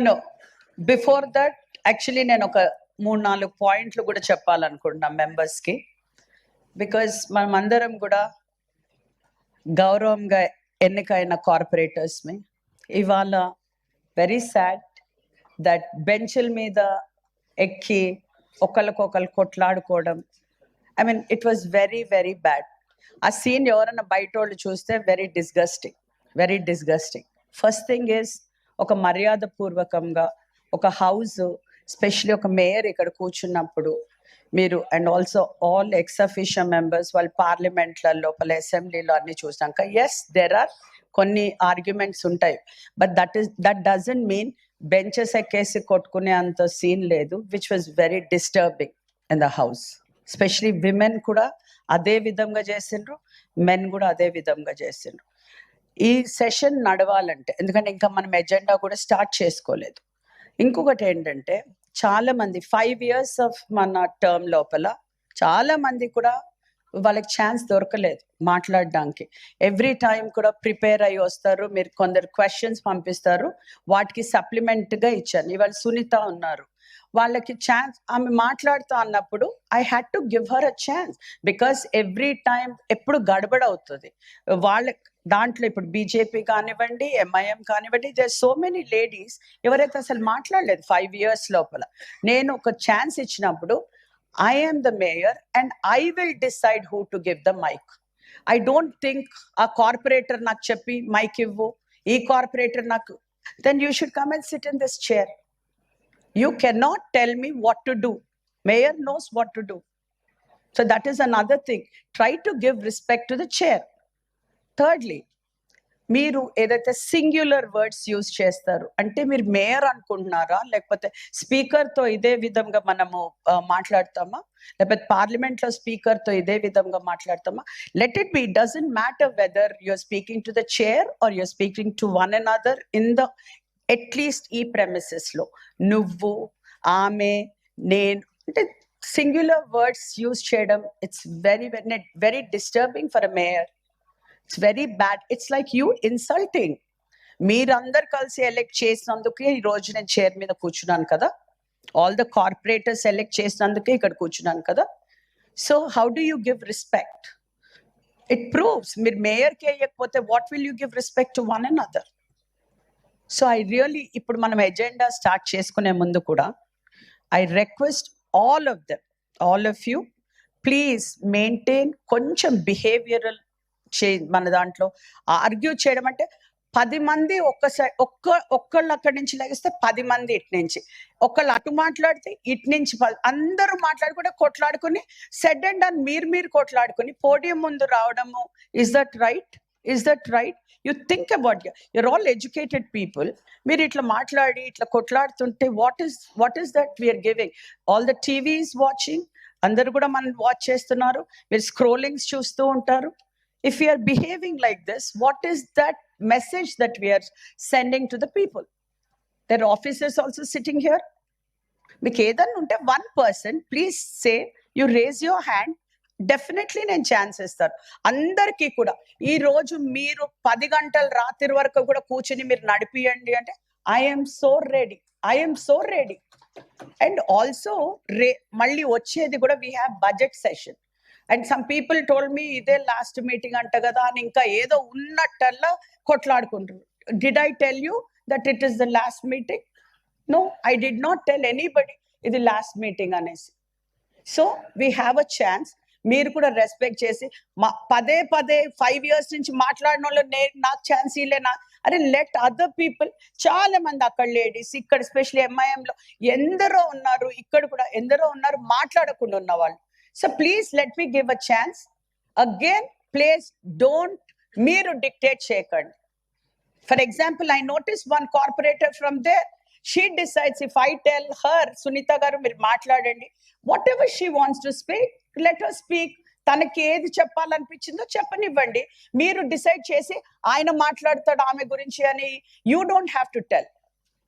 No before that actually నేను ఒక 3-4 పాయింట్లు కూడా చెప్పాలనుకుంటున్నా మెంబర్స్కి. బికాజ్ మనమందరం కూడా గౌరవంగా ఎన్నికైన కార్పొరేటర్స్ని. ఇవాళ వెరీ సాడ్ దట్ బెంచ్ల మీద ఎక్కి ఒకరికొకరు కొట్లాడుకోవడం, I mean it was very very bad. ఆ సీన్ ఎవరైనా బయట వాళ్ళు చూస్తే very disgusting. First thing is ఒక మర్యాద పూర్వకంగా ఒక హౌస్, స్పెషల్లీ ఒక మేయర్ ఇక్కడ కూర్చున్నప్పుడు మీరు and also all X official members వాళ్ళు పార్లమెంట్ల లోపల అసెంబ్లీలో అన్ని చూసినాక ఎస్ దెర్ ఆర్ కొన్ని ఆర్గ్యుమెంట్స్ ఉంటాయి, but that doesn't mean benches ఎక్కేసి కొట్టుకునే అంత సీన్ లేదు, which was very disturbing in the house. Especially women కూడా అదే విధంగా చేసిండ్రు, మెన్ కూడా అదే విధంగా చేసిండ్రు. ఈ సెషన్ నడవాలంటే, ఎందుకంటే ఇంకా మనం ఎజెండా కూడా స్టార్ట్ చేసుకోలేదు. ఇంకొకటి ఏంటంటే చాలా మంది 5 years ఆఫ్ మన టర్మ్ లోపల చాలా మంది కూడా వాళ్ళకి ఛాన్స్ దొరకలేదు మాట్లాడడానికి. ఎవ్రీ టైం కూడా ప్రిపేర్ అయ్యి వస్తారు, మీరు కొందరు క్వశ్చన్స్ పంపిస్తారు, వాటికి సప్లిమెంట్గా ఇచ్చాను. ఇవాళ సునీత ఉన్నారు, వాళ్ళకి ఛాన్స్ ఆమె మాట్లాడుతూ అన్నప్పుడు I had to give her a chance, because every time ఎప్పుడు గడబడ అవుతుంది వాళ్ళ దాంట్లో. ఇప్పుడు బీజేపీ కానివ్వండి, ఎంఐఎం కానివ్వండి, దేర్ సో మెనీ లేడీస్ ఎవరైతే అసలు మాట్లాడలేదు 5 years లోపల. నేను ఒక ఛాన్స్ ఇచ్చినప్పుడు I am the mayor and I will decide who to give the mic. I don't think a corporator nak cheppi mic ivvu, ee corporator nak, then you should come and sit in this chair. You cannot tell me what to do. Mayor knows what to do. So that is another thing. Try to give respect to the chair. Thirdly, మీరు ఏదైతే singular words use చేస్తారు అంటే మీరు mayor అనుకుంటున్నారా, లేకపోతే స్పీకర్తో ఇదే విధంగా మనము మాట్లాడతామా, లేకపోతే పార్లమెంట్లో స్పీకర్తో ఇదే విధంగా మాట్లాడతామా? Let it be, doesn't matter whether you're speaking to the chair or you're speaking to one another in the at least ఈ ప్రెమిసెస్లో. నువ్వు, ఆమె, నేను అంటే సింగ్యులర్ వర్డ్స్ యూజ్ చేయడం it's very very very disturbing for a mayor. It's very bad. It's like you insulting. మీరందరు కలిసి elect చేసినందుకే ఈ రోజు నేను చైర్ మీద కూర్చున్నాను కదా, ఆల్ ద కార్పొరేటర్స్ ఎలెక్ట్ చేసినందుకే ఇక్కడ కూర్చున్నాను కదా. So how do you give respect? It proves మీరు మేయర్కి వేయకపోతే what will you give respect to one and other? So I really ఇప్పుడు మనం ఎజెండా స్టార్ట్ చేసుకునే ముందు కూడా I request all of you please maintain కొంచెం బిహేవియరల్ చేంజ్. మన దాంట్లో ఆర్గ్యూ చేయడం అంటే 10 మంది ఒక్కళ్ళు అక్కడి నుంచి లేగిస్తే 10 మంది ఇటు నుంచి, ఒకళ్ళు అటు మాట్లాడితే ఇటు నుంచి అందరూ మాట్లాడుకుంటే కొట్లాడుకుని సెడ్ అండ్ డన్ మీరు కొట్లాడుకుని పోడియం ముందు రావడము. Is that right? You think about your all educated people. మీరు ఇట్లా మాట్లాడి ఇట్లా కొట్లాడుతుంటే what is that we're giving? All the TVs watching, అందరు కూడా మనం వాచ్ చేస్తున్నారు, మీరు స్క్రోలింగ్స్ చూస్తూ ఉంటారు. If we are behaving like this, what is that message that we are sending to the people? There are officers also sitting here. Meek edanna unte one person please say, you raise your hand, definitely నేను chance ఇస్తాను అందరికీ కూడా. ఈ రోజు మీరు 10 గంటలు రాత్రి వరకు కూడా కూర్చుని మీరు నడిపియండి అంటే I am so ready. And also మళ్ళీ వచ్చేది కూడా we have budget session. And some people told me ఇదే లాస్ట్ మీటింగ్ అంట కదా అని ఇంకా ఏదో ఉన్నట్టల్లా కొట్లాడుకుంటారు. Did I tell you that it is the last meeting? No, I did not tell anybody ఇది లాస్ట్ మీటింగ్ అనేసి. So we have a chance. మీరు కూడా రెస్పెక్ట్ చేసి పదే 5 years నుంచి మాట్లాడిన వాళ్ళు నాకు ఛాన్స్ ఇలేనా? అరే లెట్ అదర్ పీపుల్. చాలా మంది అక్కడ లేడీస్, ఇక్కడ స్పెషల్లీ ఎంఐఎంలో ఎందరో ఉన్నారు, ఇక్కడ కూడా ఎందరో ఉన్నారు మాట్లాడకుండా ఉన్న వాళ్ళు. So please let me give a chance. Again, please don't మీరు dictate చేయకండి. For example, I noticed one corporator from there. She decides if I tell her, Sunita garu మీరు మాట్లాడండి, whatever she wants to speak, let her speak. తనకి ఏది చెప్పాలనిపించిందో చెప్పనివ్వండి. మీరు decide చేసి ఆయన మాట్లాడతాడు ఆమె గురించి అని you don't have to tell.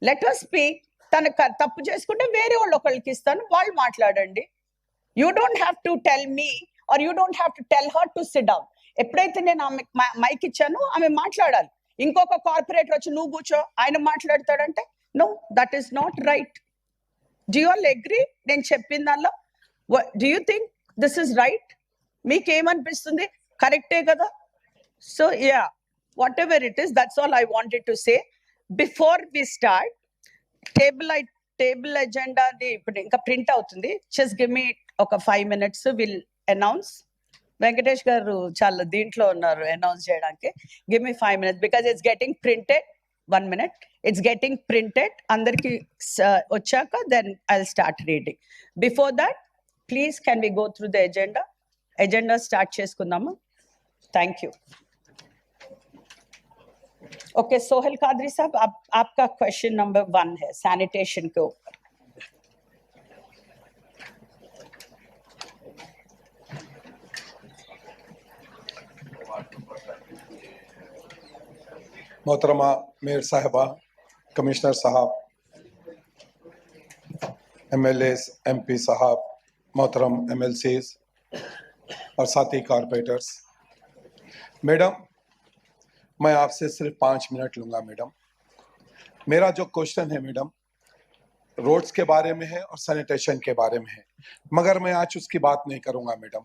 Let her speak. తనకు తప్పు చేసుకుంటే వేరే వాళ్ళు ఒకళ్ళకి ఇస్తాను, వాళ్ళు మాట్లాడండి. You don't have to tell me or you don't have to tell her to sit down. ఎప్పుడైతే నేను ఆమె మైక్ ఇచ్చానో ఆమె మాట్లాడాలి. ఇంకొక కార్పొరేటర్ వచ్చి నువ్వు కూర్చో ఆయన మాట్లాడతాడంటే no, that is not right. Do you all agree? నేను చెప్పిన దానిలో do you think this is right? మీకేమనిపిస్తుంది? కరెక్టే కదా? So yeah, whatever it is, that's all I wanted to say. Before we start, table agenda ఇప్పుడు ఇంకా print అవుతుంది. Just give me ఒక 5 minutes, విల్ అనౌన్స్. వెంకటేష్ గారు చాలా దీంట్లో ఉన్నారు అనౌన్స్ చేయడానికి. Give me 5 minutes because it's getting printed. 1 minute, it's getting printed. అందరికి వచ్చాక then I will start reading. Before that please can we go through the agenda start చేసుకుందాము. Thank you. Okay, Sohail Qadri sahab, आपका question number 1 है sanitation के ऊपर. मोहतरमा mayor साहिबा, commissioner साहब, MLA, MP साहब, मोहतरम MLCs और साथी कारपोरेटर्स, मैडम मैं आपसे सिर्फ 5 मिनट लूंगा. मैडम मेरा जो क्वेश्चन है मैडम रोड्स के बारे में है और सैनिटेशन के बारे में है, मगर मैं आज उसकी बात नहीं करूंगा मैडम.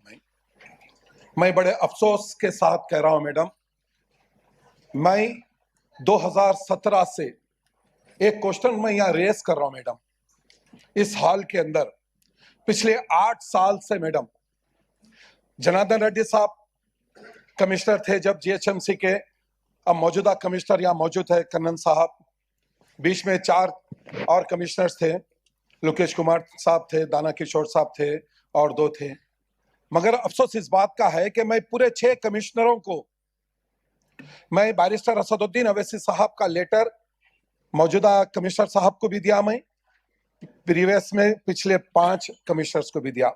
मैं बड़े अफसोस के साथ कह रहा हूं मैडम, मैं 2017 से एक क्वेश्चन मैं यहाँ रेस कर रहा हूं मैडम. इस हॉल के अंदर पिछले 8 साल से मैडम जनार्दन रेड्डी साहब कमिश्नर थे जब GHMC के, अब मौजूदा कमिश्नर यहाँ मौजूद है कन्नन साहब, बीच में 4 और कमिश्नर्स थे, लोकेश कुमार साहब थे, दाना किशोर साहब थे और 2 थे. मगर अफसोस इस बात का है कि मैं पूरे 6 कमिश्नरों को, मैं बैरिस्टर असदुद्दीन अवैसी साहब का लेटर मौजूदा कमिश्नर साहब को भी दिया, मैं प्रीवियस में पिछले 5 कमिश्नर्स को भी दिया.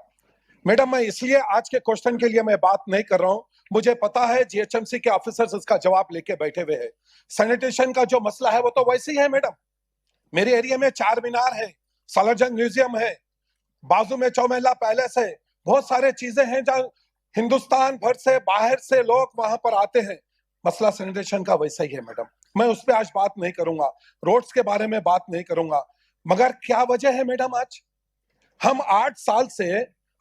मैडम मैं इसलिए आज के क्वेश्चन के लिए मैं बात नहीं कर रहा हूं, मुझे पता है GHMC के ऑफिसर्स इसका जवाब लेके बैठे हुए हैं. सैनिटेशन का जो मसला है वो तो वैसे ही है मैडम. मेरे एरिया में 4 मीनार है, सलारजंग म्यूजियम है, बाजू में चौमेला पैलेस है, बहुत सारे चीजें हैं जहाँ हिंदुस्तान भर से बाहर से लोग वहां पर आते हैं. मसला सैनिटेशन का वैसा ही है मैडम. मैं उस पर आज बात नहीं करूंगा, रोड्स के बारे में बात नहीं करूंगा. मगर क्या वजह है मैडम, आज हम 8 साल से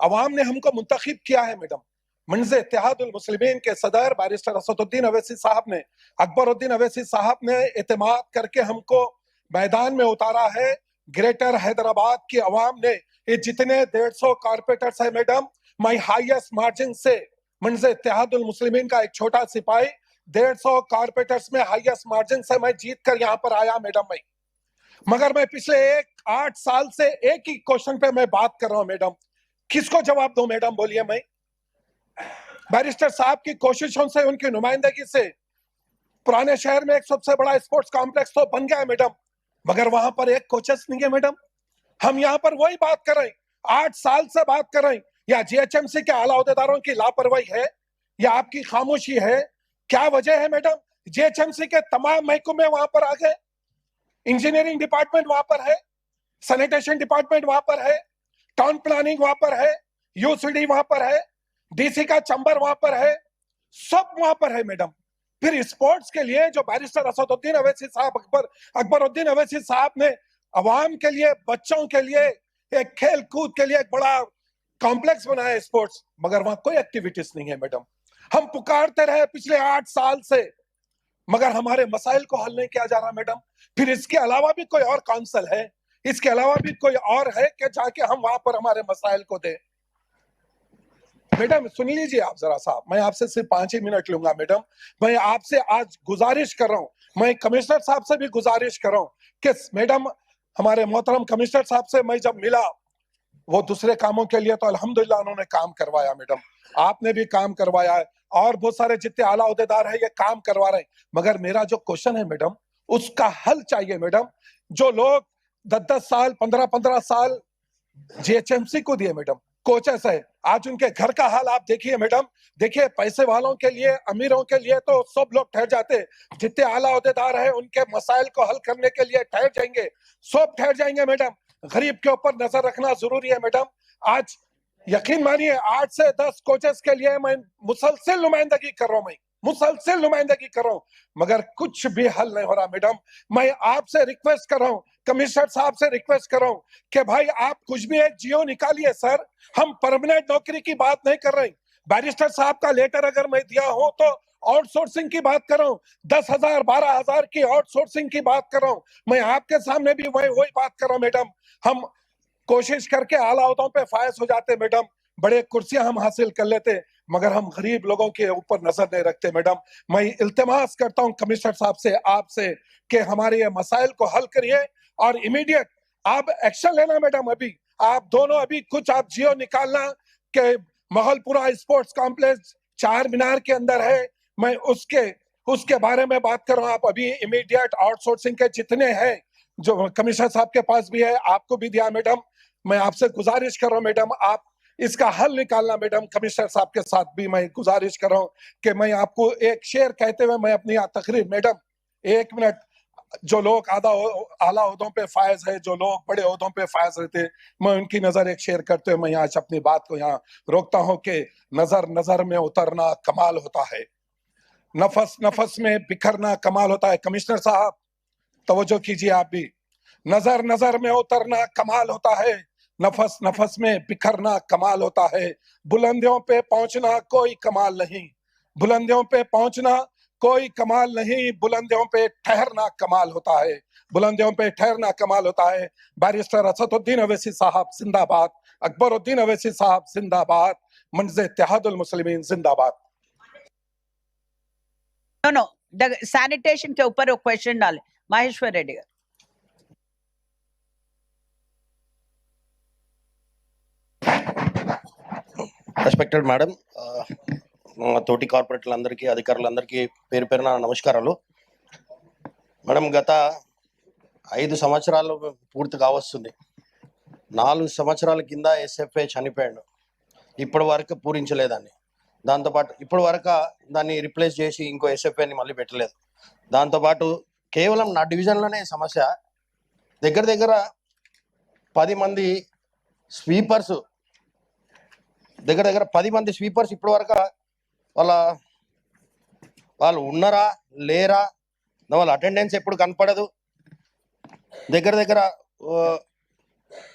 अवाम ने हमको मुंतखब किया है मैडम. मंज़े इत्तेहादुल मुस्लिमीन के सदर बैरिस्टर असदुद्दीन अवैसी साहब ने, अकबरुद्दीन अवैसी साहब ने एतमाद करके हमको मैदान में उतारा है. ग्रेटर हैदराबाद की अवाम ने, ये जितने 150 कारपोरेटर्स है मैडम, मैं हाईएस्ट मार्जिन से, मंज़े इत्तेहादुल मुस्लिमीन का एक छोटा सिपाही, 150 कारपोरेटर्स में हाईएस्ट मार्जिन से मैं जीत कर यहाँ पर आया मैडम. मगर मैं पिछले 8 साल से एक ही क्वेश्चन पे मैं बात कर रहा हूं मैडम. किसको जवाब दूं मैडम, बोलिए. मैं बैरिस्टर साहब की कोशिशों से, उनकी नुमाइंदगी से पुराने शहर में एक सबसे बड़ा स्पोर्ट्स कॉम्प्लेक्स तो बन गया है मैडम, मगर वहां पर एक कोचेस नहीं है मैडम. हम यहाँ पर वही बात कर रहे हैं, 8 साल से बात कर रहे हैं. या GHMC के आला अहदेदारों की लापरवाही है या आपकी खामोशी है? क्या वजह है मैडम? GHMC के तमाम महकमे वहां पर आ गए, इंजीनियरिंग डिपार्टमेंट वहां पर है, सैनिटेशन डिपार्टमेंट वहां पर है, टाउन प्लानिंग वहां पर है, UCD वहां पर है, DC का चैम्बर वहां पर है, सब वहां पर है मैडम. फिर स्पोर्ट्स के लिए जो बैरिस्टर असदुद्दीन अवैसी साहब, अकबरुद्दीन अवैसी साहब ने अवाम के लिए, बच्चों के लिए एक खेल कूद के लिए एक बड़ा कॉम्प्लेक्स बनाया है स्पोर्ट्स, मगर वहां कोई एक्टिविटीज नहीं है मैडम. हम पुकारते रहे पिछले 8 साल से, मगर हमारे मसाइल को हल नहीं किया जा रहा मैडम. फिर इसके अलावा भी कोई और काउंसिल है, इसके अलावा भी कोई और है कि जाके हम वहां पर हमारे मसाइल को दें? मैडम सुन लीजिए आप जरा साहब, मैं आपसे सिर्फ 5 ही मिनट लूंगा मैडम. मैं आपसे आज गुजारिश कर रहा हूं, मैं कमिश्नर साहब से भी गुजारिश कर रहा हूं कि मैडम हमारे मोहतरम कमिश्नर साहब से मैं जब मिला, वो दूसरे कामों के लिए तो अल्हम्दुलिल्लाह उन्होंने काम करवाया मैडम, आपने भी काम करवाया है और बहुत सारे जितने आला अहदेदार है ये काम करवा रहे हैं. मगर मेरा जो क्वेश्चन है मैडम, उसका हल चाहिए मैडम. जो लोग 10-10 साल, 15-15 साल GHMC को दिए मैडम, कोचेस है, आज उनके घर का हाल आप देखिए मैडम. देखिए पैसे वालों के लिए, अमीरों के लिए तो सब लोग ठहर जाते, जितने आला अहदेदार है उनके मसाइल को हल करने के लिए ठहर जाएंगे, सब ठहर जाएंगे मैडम. गरीब के ऊपर नजर रखना जरूरी है मैडम. आज यकीन मानिए 8 से 10 कोचेस के लिए मैं मुसलसल नुमाइंदगी कर रहा हूं, मैं मुसलसल नुमाइंदगी कर रहा हूं, मगर कुछ भी हल नहीं हो रहा मैडम। मैं आपसे रिक्वेस्ट कर रहा हूं, कमिश्नर साहब से रिक्वेस्ट कर रहा हूं कि भाई आप कुछ भी एक जियो निकालिए सर। हम परमानेंट नौकरी की बात नहीं कर रहे। बैरिस्टर साहब का लेटर अगर मैं दिया हूं तो आउटसोर्सिंग की बात कर रहा हूं, 10,000 12,000 की आउटसोर्सिंग की बात कर रहा हूं। मैं आपके सामने भी वही बात कर रहा हूं मैडम। हम कोशिश करके आला ओहदों पे फायज हो जाते मैडम, बड़े कुर्सियां हम हासिल कर लेते, मगर हम गरीब लोगों के ऊपर नजर नहीं रखते मैडम। मैं इल्तिमास करता हूं कमिश्नर साहब से, आपसे, कि हमारे ये मसाइल को हल करिए और इमीडिएट आप एक्शन लेना मैडम। अभी आप दोनों अभी कुछ आप जियो निकालना कि महलपुरा स्पोर्ट्स कॉम्प्लेक्स चार मीनार के अंदर है, मैं उसके बारे में बात कर रहा हूं। आप अभी इमीडिएट आउटसोर्सिंग के जितने हैं, जो कमिश्नर साहब के पास भी है, आपको भी दिया मैडम, मैं आपसे गुजारिश कर रहा हूं मैडम, आप इसका हल निकालना मैडम। कमिश्नर साहब के साथ भी मैं गुजारिश कर रहा हूं कि मैं आपको एक शेर कहते हुए मैं अपनी तकरीर मैडम, 1 मिनट, जो लोग आला ओहदों पे फायज है, जो लोग बड़े ओहदों पे फायज रहते, मैं उनकी नजर एक शेर करते हुए मैं आज अपनी बात को यहाँ रोकता हूँ कि नजर नजर में उतरना कमाल होता है, नफस नफस में बिखरना कमाल होता है। कमिश्नर साहब तवज्जो कीजिए आप भी, नजर नजर में उतरना कमाल होता है, नफस नफस में बिखरना कमाल होता है, बुलंदियों पे पहुंचना कोई कमाल नहीं, बुलंदियों पे पहुंचना कोई कमाल नहीं, बुलंदियों पे ठहरना कमाल होता है, बुलंदियों पे ठहरना कमाल होता है। बैरिस्टर असदुद्दीन अवैसी साहब जिंदाबाद, अकबरुद्दीन अवैसी साहब जिंदाबाद, मंज़ इत्तेहादुल मुस्लिमीन जिंदाबाद। नो सैनिटेशन के ऊपर एक क्वेश्चन डाले महेश्वर रेड्डी गाరు. రెస్పెక్టెడ్ మేడం, తోటి కార్పొరేటర్లందరికీ అధికారులందరికీ పేరు పేరున నమస్కారాలు. మేడం, గత 5 సంవత్సరాలు పూర్తి కావస్తుంది. 4 సంవత్సరాల కింద ఎస్ఎఫ్ఏ చనిపోయాడు, ఇప్పటి వరకు పూరించలేదాన్ని. దాంతోపాటు ఇప్పటి వరకు దాన్ని రిప్లేస్ చేసి ఇంకో ఎస్ఎఫ్ఏని మళ్ళీ పెట్టలేదు. దాంతోపాటు కేవలం నా డివిజన్లోనే సమస్య, దగ్గర దగ్గర 10 మంది స్వీపర్స్, దగ్గర దగ్గర 10 మంది స్వీపర్స్ ఇప్పటి వరకు వాళ్ళు ఉన్నారా లేరా, వాళ్ళ అటెండెన్స్ ఎప్పుడు కనపడదు. దగ్గర దగ్గర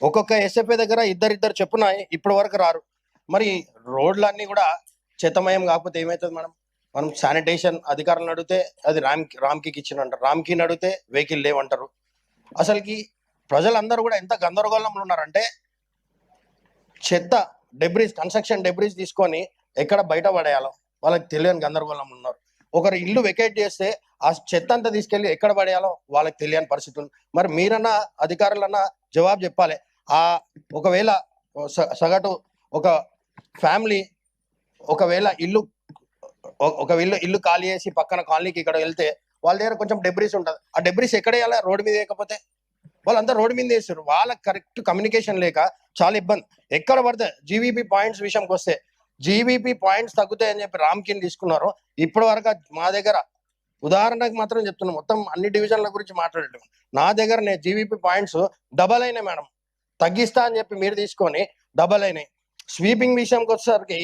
ఒక్కొక్క ఎస్ఎఫ్ఏ దగ్గర ఇద్దరిద్దరు చెప్పున ఇప్పటి వరకు రారు. మరి రోడ్లన్నీ కూడా చెత్తమయం కాకపోతే ఏమవుతుంది మేడం? మనం శానిటేషన్ అధికారులను అడిగితే అది రామ్కి ఇచ్చినంటారు, రామ్కి అడిగితే వెహికల్ లేవంటారు. అసలుకి ప్రజలందరూ కూడా ఎంత గందరగోళంలో ఉన్నారంటే, చెత్త డెబ్రీస్, కన్స్ట్రక్షన్ డెబ్రీస్ తీసుకొని ఎక్కడ బయట పడేయాలో వాళ్ళకి తెలియని గందరగోళం ఉన్నారు. ఒకరు ఇల్లు వెకేట్ చేస్తే ఆ చెత్త అంతా తీసుకెళ్లి ఎక్కడ పడేయాలో వాళ్ళకి తెలియని పరిస్థితి ఉంది. మరి మీరన్నా అధికారులన్నా జవాబు చెప్పాలి. ఒకవేళ సగటు ఒక ఫ్యామిలీ ఒకవేళ ఇల్లు ఖాళీ చేసి పక్కన కాలనీకి ఇక్కడ వెళ్తే వాళ్ళ దగ్గర కొంచెం డెబ్రీస్ ఉంటుంది. ఆ డెబ్రీస్ ఎక్కడ వేయాలి? రోడ్డు మీద వేయకపోతే వాళ్ళంతా రోడ్డు మీద వేస్తారు. వాళ్ళకి కరెక్ట్ కమ్యూనికేషన్ లేక చాలా ఇబ్బంది. ఎక్కడ పడితే జీవీపీ పాయింట్స్ విషయంకి వస్తే, జీవీపీ పాయింట్స్ తగ్గుతాయని చెప్పి రామ్కిన్ తీసుకున్నారు. ఇప్పటి వరకు మా దగ్గర ఉదాహరణకు మాత్రం చెప్తున్నాం, మొత్తం అన్ని డివిజన్ల గురించి మాట్లాడటం, నా దగ్గర జీవీపీ పాయింట్స్ డబల్ అయినాయి మేడం. తగ్గిస్తా అని చెప్పి మీరు తీసుకొని డబల్ అయినాయి. స్వీపింగ్ విషయంకి వచ్చేసరికి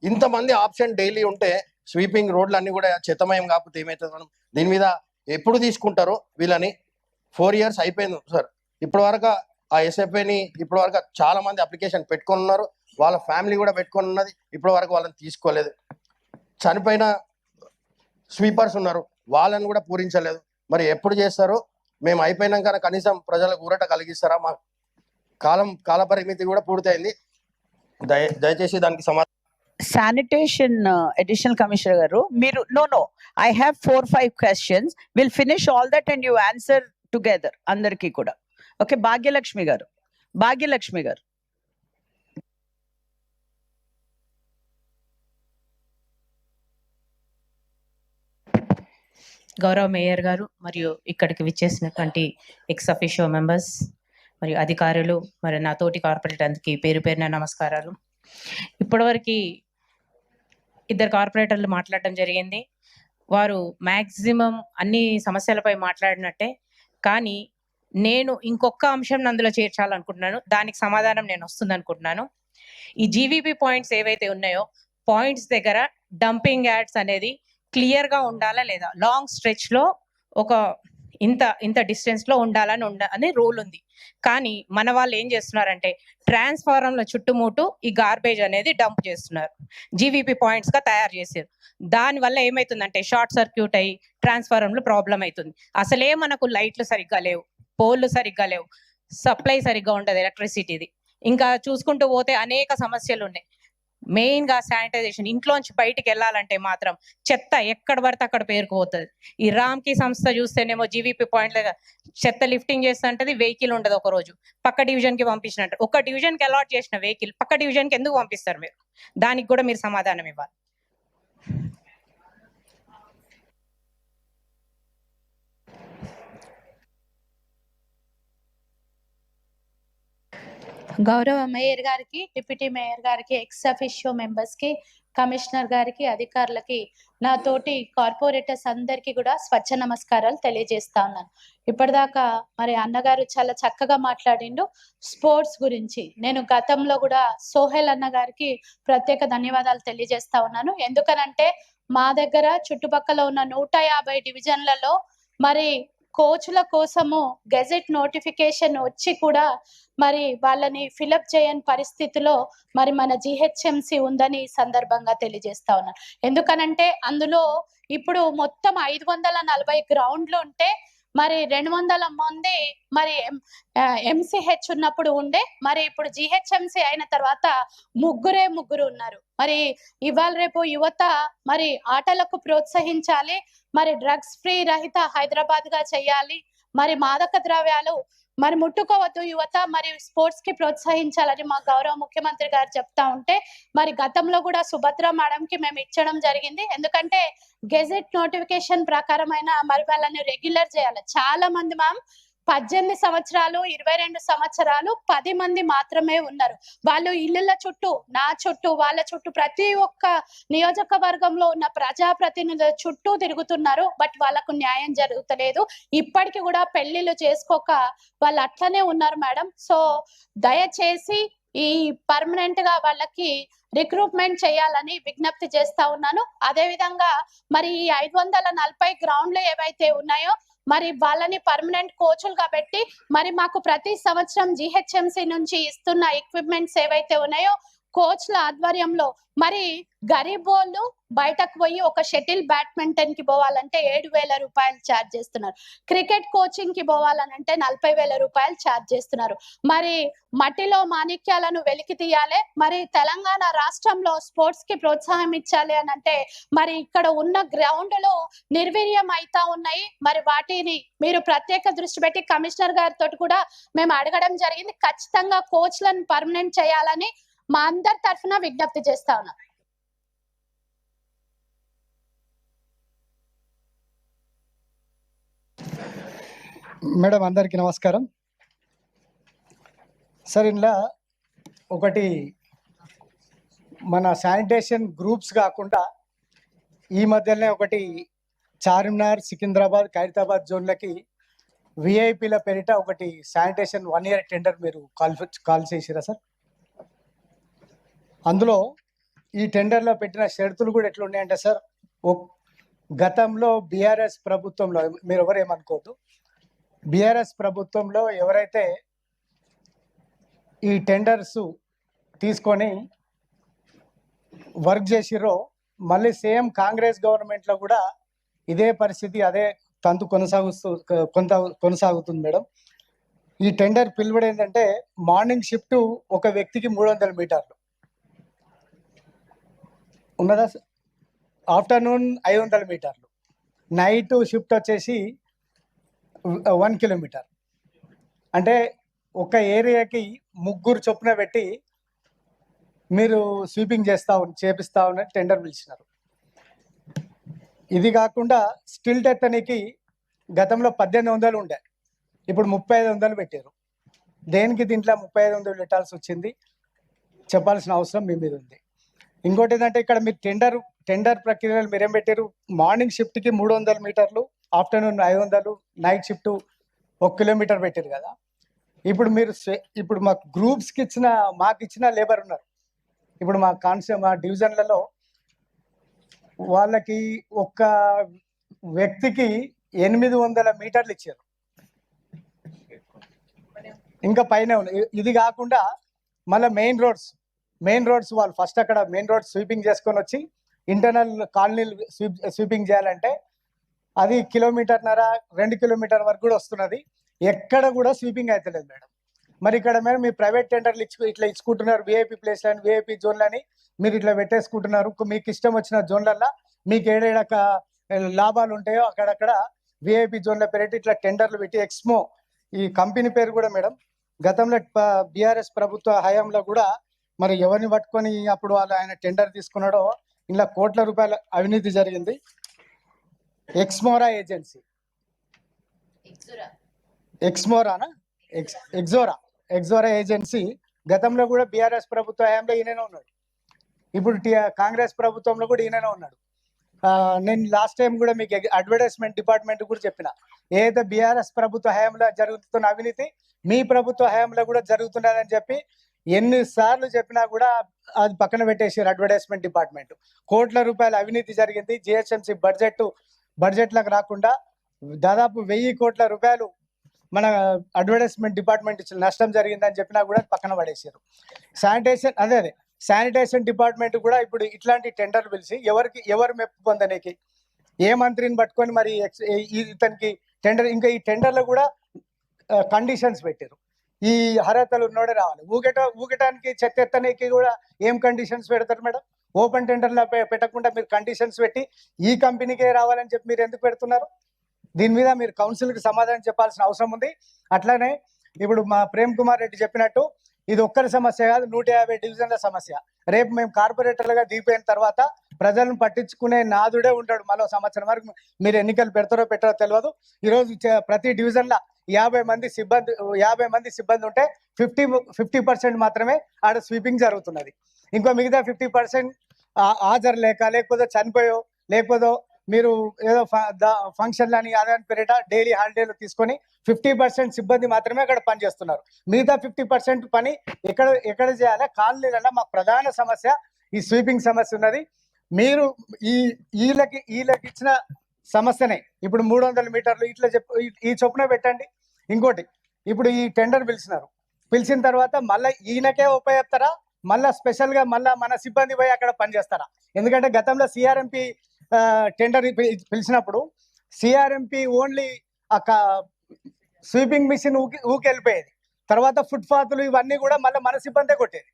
ఇంతమంది ఆప్షన్ డైలీ ఉంటే స్వీపింగ్ రోడ్లు అన్ని కూడా చెత్తమయం కాకపోతే ఏమవుతుంది మేడం? దీని మీద ఎప్పుడు తీసుకుంటారో వీళ్ళని. 4 years అయిపోయింది సార్. ఇప్పటి వరకు ఆ ఎస్ఎఫ్ఏని ఇప్పటి వరకు చాలా మంది అప్లికేషన్ పెట్టుకొని ఉన్నారు, వాళ్ళ ఫ్యామిలీ కూడా పెట్టుకొని ఉన్నది, ఇప్పటి వరకు వాళ్ళని తీసుకోలేదు. చనిపోయిన స్వీపర్స్ ఉన్నారు, వాళ్ళని కూడా పూరించలేదు. మరి ఎప్పుడు చేస్తారు? మేము అయిపోయినాక కనీసం ప్రజలకు ఊరట కలిగిస్తారా? మా కాల పరిమితి కూడా పూర్తయింది. దయచేసి దానికి సమాధానం. శానిటేషన్ అడిషనల్ కమిషనర్ గారు, మీరు no I have 4-5 questions. Will finish all that and you answer together అందరికీ కూడా. ఓకే, భాగ్యలక్ష్మి గారు. గౌరవ మేయర్ గారు మరియు ఇక్కడికి విచ్చేసినటువంటి ఎక్స్ అఫీషియో మెంబర్స్ మరియు అధికారులు మరియు నా తోటి కార్పొరేటర్కి పేరు పేరున నమస్కారాలు. ఇప్పటివరకు 2 కార్పొరేటర్లు మాట్లాడటం జరిగింది. వారు మ్యాక్సిమం అన్ని సమస్యలపై మాట్లాడినట్టే, కానీ నేను ఇంకొక అంశం అందులో చేర్చాలనుకుంటున్నాను. దానికి సమాధానం నేను వస్తుంది అనుకుంటున్నాను. ఈ జీవీపీ పాయింట్స్ ఏవైతే ఉన్నాయో, పాయింట్స్ దగ్గర డంపింగ్ యార్డ్స్ అనేది క్లియర్గా ఉండాలా లేదా, లాంగ్ స్ట్రెచ్లో ఒక ఇంత డిస్టెన్స్లో అని రూల్ ఉంది. కానీ మన వాళ్ళు ఏం చేస్తున్నారంటే ట్రాన్స్ఫారంల చుట్టుముట్టు ఈ గార్బేజ్ అనేది డంప్ చేస్తున్నారు, జీవీపీ పాయింట్స్గా తయారు చేశారు. దానివల్ల ఏమవుతుందంటే షార్ట్ సర్క్యూట్ అయ్యి ట్రాన్స్ఫారంలో ప్రాబ్లం అవుతుంది. అసలే మనకు లైట్లు సరిగ్గా లేవు, పోల్లు సరిగ్గా లేవు, సప్లై సరిగ్గా ఉండదు ఎలక్ట్రిసిటీది. ఇంకా చూసుకుంటూ పోతే అనేక సమస్యలు ఉన్నాయి. మెయిన్ గా శానిటైజేషన్, ఇంట్లోంచి బయటికి వెళ్ళాలంటే మాత్రం చెత్త ఎక్కడ పడితే అక్కడ పేరుకుపోతుంది. ఈ రామ్కి సంస్థ చూస్తేనేమో జీవీపీ పాయింట్ చెత్త లిఫ్టింగ్ చేస్తుంటది, వెహికల్ ఉండదు. ఒక రోజు పక్క డివిజన్ కి పంపించినట్టు, ఒక డివిజన్ కి అలాట్ చేసిన వెహికల్ పక్క డివిజన్ కి ఎందుకు పంపిస్తారు మీరు? దానికి కూడా మీరు సమాధానం ఇవ్వాలి. గౌరవ మేయర్ గారికి, డిప్యూటీ మేయర్ గారికి, ఎక్స్ అఫిషియో మెంబర్స్ కి, కమిషనర్ గారికి, అధికారులకి, నా తోటి కార్పొరేటర్స్ అందరికీ కూడా స్వచ్ఛ నమస్కారాలు తెలియజేస్తా ఉన్నాను. ఇప్పటిదాకా మరి అన్నగారు చాలా చక్కగా మాట్లాడిండు స్పోర్ట్స్ గురించి. నేను గతంలో కూడా సోహెల్ అన్న గారికి ప్రత్యేక ధన్యవాదాలు తెలియజేస్తా ఉన్నాను. ఎందుకనంటే మా దగ్గర చుట్టుపక్కల ఉన్న 150 డివిజన్లలో మరి కోచ్ల కోసము గెజెట్ నోటిఫికేషన్ వచ్చి కూడా మరి వాళ్ళని ఫిలప్ చేయని పరిస్థితిలో మరి మన జిహెచ్ఎంసి ఉందని సందర్భంగా తెలియజేస్తా ఉన్నాను. ఎందుకనంటే అందులో ఇప్పుడు మొత్తం 540 గ్రౌండ్లు ఉంటే మరి 200 మంది మరి ఎంసీహెచ్ ఉన్నప్పుడు ఉండే, మరి ఇప్పుడు జిహెచ్ఎంసి అయిన తర్వాత ముగ్గురు ఉన్నారు. మరి ఇవాళ రేపు యువత మరి ఆటలకు ప్రోత్సహించాలి, మరి డ్రగ్స్ ఫ్రీ రహిత హైదరాబాద్ గా చేయాలి, మరి మాదక ద్రవ్యాలు మరి ముట్టుకోవద్దు యువత, మరి స్పోర్ట్స్ కి ప్రోత్సహించాలని మా గౌరవ ముఖ్యమంత్రి గారు చెప్తా ఉంటే మరి గతంలో కూడా సుభద్ర మేడం కి మేము ఇచ్చడం జరిగింది. ఎందుకంటే గెజెట్ నోటిఫికేషన్ ప్రకారమైన మరి వాళ్ళని రెగ్యులర్ చేయాలి. చాలా మంది మ్యామ్ 18 సంవత్సరాలు 22 సంవత్సరాలు 10 మంది మాత్రమే ఉన్నారు. వాళ్ళు ఇళ్ళ చుట్టూ, నా చుట్టూ, వాళ్ళ చుట్టూ, ప్రతి ఒక్క నియోజకవర్గంలో ఉన్న ప్రజాప్రతినిధుల చుట్టూ తిరుగుతున్నారు. బట్ వాళ్ళకు న్యాయం జరుగుతలేదు. ఇప్పటికి కూడా పెళ్లిళ్ళు చేసుకోక వాళ్ళు అట్లనే ఉన్నారు మేడం. సో దయచేసి ఈ పర్మనెంట్ గా వాళ్ళకి రిక్రూట్మెంట్ చేయాలని విజ్ఞప్తి చేస్తా ఉన్నాను. అదే విధంగా మరి ఈ 540 గ్రౌండ్లు ఏవైతే ఉన్నాయో మరి వాళ్ళని పర్మనెంట్ కోచ్లుగా పెట్టి మరి మాకు ప్రతి సంవత్సరం జిహెచ్ఎంసి నుంచి ఇస్తున్న ఎక్విప్మెంట్స్ ఏవైతే ఉన్నాయో కోచ్ల ఆధ్వర్యంలో మరి గరీబ్ వాళ్ళు బయటకు పోయి ఒక షటిల్ బ్యాడ్మింటన్ కి పోవాలంటే 7,000 రూపాయలు ఛార్జ్ చేస్తున్నారు. క్రికెట్ కోచింగ్ కి పోవాలనంటే 40,000 రూపాయలు ఛార్జ్ చేస్తున్నారు. మరి మట్టిలో మాణిక్యాలను వెలికి తీయాలి, మరి తెలంగాణ రాష్ట్రంలో స్పోర్ట్స్ కి ప్రోత్సాహం ఇచ్చాలి అని అంటే మరి ఇక్కడ ఉన్న గ్రౌండ్లు నిర్వీర్యం అయితా ఉన్నాయి. మరి వాటిని మీరు ప్రత్యేక దృష్టి పెట్టి కమిషనర్ గారితో కూడా మేము అడగడం జరిగింది. ఖచ్చితంగా కోచ్లను పర్మనెంట్ చేయాలని మా అందరి తరఫున విజ్ఞప్తి చేస్తా ఉన్నా. మేడం అందరికీ నమస్కారం. సార్ ఇందులో ఒకటి మన శానిటేషన్ గ్రూప్స్ కాకుండా ఈ మధ్యనే ఒకటి చార్మినార్, సికింద్రాబాద్, ఖైరతాబాద్ జోన్లకి విఐపీల పేరిట ఒకటి శానిటేషన్ 1 year టెండర్ మీరు కాల్ చేసిరా సార్? అందులో ఈ టెండర్లో పెట్టిన షరతులు కూడా ఎట్లున్నాయంటే సార్, గతంలో బీఆర్ఎస్ ప్రభుత్వంలో, మీరు ఎవరేమనుకోవద్దు, బీఆర్ఎస్ ప్రభుత్వంలో ఎవరైతే ఈ టెండర్స్ తీసుకొని వర్క్ చేసిరో మళ్ళీ సేమ్ కాంగ్రెస్ గవర్నమెంట్లో కూడా ఇదే పరిస్థితి, అదే తంతు కొనసాగుతుంది మేడం. ఈ టెండర్ పిలువడు ఏంటంటే మార్నింగ్ షిఫ్ట్ ఒక వ్యక్తికి 300 మీటర్లు ఉన్నదా, ఆఫ్టర్నూన్ 500 మీటర్లు, నైట్ షిఫ్ట్ వచ్చేసి 1 కిలోమీటర్. అంటే ఒక ఏరియాకి 3 చొప్పున పెట్టి మీరు స్వీపింగ్ చేపిస్తా ఉన్నట్టు టెండర్ పిలిచినారు. ఇది కాకుండా స్టిల్ ఎత్తనికి గతంలో 1800 ఉండే, ఇప్పుడు 3500 పెట్టారు. దేనికి దీంట్లో 3500 పెట్టాల్సి వచ్చింది చెప్పాల్సిన అవసరం మీ మీద ఉంది. ఇంకోటి ఏంటంటే ఇక్కడ మీరు టెండర్ ప్రక్రియలు మీరేం పెట్టారు, మార్నింగ్ షిఫ్ట్కి 300 మీటర్లు, ఆఫ్టర్నూన్ 500, నైట్ షిఫ్ట్ 1 కిలోమీటర్ పెట్టారు కదా. ఇప్పుడు మా గ్రూప్స్కి మాకు ఇచ్చిన లేబర్ ఉన్నారు. ఇప్పుడు మా డివిజన్లలో వాళ్ళకి ఒక్క వ్యక్తికి 800 మీటర్లు ఇచ్చారు. ఇంకా పైన ఉన్నాయి. ఇది కాకుండా మళ్ళీ మెయిన్ రోడ్స్ వాళ్ళు ఫస్ట్ అక్కడ మెయిన్ రోడ్స్ స్వీపింగ్ చేసుకొని వచ్చి ఇంటర్నల్ కాలనీలు స్వీపింగ్ చేయాలంటే అది 1.5 కిలోమీటర్ 2 కిలోమీటర్ వరకు కూడా వస్తున్నది. ఎక్కడ కూడా స్వీపింగ్ అవుతలేదు మేడం. మరి ఇక్కడ మేడం మీ ప్రైవేట్ టెండర్లు ఇట్లా ఇచ్చుకుంటున్నారు, విఐపి ప్లేస్ అని విఐపి జోన్లని మీరు ఇట్లా పెట్టేసుకుంటున్నారు. మీకు ఇష్టం వచ్చిన జోన్లల్లో మీకు ఏడేడక లాభాలు ఉంటాయో అక్కడక్కడ విఐపి జోన్ల పేరు ఇట్లా టెండర్లు పెట్టి ఎక్స్మో ఈ కంపెనీ పేరు కూడా మేడం గతంలో బీఆర్ఎస్ ప్రభుత్వ హయాంలో కూడా మరి ఎవరిని పట్టుకొని అప్పుడు ఆయన టెండర్ తీసుకున్నాడో ఇలా కోట్ల రూపాయల అవినీతి జరిగింది. ఎక్స్మోరా ఏజెన్సీ ఎక్సోరా ఏజెన్సీ గతంలో కూడా బీఆర్ఎస్ ప్రభుత్వ హయాంలో ఈయననే ఉన్నాడు. ఇప్పుడు కాంగ్రెస్ ప్రభుత్వంలో కూడా ఈయననే ఉన్నాడు. నేను లాస్ట్ టైం కూడా మీకు అడ్వర్టైజ్మెంట్ డిపార్ట్మెంట్ కూడా చెప్పిన ఏదైతే బీఆర్ఎస్ ప్రభుత్వ హయాంలో జరుగుతున్న అవినీతి మీ ప్రభుత్వ హయాంలో కూడా జరుగుతున్నదని చెప్పి ఎన్నిసార్లు చెప్పినా కూడా అది పక్కన పెట్టేసారు. అడ్వర్టైజ్మెంట్ డిపార్ట్మెంట్ కోట్ల రూపాయల అవినీతి జరిగింది. జిహెచ్ఎంసీ బడ్జెట్లకు రాకుండా దాదాపు 1000 కోట్ల రూపాయలు మన అడ్వర్టైజ్మెంట్ డిపార్ట్మెంట్ ఇచ్చిన నష్టం జరిగిందని చెప్పినా కూడా పక్కన పడేసారు. శానిటేషన్ డిపార్ట్మెంట్ కూడా ఇప్పుడు ఇట్లాంటి టెండర్ పిలిచి ఎవరు మెప్పు పొందనేకి ఏ మంత్రిని పట్టుకొని మరి ఇతనికి టెండర్ ఇంకా ఈ టెండర్లో కూడా కండిషన్స్ పెట్టారు. ఈ అర్హతలు ఉన్నోడే రావాలి. ఊగటానికి చెత్త ఎత్తడానికి కూడా ఏం కండిషన్స్ పెడతారు మేడం? ఓపెన్ టెండర్లో పెట్టకుండా మీరు కండిషన్స్ పెట్టి ఈ కంపెనీకే రావాలని చెప్పి మీరు ఎందుకు పెడుతున్నారు? దీని మీద మీరు కౌన్సిల్కి సమాధానం చెప్పాల్సిన అవసరం ఉంది. అట్లానే ఇప్పుడు మా ప్రేమ్ కుమార్ రెడ్డి చెప్పినట్టు ఇది ఒక్కరి సమస్య కాదు, 150 డివిజన్ల సమస్య. రేపు మేము కార్పొరేటర్లుగా దిగిపోయిన తర్వాత ప్రజలను పట్టించుకునే నాదుడే ఉంటాడు. మరో సంవత్సరం వరకు మీరు ఎన్నికలు పెడతారో పెట్టారో తెలియదు. ఈరోజు ప్రతి డివిజన్లో 50 మంది సిబ్బంది ఉంటే 50% మాత్రమే ఆడ స్వీపింగ్ జరుగుతున్నది. ఇంకో మిగతా 50% హాజరు లేకపోతే చనిపోయో లేకపోతే మీరు ఏదో ఫంక్షన్లని ఆదాయం పేరిట డైలీ హాలిడేలు తీసుకొని 50% సిబ్బంది మాత్రమే అక్కడ పనిచేస్తున్నారు. మిగతా 50% పని ఎక్కడ చేయాలి? కాలనీలలో మాకు ప్రధాన సమస్య ఈ స్వీపింగ్ సమస్య ఉన్నది. మీరు వీళ్ళకి ఇచ్చిన సమస్యనే ఇప్పుడు 300 మీటర్లు ఇట్లా ఈ చొప్పున పెట్టండి. ఇంకోటి ఇప్పుడు ఈ టెండర్ పిలిచిన తర్వాత మళ్ళీ ఈయనకే ఉపయోగిస్తారా? మళ్ళీ స్పెషల్గా మళ్ళీ మన సిబ్బంది పోయి అక్కడ పనిచేస్తారా? ఎందుకంటే గతంలో సిఆర్ఎంపీ టెండర్ పిలిచినప్పుడు సిఆర్ఎంపీ ఓన్లీ స్వీపింగ్ మిషన్ ఊకెళ్ళిపోయేది. తర్వాత ఫుట్పాత్లు ఇవన్నీ కూడా మళ్ళీ మన సిబ్బందే కొట్టేది.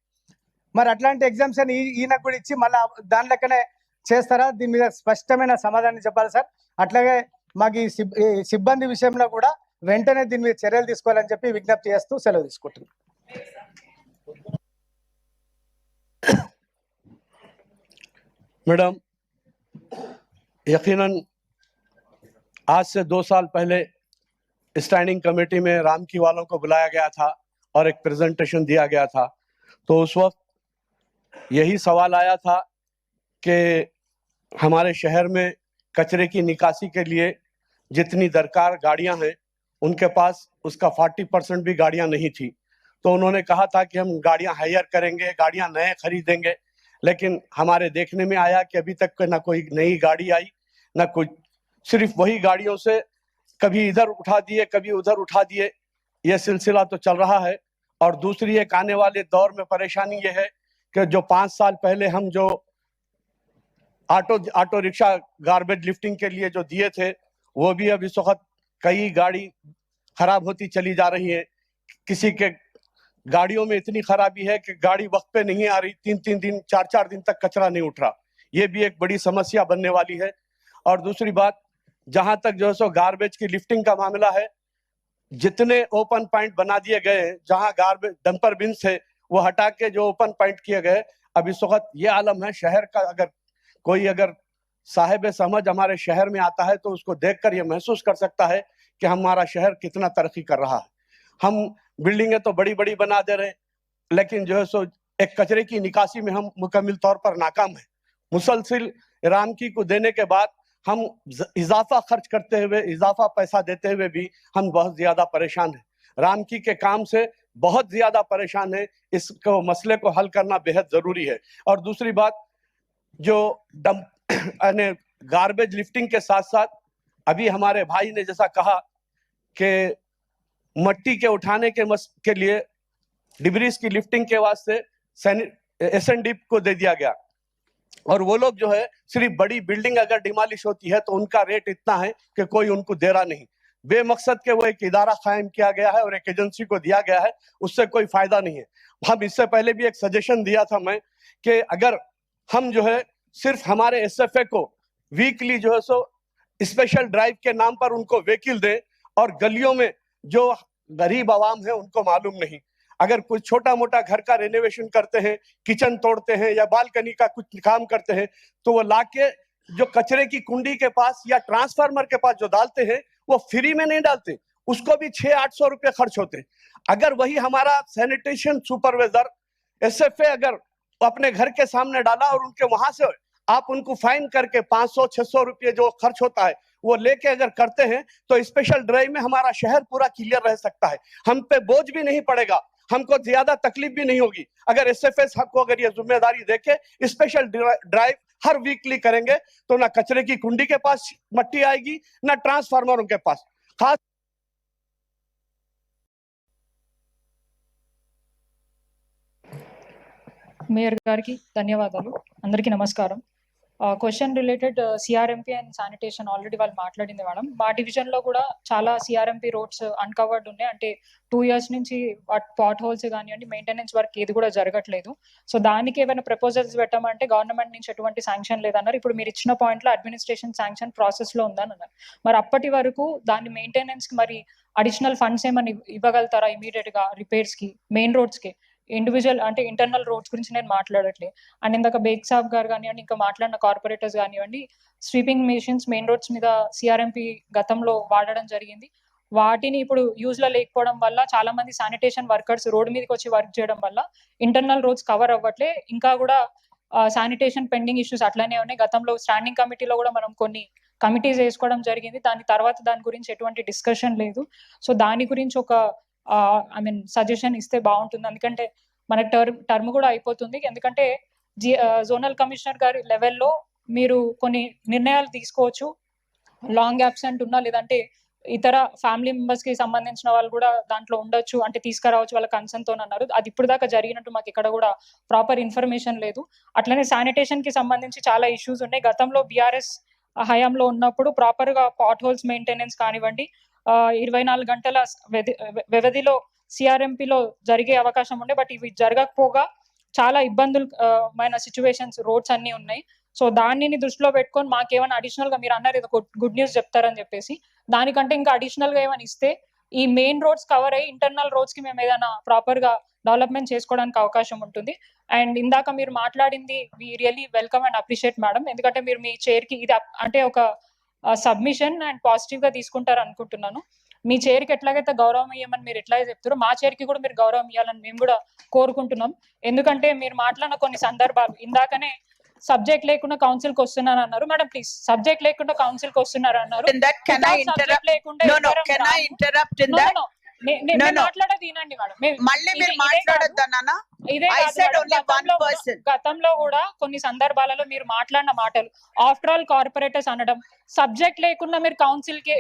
మరి అట్లాంటి ఎగ్జామ్షన్ ఈయనకు కూడా ఇచ్చి మళ్ళీ దాని లెక్కనే చేస్తారా? దీని మీద స్పష్టమైన సమాధానం చెప్పాలి సార్. అట్లాగే మాకు ఈ సిబ్బంది విషయంలో కూడా వెంటనే దీని మీద చర్యలు తీసుకోవాలని చెప్పి విజ్ఞప్తి చేస్తూ సెలవు తీసుకుంటున్నాను. मैडम, यकीनन आज से 2 साल पहले स्टैंडिंग कमेटी में रामकी वालों को बुलाया गया था और एक प्रेजेंटेशन दिया गया था. तो उस वक्त यही सवाल आया था कि हमारे शहर में कचरे की निकासी के लिए जितनी दरकार गाड़ियां हैं उनके पास उसका 40% भी गाड़ियां नहीं थी. तो उन्होंने कहा था कि हम गाड़ियां हायर करेंगे, गाड़ियां नए खरीदेंगे. लेकिन हमारे देखने में आया कि अभी तक ना कोई नई गाड़ी आई, ना कुछ, सिर्फ वही गाड़ियों से कभी इधर उठा दिए कभी उधर उठा दिए. यह सिलसिला तो चल रहा है. और दूसरी एक आने वाले दौर में परेशानी यह है कि जो 5 साल पहले हम जो ऑटो रिक्शा गार्बेज लिफ्टिंग के लिए जो दिए थे वो भी अब इस वक्त कई गाड़ी खराब होती चली जा रही है. किसी के गाड़ियों में इतनी खराबी है कि गाड़ी वक्त पे नहीं आ रही, 3-3 दिन 4-4 दिन तक कचरा नहीं उठ रहा. ये भी एक बड़ी समस्या बनने वाली है. और दूसरी बात, जहां तक जो है सो गार्बेज की लिफ्टिंग का मामला है, जितने ओपन पॉइंट बना दिए गए, जहां गार्बेज डंपर बिन थे वो हटा के जो ओपन पॉइंट किए गए, अब इस वक्त ये आलम है शहर का. अगर साहिब समझ हमारे शहर में आता है तो उसको देखकर ये महसूस कर सकता है कि हमारा शहर कितना तरक्की कर रहा है. हम बिल्डिंगें तो बड़ी बड़ी बना दे रहे हैं, लेकिन जो है सो एक कचरे की निकासी में हम मुकम्मल तौर पर नाकाम है. मुसलसिल रामकी को देने के बाद हम इजाफा खर्च करते हुए, इजाफा पैसा देते हुए भी हम बहुत ज्यादा परेशान हैं. रामकी के काम से बहुत ज्यादा परेशान है. इसको मसले को हल करना बेहद जरूरी है. और दूसरी बात, जो गार्बेज लिफ्टिंग के साथ साथ अभी हमारे भाई ने जैसा कहा कि मट्टी के उठाने के लिए डिब्रीज की लिफ्टिंग के वास्ते एसएनडी को दे दिया गया, और वो लोग जो है सिर्फ बड़ी बिल्डिंग अगर डिमोलिश होती है तो उनका रेट इतना है कि कोई उनको दे रहा नहीं। बेमकसद के वो एक इदारा कायम किया गया है और एक एजेंसी को दिया गया है, उससे कोई फायदा नहीं है। हम इससे पहले भी एक सजेशन दिया था मैं कि अगर हम जो है सिर्फ हमारे एसएफए को वीकली जो है सो स्पेशल ड्राइव के नाम पर उनको व्हीकल दें, और गलियों में जो गरीब आवाम है उनको मालूम नहीं, अगर कुछ छोटा मोटा घर का रेनोवेशन करते हैं, किचन तोड़ते हैं या बालकनी का कुछ काम करते हैं, तो वो लाके जो कचरे की कुंडी के पास या ट्रांसफार्मर के पास जो डालते हैं वो फ्री में नहीं डालते, उसको भी 600-800 रुपए खर्च होते। अगर वही हमारा सैनिटेशन सुपरवाइजर एसएफए अगर अपने घर के सामने डाला और उनके वहां से आप उनको फाइन करके 500-600 रुपये जो खर्च होता है वो लेके अगर करते हैं तो स्पेशल ड्राइव में हमारा शहर पूरा क्लियर रह सकता है, हम पे बोझ भी नहीं पड़ेगा, हमको ज्यादा तकलीफ भी नहीं होगी। अगर एसएफएस को अगर ये जिम्मेदारी देके स्पेशल ड्राइव हर वीकली करेंगे तो ना कचरे की कुंडी के पास मट्टी आएगी, ना ट्रांसफार्मरों के पास। खास మేయర్ గారికి ధన్యవాదాలు. అందరికీ నమస్కారం. Question related CRMP and sanitation already వాళ్ళు మాట్లాడింది మేడం. మా డివిజన్లో కూడా చాలా సిఆర్ఎంపీ రోడ్స్ అన్కవర్డ్ ఉన్నాయి, అంటే 2 years నుంచి పాట్ హోల్స్ కానివ్వండి మెయింటెనెన్స్ వర్క్ ఏది కూడా జరగట్లేదు. సో దానికి ఏమైనా ప్రపోజల్స్ పెట్టామంటే గవర్నమెంట్ నుంచి ఎటువంటి శాంక్షన్ లేదన్నారు. ఇప్పుడు మీరు ఇచ్చిన పాయింట్లో అడ్మినిస్ట్రేషన్ శాంక్షన్ ప్రాసెస్లో ఉందని అన్నారు. మరి అప్పటి వరకు దాని మెయింటెనెన్స్కి మరి అడిషనల్ ఫండ్స్ ఏమైనా ఇవ్వగలుగుతారా ఇమీడియట్గా రిపేర్స్కి, మెయిన్ రోడ్స్కి? ఇండివిజువల్ అంటే ఇంటర్నల్ రోడ్స్ గురించి నేను మాట్లాడట్లేదు. అండ్ ఇందాక బేగ్ సాబ్ గారు కానివ్వండి, ఇంకా మాట్లాడిన కార్పొరేటర్స్ కానివ్వండి, స్వీపింగ్ మెషిన్స్ మెయిన్ రోడ్స్ మీద సిఆర్ఎంపీ గతంలో వాడడం జరిగింది. వాటిని ఇప్పుడు యూజ్ లో లేకపోవడం వల్ల చాలా మంది శానిటేషన్ వర్కర్స్ రోడ్ మీదకి వచ్చి వర్క్ చేయడం వల్ల ఇంటర్నల్ రోడ్స్ కవర్ అవ్వట్లే. ఇంకా కూడా శానిటేషన్ పెండింగ్ ఇష్యూస్ అట్లానే ఉన్నాయి. గతంలో స్టాండింగ్ కమిటీలో కూడా మనం కొన్ని కమిటీస్ వేసుకోవడం జరిగింది, దాని తర్వాత దాని గురించి ఎటువంటి డిస్కషన్ లేదు. సో దాని గురించి ఒక సజెషన్ ఇస్తే బాగుంటుంది, ఎందుకంటే మనకి టర్మ్ కూడా అయిపోతుంది. ఎందుకంటే జోనల్ కమిషనర్ గారి లెవెల్లో మీరు కొన్ని నిర్ణయాలు తీసుకోవచ్చు, లాంగ్ అబ్సెంట్ ఉన్నా లేదంటే ఇతర ఫ్యామిలీ మెంబర్స్ కి సంబంధించిన వాళ్ళు కూడా దాంట్లో ఉండొచ్చు, అంటే తీసుకురావచ్చు వాళ్ళ కన్సర్న్ తో అన్నారు. అది ఇప్పుడు దాకా జరిగినట్టు మాకు ఇక్కడ కూడా ప్రాపర్ ఇన్ఫర్మేషన్ లేదు. అట్లనే శానిటేషన్ కి సంబంధించి చాలా ఇష్యూస్ ఉన్నాయి. గతంలో బీఆర్ఎస్ హయాంలో ఉన్నప్పుడు ప్రాపర్ గా పాట్ హోల్స్ మెయింటెనెన్స్ కానివ్వండి 24 గంటల వ్యవధిలో సిఆర్ఎంపీలో జరిగే అవకాశం ఉండే, బట్ ఇవి జరగకపోగా చాలా ఇబ్బందులమైన సిచ్యువేషన్స్ రోడ్స్ అన్ని ఉన్నాయి. సో దానిని దృష్టిలో పెట్టుకొని మాకేమైనా అడిషనల్ గా మీరు అన్నారు ఏదో గుడ్ న్యూస్ చెప్తారని చెప్పేసి, దానికంటే ఇంకా అడిషనల్ గా ఏమైనా ఇస్తే ఈ మెయిన్ రోడ్స్ కవర్ అయ్యి ఇంటర్నల్ రోడ్స్ కి మేము ఏదైనా ప్రాపర్ గా డెవలప్మెంట్ చేసుకోవడానికి అవకాశం ఉంటుంది. అండ్ ఇందాక మీరు మాట్లాడింది we really welcome and appreciate madam, ఎందుకంటే మీరు మీ చైర్ కి ఇది అంటే ఒక సబ్మిషన్ అండ్ పాజిటివ్ గా తీసుకుంటారు అనుకుంటున్నాను. మీ చైర్ కి ఎట్లాగైతే గౌరవం ఇవ్వమని మీరు ఎట్లాగైతే చెప్తారో మా చైర్ కి కూడా మీరు గౌరవం ఇవ్వాలని మేము కూడా కోరుకుంటున్నాం. ఎందుకంటే మీరు మాట్లాడిన కొన్ని సందర్భాలు, ఇందాకనే సబ్జెక్ట్ లేకుండా కౌన్సిల్ కి వస్తున్నారు అన్నారు. మేడం ప్లీజ్, సబ్జెక్ట్ లేకుండా కౌన్సిల్ కి వస్తున్నారు అన్నారు. మాట్లాడేది వినండి మేడం. ఇదే గతంలో కూడా కొన్ని సందర్భాలలో మీరు మాట్లాడిన మాటలు ఆఫ్టర్ ఆల్ కార్పొరేటర్స్ అనడం, సబ్జెక్ట్ లేకుండా మీరు కౌన్సిల్ కి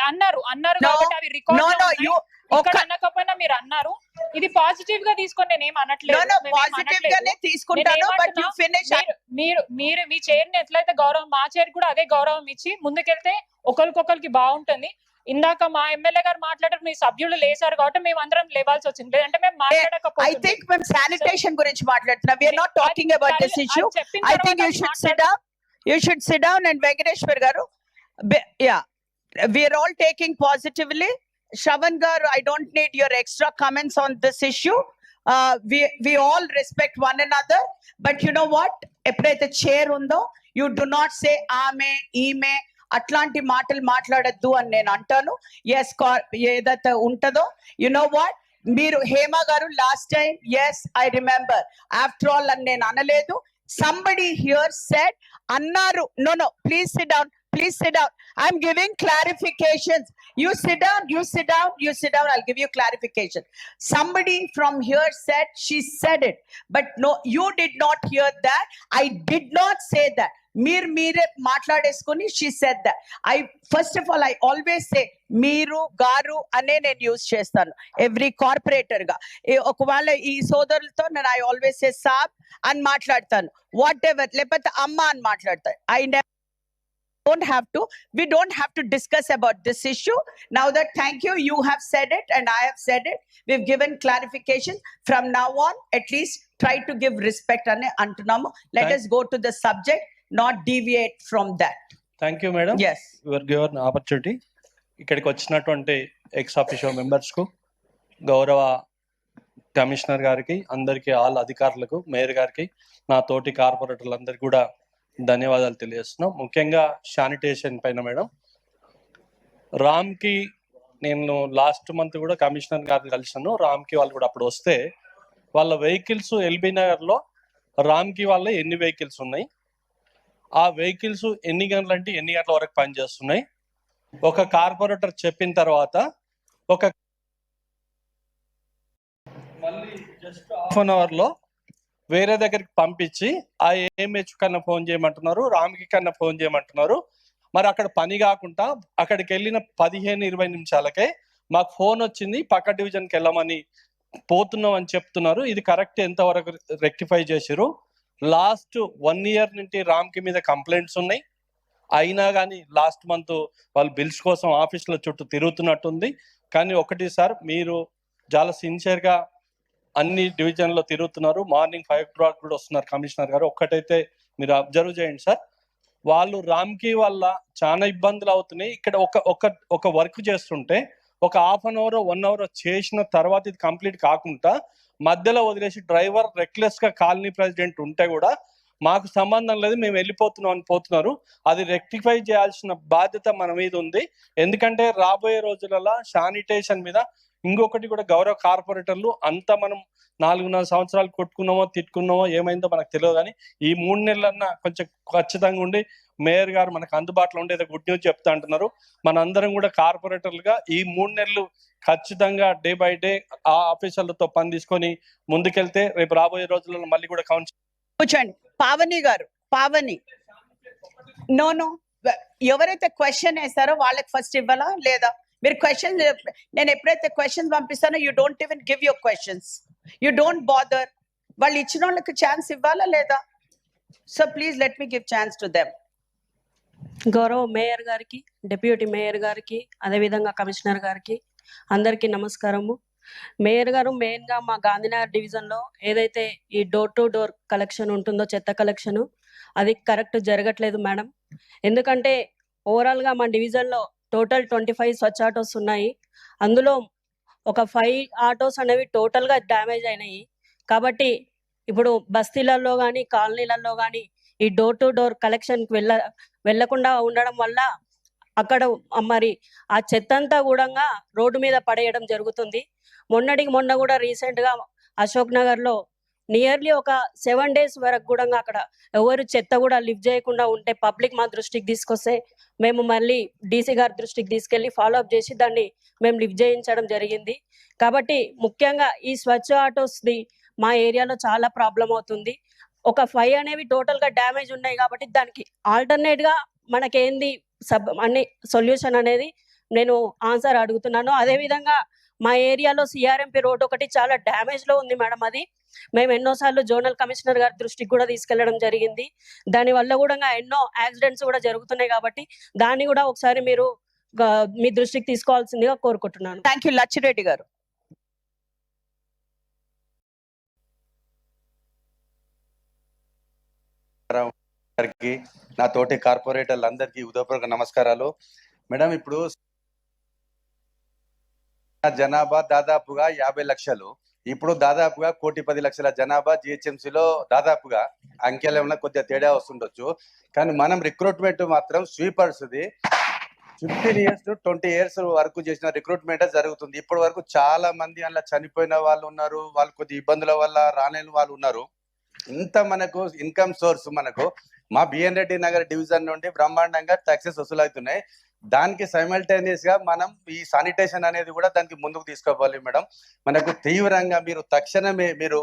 అన్నారు కాబట్టి అవి రికార్డ్ అనకపోయినా మీరు అన్నారు. ఇది పాజిటివ్ గా తీసుకొని నేను ఏం అనట్లేదు. మీరు మీ చైర్ ని ఎట్లయితే గౌరవం, మా చైర్ కూడా అదే గౌరవం ఇచ్చి ముందుకెళ్తే ఒకరికొకరికి బాగుంటుంది. ఇందాక మా ఎమ్మెల్యే గారు మాట్లాడారు, మీ సభ్యులు లేసారు కాబట్టి మేము అందరం లేవాల్సి వచ్చింది, లేదంటే మేము మాట్లాడకపోతే. I think మేము శానిటేషన్ గురించి మాట్లాడుతున్నాం. We are not talking about this issue. I think you should sit down. You should sit down. And Venkateshwar garu, yeah, we are all taking positively. Shravan garu, I don't need your extra comments on this issue. We all respect one another. But you know what? ఎప్పుడైతే chair ఉందో, you do not say ఆమె ఈమె అట్లాంటి మాటలు మాట్లాడద్దు అని నేను అంటాను. ఎస్, ఏదైతే ఉంటుందో యు నో వాట్, మీరు Hema garu last time as I remember after all అని నేను అనలేదు. సంబడి హియర్ సెడ్ అన్నారు. No please sit down, please sit down. I'm giving clarifications. You sit down. I'll give you clarification. Somebody from here said she said it, but no, you did not hear that. I did not say that. మీరే మాట్లాడేసుకొని she said that. First of all I always say మీరు గారు అనే నేను use చేస్తాను every corporator గా. ఒకవేళ ఈ సోదరులతో నేను ఐ ఆల్వేస్ సే సాబ్ అని మాట్లాడతాను, వాట్ ఎవర్, లేకపోతే అమ్మ అని మాట్లాడతాను. we don't have to discuss about this issue now that, thank you, you have said it and I have said it, we've given clarification. From now on, at least try to give respect ane antunamu. Let us go to the subject, not deviate from that. Thank you madam. Yes. Your given opportunity. ఇక్కడికి వచ్చినటువంటి X officio members కు, గౌరవ commissioner గారికి, అందరికీ, all అధికారులకు, mayor గారికి, నా తోటి కార్పొరేటర్లందరికీ కూడా ధన్యవాదాలు తెలియజేస్తున్నాం. ముఖ్యంగా శానిటేషన్ పైన మేడం, రామ్కి నేను లాస్ట్ మంత్ కూడా కమిషనర్ గారిని కలిసాను. రామ్కి వాళ్ళు కూడా అప్పుడు వస్తే వాళ్ళ వెహికల్స్ ఎల్బీ నగర్లో రామ్కి వాళ్ళ ఎన్ని వెహికల్స్ ఉన్నాయి, ఆ వెహికల్స్ ఎన్ని గంటలు అంటే ఎన్ని గంటల వరకు పనిచేస్తున్నాయి, ఒక కార్పొరేటర్ చెప్పిన తర్వాత ఒక మళ్ళీ జస్ట్ హాఫ్ అన్ అవర్ లో వేరే దగ్గరికి పంపించి ఆ ఏఎంహెచ్ కన్నా ఫోన్ చేయమంటున్నారు, రామ్కి కన్నా ఫోన్ చేయమంటున్నారు. మరి అక్కడ పని కాకుండా అక్కడికి వెళ్ళిన 15-20 నిమిషాలకే మాకు ఫోన్ వచ్చింది, పక్క డివిజన్కి వెళ్ళమని పోతున్నాం అని చెప్తున్నారు. ఇది కరెక్ట్? ఎంతవరకు రెక్టిఫై చేసిరు? లాస్ట్ 1 year నుండి రామ్కి మీద కంప్లైంట్స్ ఉన్నాయి, అయినా కానీ లాస్ట్ మంత్ వాళ్ళు బిల్స్ కోసం ఆఫీసుల చుట్టూ తిరుగుతున్నట్టుంది. కానీ ఒకటి సార్, మీరు చాలా సిన్సియర్గా అన్ని డివిజన్లో తిరుగుతున్నారు, మార్నింగ్ 5 o'clock కూడా వస్తున్నారు కమిషనర్ గారు. ఒక్కటైతే మీరు అబ్జర్వ్ చేయండి సార్, వాళ్ళు రామ్కి వల్ల చాలా ఇబ్బందులు అవుతున్నాయి. ఇక్కడ ఒక వర్క్ చేస్తుంటే ఒక హాఫ్ అన్ అవర్ 1 hour చేసిన తర్వాత ఇది కంప్లీట్ కాకుండా మధ్యలో వదిలేసి డ్రైవర్ రెక్లెస్ గా కాలనీ ప్రెసిడెంట్ ఉంటే కూడా మాకు సంబంధం లేదు, మేము వెళ్ళిపోతున్నాం అని పోతున్నారు. అది రెక్టిఫై చేయాల్సిన బాధ్యత మన మీద ఉంది. ఎందుకంటే రాబోయే రోజులలో శానిటేషన్ మీద ఇంకొకటి కూడా, గౌరవ కార్పొరేటర్లు అంతా మనం 4.5 సంవత్సరాలు కొట్టుకున్నామో తిట్టుకున్నామో ఏమైందో మనకు తెలియదు, కానీ ఈ 3 నెలలన్నా కొంచెం ఖచ్చితంగా ఉండి మేయర్ గారు మనకు అందుబాటులో ఉండే గుడ్ న్యూస్ చెప్తా అంటున్నారు. మనందరం కూడా కార్పొరేటర్లుగా ఈ 3 నెలలు ఖచ్చితంగా డే బై డే ఆ ఆఫీసర్లతో పని తీసుకొని ముందుకెళ్తే రేపు రాబోయే రోజులలో మళ్ళీ కూడా కౌన్సిల్. కూర్చోండి. పావని గారు, పావని. నో, ఎవరైతే క్వశ్చన్ వేస్తారో వాళ్ళకి ఫస్ట్ ఇవ్వాలా లేదా? మీరు క్వశ్చన్, నేను ఎప్పుడైతే క్వశ్చన్స్ పంపిస్తానో you don't even give your questions, you don't bother. వాళ్ళు ఇచ్చిన వాళ్ళకి ఛాన్స్ ఇవ్వాలా లేదా? So please let me give chance to them. గౌరవ మేయర్ గారికి, డిప్యూటీ మేయర్ గారికి, అదేవిధంగా కమిషనర్ గారికి అందరికీ నమస్కారము. మేయర్ గారు, మెయిన్గా మా గాంధీనగర్ డివిజన్లో ఏదైతే ఈ డోర్ టు డోర్ కలెక్షన్ ఉంటుందో, చెత్త కలెక్షను, అది కరెక్ట్ జరగట్లేదు మేడం. ఎందుకంటే ఓవరాల్గా మా డివిజన్లో టోటల్ 25 స్వచ్ఛ ఆటోస్ ఉన్నాయి. అందులో ఒక 5 ఆటోస్ అనేవి టోటల్గా డ్యామేజ్ అయినాయి. కాబట్టి ఇప్పుడు బస్తీలలో కానీ కాలనీలలో కానీ ఈ డోర్ టు డోర్ కలెక్షన్కి వెళ్ళకుండా ఉండడం వల్ల అక్కడ మరి ఆ చెత్త అంతా కూడా రోడ్డు మీద పడేయడం జరుగుతుంది. మొన్న కూడా రీసెంట్గా అశోక్ నగర్లో నియర్లీ ఒక 7 days వరకు కూడా అక్కడ ఎవరు చెత్త కూడా లిఫ్ట్ చేయకుండా ఉంటే పబ్లిక్ మా దృష్టికి తీసుకొస్తే మేము మళ్ళీ డీసీ గారి దృష్టికి తీసుకెళ్లి ఫాలో అప్ చేసి దాన్ని మేము లిఫ్ట్ చేయించడం జరిగింది. కాబట్టి ముఖ్యంగా ఈ స్వచ్ఛ ఆటోస్ది మా ఏరియాలో చాలా ప్రాబ్లం అవుతుంది. ఒక 5 అనేవి టోటల్ గా డ్యామేజ్ ఉన్నాయి. కాబట్టి దానికి ఆల్టర్నేట్ గా మనకేంది అన్ని సొల్యూషన్ అనేది నేను ఆన్సర్ అడుగుతున్నాను. అదేవిధంగా మా ఏరియాలో సిఆర్ఎంపీ రోడ్ ఒకటి చాలా డ్యామేజ్ లో ఉంది మేడం. అది మేము ఎన్నోసార్లు జోనల్ కమిషనర్ గారి దృష్టికి కూడా తీసుకెళ్లడం జరిగింది. దాని వల్ల కూడా ఎన్నో యాక్సిడెంట్స్ కూడా జరుగుతున్నాయి. కాబట్టి దాన్ని కూడా ఒకసారి మీరు మీ దృష్టికి తీసుకోవాల్సిందిగా కోరుకుంటున్నాను. Thank you. లచ్చిరెడ్డి గారు. నా తోటి కార్పొరేటర్లందరికీ ఉదయపూర్వక నమస్కారాలు. మేడం, ఇప్పుడు జనాభా దాదాపుగా 50 లక్షలు, ఇప్పుడు దాదాపుగా 1,10,00,000 జనాభా జిహెచ్ఎంసీలో దాదాపుగా అంకెలు ఏమన్నా కొద్దిగా తేడా వస్తుండొచ్చు. కానీ మనం రిక్రూట్మెంట్ మాత్రం స్వీపర్స్ది 15 years to 20 years వరకు చేసిన రిక్రూట్మెంట్ జరుగుతుంది. ఇప్పటి వరకు చాలా మంది అలా చనిపోయిన వాళ్ళు ఉన్నారు, వాళ్ళు కొద్ది ఇబ్బందుల వల్ల రాలేని వాళ్ళు ఉన్నారు. ఇంత మనకు ఇన్కమ్ సోర్స్ మనకు మా బిఎన్ రెడ్డి నగర్ డివిజన్ నుండి బ్రహ్మాండంగా టాక్సెస్ వసూలవుతున్నాయి. దానికి సైమల్టేనియస్ గా మనం ఈ శానిటేషన్ అనేది కూడా దానికి ముందుకు తీసుకోవాలి మేడం. మనకు తీవ్రంగా మీరు తక్షణమే మీరు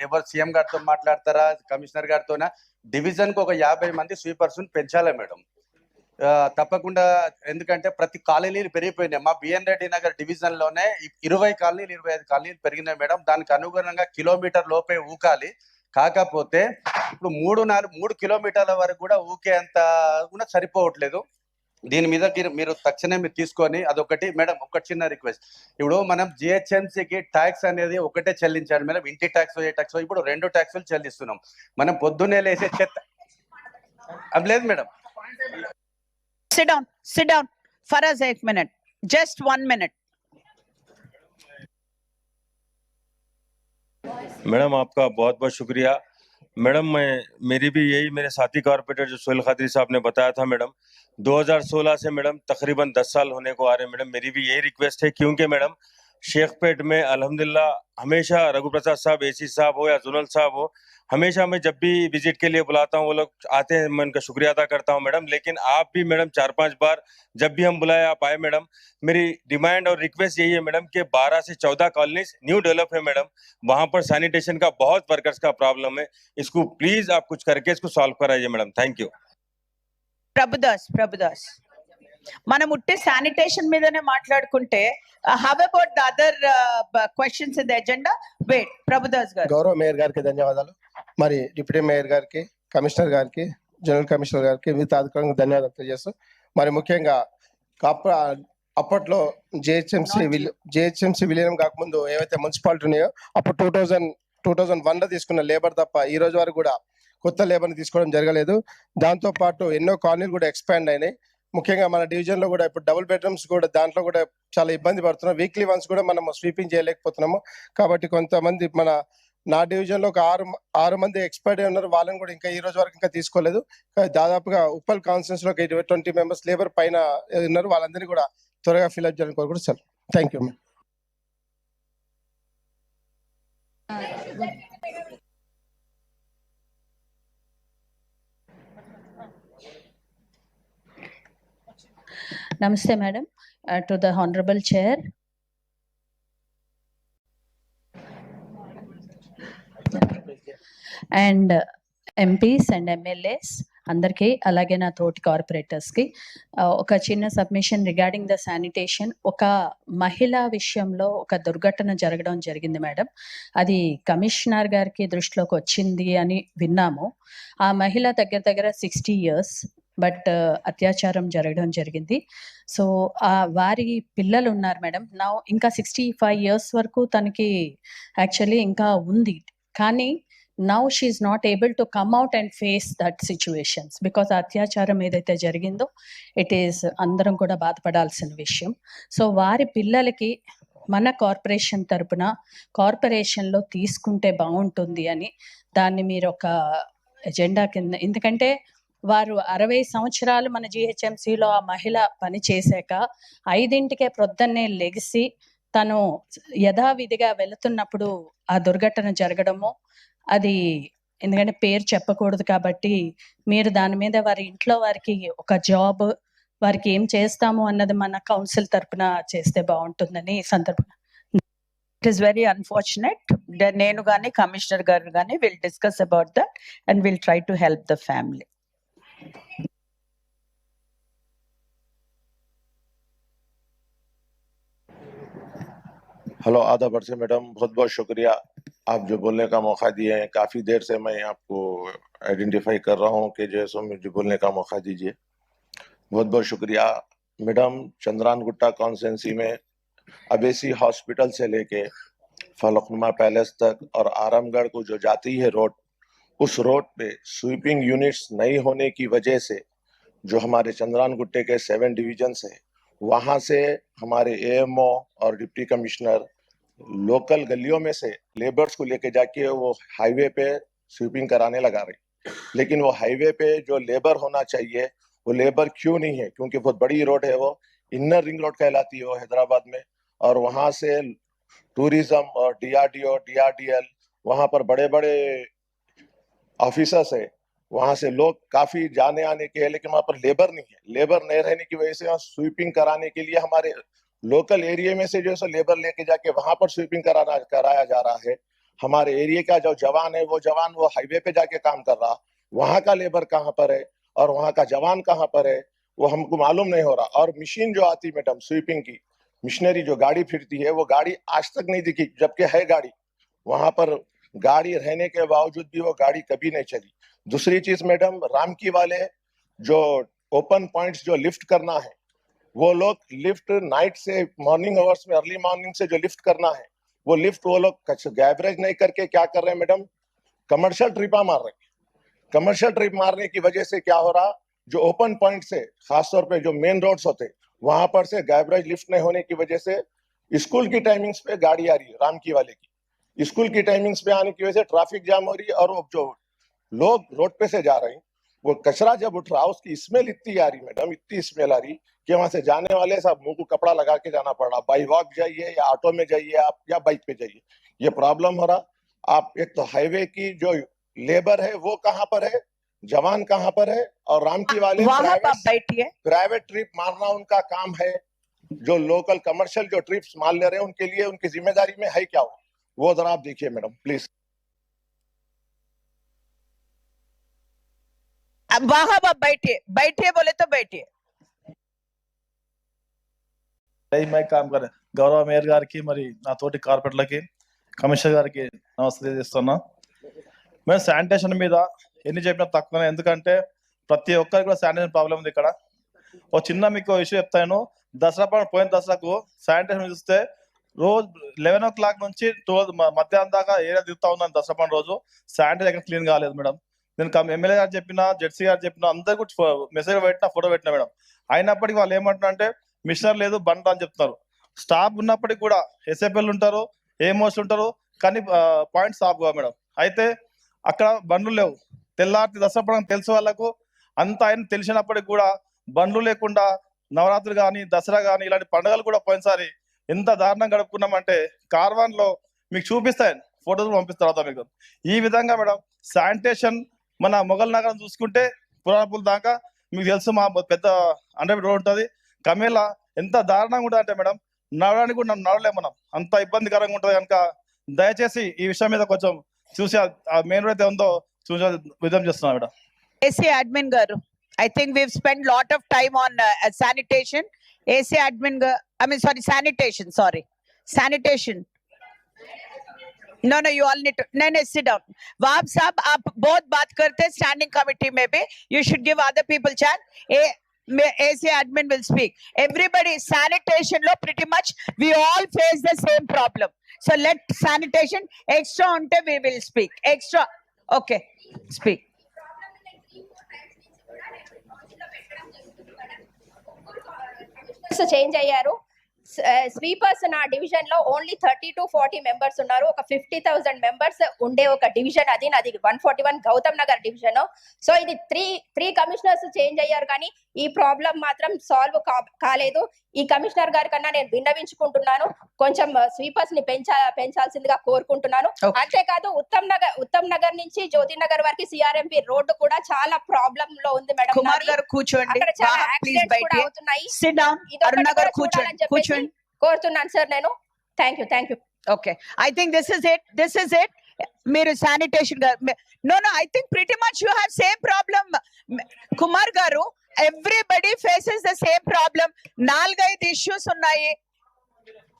ఎవరు సీఎం గారితో మాట్లాడతారా, కమిషనర్ గారితోనా, డివిజన్ కు ఒక 50 మంది స్వీపర్స్ పెంచాలి మేడం. తప్పకుండా, ఎందుకంటే ప్రతి కాలనీలు పెరిగిపోయినాయి. మా బిఎన్ రెడ్డి నగర్ డివిజన్ లోనే 20 కాలనీలు 25 కాలనీలు పెరిగినాయి మేడం. దానికి అనుగుణంగా కిలోమీటర్ లోపే ఊకాలి. కాకపోతే ఇప్పుడు 3 కిలోమీటర్ల వరకు కూడా ఊకే అంత కూడా సరిపోవట్లేదు. దీని మీద మీరు తక్షణమే మీరు తీసుకొని, అదొకటి మేడం. ఒక చిన్న రిక్వెస్ట్, ఇప్పుడు మనం జిహెచ్ఎంసీకి ట్యాక్స్ అనేది ఒకటే చెల్లించాలి మేడం. ఇంటి ట్యాక్స్, ఏ ట్యాక్స్, ఇప్పుడు 2 ట్యాక్సులు చెల్లిస్తున్నాం. మనం పొద్దున్నే లేసే చెత్త అది లేదు madam. Sit down. Faraz, 1 minute. Just 1 minute. Madam आपका बहुत बहुत शुक्रिया। मैडम मेरी भी यही, मेरे साथी कॉर्पोरेटर जो सोहेल खत्री साहब ने बताया था मैडम, 2016 से मैडम तकरीबन 10 साल होने को आ रहे हैं मैडम। मेरी भी यही रिक्वेस्ट है, क्योंकि मैडम शेखपेट में अल्हम्दुलिल्लाह हमेशा रघु प्रसाद साहब, एसी साहब हो या जोनल साहब हो, हमेशा मैं जब भी विजिट के लिए बुलाता हूँ वो लोग आते हैं, मैं उनका शुक्रिया अदा करता हूँ मैडम। लेकिन आप भी मैडम 4-5 बार जब भी हम बुलाए आप आए मैडम। मेरी डिमांड और रिक्वेस्ट यही है मैडम कि 12 से 14 कॉलोनीज न्यू डेवलप है मैडम, वहां पर सैनिटेशन का बहुत वर्कर्स का प्रॉब्लम है। इसको प्लीज आप कुछ करके इसको सॉल्व कराइए मैडम। Thank you. ప్రభుదాస్ మనం ఉట్టే శానిటేషన్ మీదనే మాట్లాడుకుంటే how about the other questions in the agenda? Wait, Prabhudas garu. గౌరవ మేయర్ గారికి ధన్యవాదాలు. మరి డిప్యూటీ మేయర్ గారికి, కమిషనర్ గారికి, జనరల్ కమిషనర్ గారికి వివిధ అధికారులకు ధన్యవాదాలు తెలియజేస్తూ, మరి ముఖ్యంగా అప్పట్లో జిహెచ్ఎంసీ విలీనం కాకముందు ఏవైతే మున్సిపాలిటీ ఉన్నాయో అప్పుడు 2001లో తీసుకున్న లేబర్ తప్ప ఈ రోజు వరకు కూడా కొత్త లేబర్ని తీసుకోవడం జరగలేదు. దాంతో పాటు ఎన్నో కాలనీలు కూడా ఎక్స్పాండ్ అయినాయి. ముఖ్యంగా మన డివిజన్ లో కూడా ఇప్పుడు డబుల్ బెడ్రూమ్స్ కూడా దాంట్లో కూడా చాలా ఇబ్బంది పడుతున్నాం. వీక్లీ వన్స్ కూడా మనం స్వీపింగ్ చేయలేకపోతున్నాము. కాబట్టి కొంతమంది నా డివిజన్ లో ఒక 6 మంది ఎక్స్పైర్డ్ ఉన్నారు. వాళ్ళని కూడా ఇంకా ఈ రోజు వరకు ఇంకా తీసుకోలేదు. దాదాపుగా ఉప్పల్ కాన్స్టిట్యూన్స్ లో 20 మెంబర్స్ లేబర్ పైన ఉన్నారు. వాళ్ళందరినీ కూడా త్వరగా ఫిల్అప్ చేయాలని కోరుకుంటున్నాను sir. Thank you. Namaste, madam. To the Honorable Chair. And MPs and MLAs, అందరికీ, అలాగే నా తోటి కార్పొరేటర్స్కి ఒక చిన్న సబ్మిషన్ రిగార్డింగ్ ద శానిటేషన్. ఒక మహిళా విషయంలో ఒక దుర్ఘటన జరగడం జరిగింది మేడం. అది కమిషనర్ గారికి దృష్టిలోకి వచ్చింది అని విన్నాము. ఆ మహిళ దగ్గర 60 years, బట్ అత్యాచారం జరగడం జరిగింది. సో వారి పిల్లలు ఉన్నారు మేడం. నా ఇంకా 65 years వరకు తనకి యాక్చువల్లీ ఇంకా ఉంది. కానీ now she's not able to come out and face that situations because అత్యాచారం ఏదైతే జరిగిందో ఇట్ ఈస్ అందరం కూడా బాధపడాల్సిన విషయం. సో వారి పిల్లలకి మన కార్పొరేషన్ తరపున కార్పొరేషన్లో తీసుకుంటే బాగుంటుంది అని దాన్ని మీరు ఒక ఎజెండా కింద, ఎందుకంటే వారు 60 సంవత్సరాలు మన జిహెచ్ఎంసీలో ఆ మహిళ పని చేశాక 5ంటికే ప్రొద్దున్నే లెగిసి తను యథావిధిగా వెళుతున్నప్పుడు ఆ దుర్ఘటన జరగడము, అది ఎందుకంటే పేరు చెప్పకూడదు కాబట్టి మీరు దాని మీద వారి ఇంట్లో వారికి ఒక జాబ్, వారికి ఏం చేస్తాము అన్నది మన కౌన్సిల్ తరపున చేస్తే బాగుంటుందని ఈ సందర్భంగా. It is very unfortunate. నేను కానీ కమిషనర్ గారు కానీ will discuss about that and will try to help the family. Hello आदाब से मैडम, बहुत बहुत शुक्रिया आप जो बोलने का मौका दिए हैं। काफ़ी देर से मैं आपको आइडेंटिफाई कर रहा हूँ कि जो है सो मुझे बोलने का मौका दीजिए। बहुत बहुत शुक्रिया मैडम। चंद्रानगुट्टा कॉन्स्टिट्यूंसी में अबेसी हॉस्पिटल से लेके फलकनुमा पैलेस तक और आरामगढ़ को जो जाती है रोड, उस रोड पे स्वीपिंग यूनिट्स नहीं होने की वजह से जो हमारे चंद्रानगुट्टे के 7 डिविजन्स है, वहाँ से हमारे एएमओ और डिप्टी कमिश्नर लोकल गलियों में से लेबर्स को लेके जाके वो हाईवे पे स्वीपिंग कराने लगा रहे। लेकिन वो हाईवे पे जो लेबर होना चाहिए वो लेबर क्यों नहीं है? क्योंकि बहुत बड़ी रोड है, वो इनर रिंग रोड कहलाती है वो हैदराबाद में। और वहाँ से टूरिज्म और DRDO, DRDL, वहाँ पर बड़े बड़े ऑफिसर्स है, वहां से लोग काफी जाने आने के हैं, लेकिन वहां पर लेबर नहीं है। लेबर नहीं रहने की वजह से वहाँ स्वीपिंग कराने के लिए हमारे लोकल एरिया में से जो है लेबर लेके जाके वहां पर स्वीपिंग कराया जा रहा है। हमारे एरिया का जो जवान है वो हाईवे पे जाके काम कर रहा, वहां का लेबर कहाँ पर है और वहां का जवान कहाँ पर है वो हमको मालूम नहीं हो रहा। और मशीन जो आती मैडम स्वीपिंग की मशीनरी जो गाड़ी फिरती है वो गाड़ी आज तक नहीं दिखी, जबकि है गाड़ी वहां पर। गाड़ी रहने के बावजूद भी वो गाड़ी कभी नहीं चली। दूसरी चीज मैडम, रामकी वाले जो ओपन पॉइंट्स जो लिफ्ट करना है, वो लोग लिफ्ट नाइट से मॉर्निंग आवर्स में अर्ली मॉर्निंग से जो लिफ्ट करना है वो लिफ्ट वो लोग गैवरेज नहीं करके क्या कर रहे हैं मैडम, कमर्शियल ट्रिपा मार रहे हैं। कमर्शियल ट्रिप मारने की वजह से क्या हो रहा, जो ओपन पॉइंट से खासतौर पे जो मेन रोड्स होते वहां पर से गैवरेज लिफ्ट नहीं होने की वजह से स्कूल की टाइमिंग्स पे गाड़ी आ रही है रामकी वाले की, स्कूल की टाइमिंग्स पे आने की वजह से ट्रैफिक जाम हो रही है। और वो जो लोग रोड पे से जा रहे हैं वो कचरा जब उठ रहा उसकी स्मेल इतनी आ रही मैडम, इतनी स्मेल आ रही कि वहां से जाने वाले सब मुंह को कपड़ा लगा के जाना पड़ रहा। बाई वॉक जाइए या ऑटो में जाइए आप या बाइक पे जाइए, ये प्रॉब्लम हो रहा। आप एक तो हाईवे की जो लेबर है वो कहाँ पर है, जवान कहाँ पर है, और रामकी वाले प्राइवेट ट्रिप मारना उनका काम है। जो लोकल कमर्शियल जो ट्रिप्स मार ले रहे हैं उनके लिए उनकी जिम्मेदारी में है क्या वो जरा आप देखिए मैडम प्लीज। अब वहां आप बैठिए बोले तो बैठिए। मैं काम करे गौरव మేయర్ గారికి మరి నా తోటి కార్పొరేటర్లకి కమిషనర్ గారికి నమస్తే చేస్తున్నా। మేము శానిటేషన్ మీద ఎన్ని చెప్పినా తక్కువనే, ఎందుకంటే ప్రతి ఒక్కరికి కూడా శానిటేషన్ ప్రాబ్లం ఉంది ఇక్కడ। ఓ చిన్న మీకు ఇష్యూ చెప్తాను, దసరా పండుగ పోయిన దసరాకు శానిటేషన్ చూస్తే రోజు 11 o'clock నుంచి 12 మధ్యాహ్నం దాకా ఏరియా తిరుగుతా ఉన్నాను। దసరా పండుగ రోజు శానిటైజర్ ఎక్కడ క్లీన్ కాలేదు మేడం। నేను ఎమ్మెల్యే గారు చెప్పినా, జెడ్సీ గారు చెప్పినా, అందరు కూడా మెసేజ్ పెట్టినా, ఫోటో పెట్టినా మేడం। అయినప్పటికీ వాళ్ళు ఏమంటున్నారు అంటే మిషనర్ లేదు బండ్ అని చెప్తున్నారు। స్టాఫ్ ఉన్నప్పటికీ కూడా ఎస్ఎఫ్ఎల్ ఉంటారు, ఏమోస్ ఉంటారు, కానీ పాయింట్ స్టాఫ్ గా మేడం। అయితే అక్కడ బండ్లు లేవు। తెల్లారి దసరా పండుగ తెలుసు వాళ్ళకు, అంత ఆయన తెలిసినప్పటికి కూడా బండ్లు లేకుండా నవరాత్రులు కానీ దసరా కానీ ఇలాంటి పండుగలు కూడా పోయినసారి ఎంత దారుణం గడుపుకున్నామంటే కార్వాన్ లో మీకు చూపిస్తాను, ఫోటోలు పంపిస్తారు తర్వాత మీకు। ఈ విధంగా మేడం శానిటేషన్ మన మొఘల్ నగరం చూసుకుంటే పురాణపూల్ దాకా మీకు తెలుసు, మా పెద్ద అండర్ రోడ్ ఉంటుంది। కమేలా ఎంత దారుణంగా ఉంటుంది అంటే మేడం నడవడానికి కూడా నడవలేము మనం, అంత ఇబ్బందికరంగా ఉంటుంది కనుక దయచేసి ఈ విషయం మీద కొంచెం చూసి ఆ మెయిన్ రోడ్ అయితే ఉందో చూసే విధం చేస్తున్నాం మేడం। ఏసీ అడ్మిన్ గారు, I think we've spent lot of time on sanitation. AC admin, sanitation. No, you all need to, no, sit down. Wahab sahab, aap bahut baat karte standing committee mein bhi, you should give other people chance. AC admin will speak. Everybody, sanitation lo pretty much we all face the same problem. So let sanitation extra unte we will speak. Extra, okay, speak. Change అయ్యారు। Sweepers నా division లో only 30 to 40 members ఉన్నారు। ఒక 50,000 members ఉండే ఒక division అది నాది 141 Gautam Nagar division. So ఇది త్రీ కమిషనర్స్ చేంజ్ అయ్యారు కానీ ఈ ప్రాబ్లం మాత్రం సాల్వ్ కాలేదు। ఈ కమిషనర్ గారి కన్నా నేను విన్నవించుకుంటున్నాను, కొంచెం స్వీపర్స్ ని పెంచాల్సిందిగా కోరుకుంటున్నాను। అంతేకాదు ఉత్తమ్ నగర్ నుంచి జ్యోతి నగర్ వరకు సిఆర్ఎంపి రోడ్డు కూడా చాలా ప్రాబ్లం లో ఉంది మేడం। కుమార్ గారు కూర్చోండి, అక్కడ చాలా యాక్సిడెంట్స్ కూడా అవుతున్నాయి। కోరుతున్నాను సార్ నేను। Thank you. Okay, I think this is it. మీరు sanitation no, I think pretty much you have same problem. Kumar గారు, everybody faces the same problem. 4-5 issues ఉన్నాయి.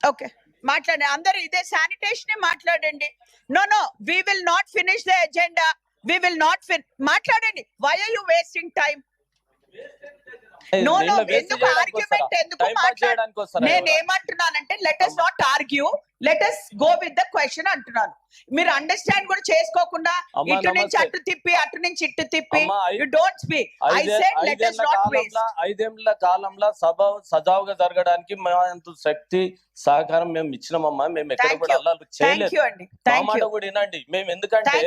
ఓకే, మాట్లాడండి అందరూ, ఇదే శానిటేషన్ మాట్లాడండి। No, we will not finish the agenda. We will not మాట్లాడండి. Why are you wasting time? No, ఎందుకు argument, ఎందుకు నేను ఏమంటున్నానంటే let us not argue, let us go with the question అంటున్నాను। మీరు అండర్స్టాండ్ కూడా చేసుకోకుండా ఇటు నుంచి అటు తిప్పి అటు నుంచి ఇటు తిప్పి you don't speak. I said let us not waste. 5 ఏళ్ల కాలంలో సభ సజావుగా జరగడానికి మా శక్తి సహకారం మేము ఇచ్చినామమ్మా। మేము ఎక్కడ కూడా అల్లాలు చేయలేదు, మా మాట కూడా వినండి। మేము ఎందుకంటే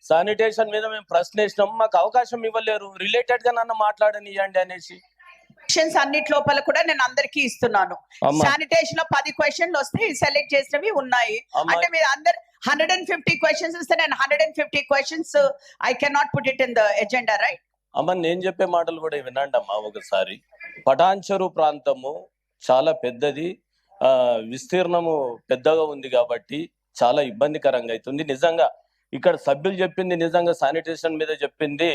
శానిటేషన్ మీద మేము ప్రశ్న వేసినాం, మాకు అవకాశం ఇవ్వలేరు, రిలేటెడ్ గా నన్ను మాట్లాడనియండి అనేసి। క్వశ్చన్స్ అన్నిటి లోపల కూడా నేను అందరికీ ఇస్తున్నాను। శానిటేషన్ లో 10 క్వశ్చన్లు వస్తే సెలెక్ట్ చేసినవి ఉన్నాయి అంటే మీరు 150 questions is there, and 150 questions, I cannot put it in the agenda, right? అమ్మ నేను చెప్పే మాటలు కూడా వినండి అమ్మా ఒకసారి. పటాన్చెరు ప్రాంతము చాలా పెద్దది, విస్తీర్ణము పెద్దగా ఉంది కాబట్టి చాలా ఇబ్బందికరంగా అవుతుంది. నిజంగా ఇక్కడ సభ్యులు చెప్పింది నిజంగా శానిటేషన్ మీద చెప్పింది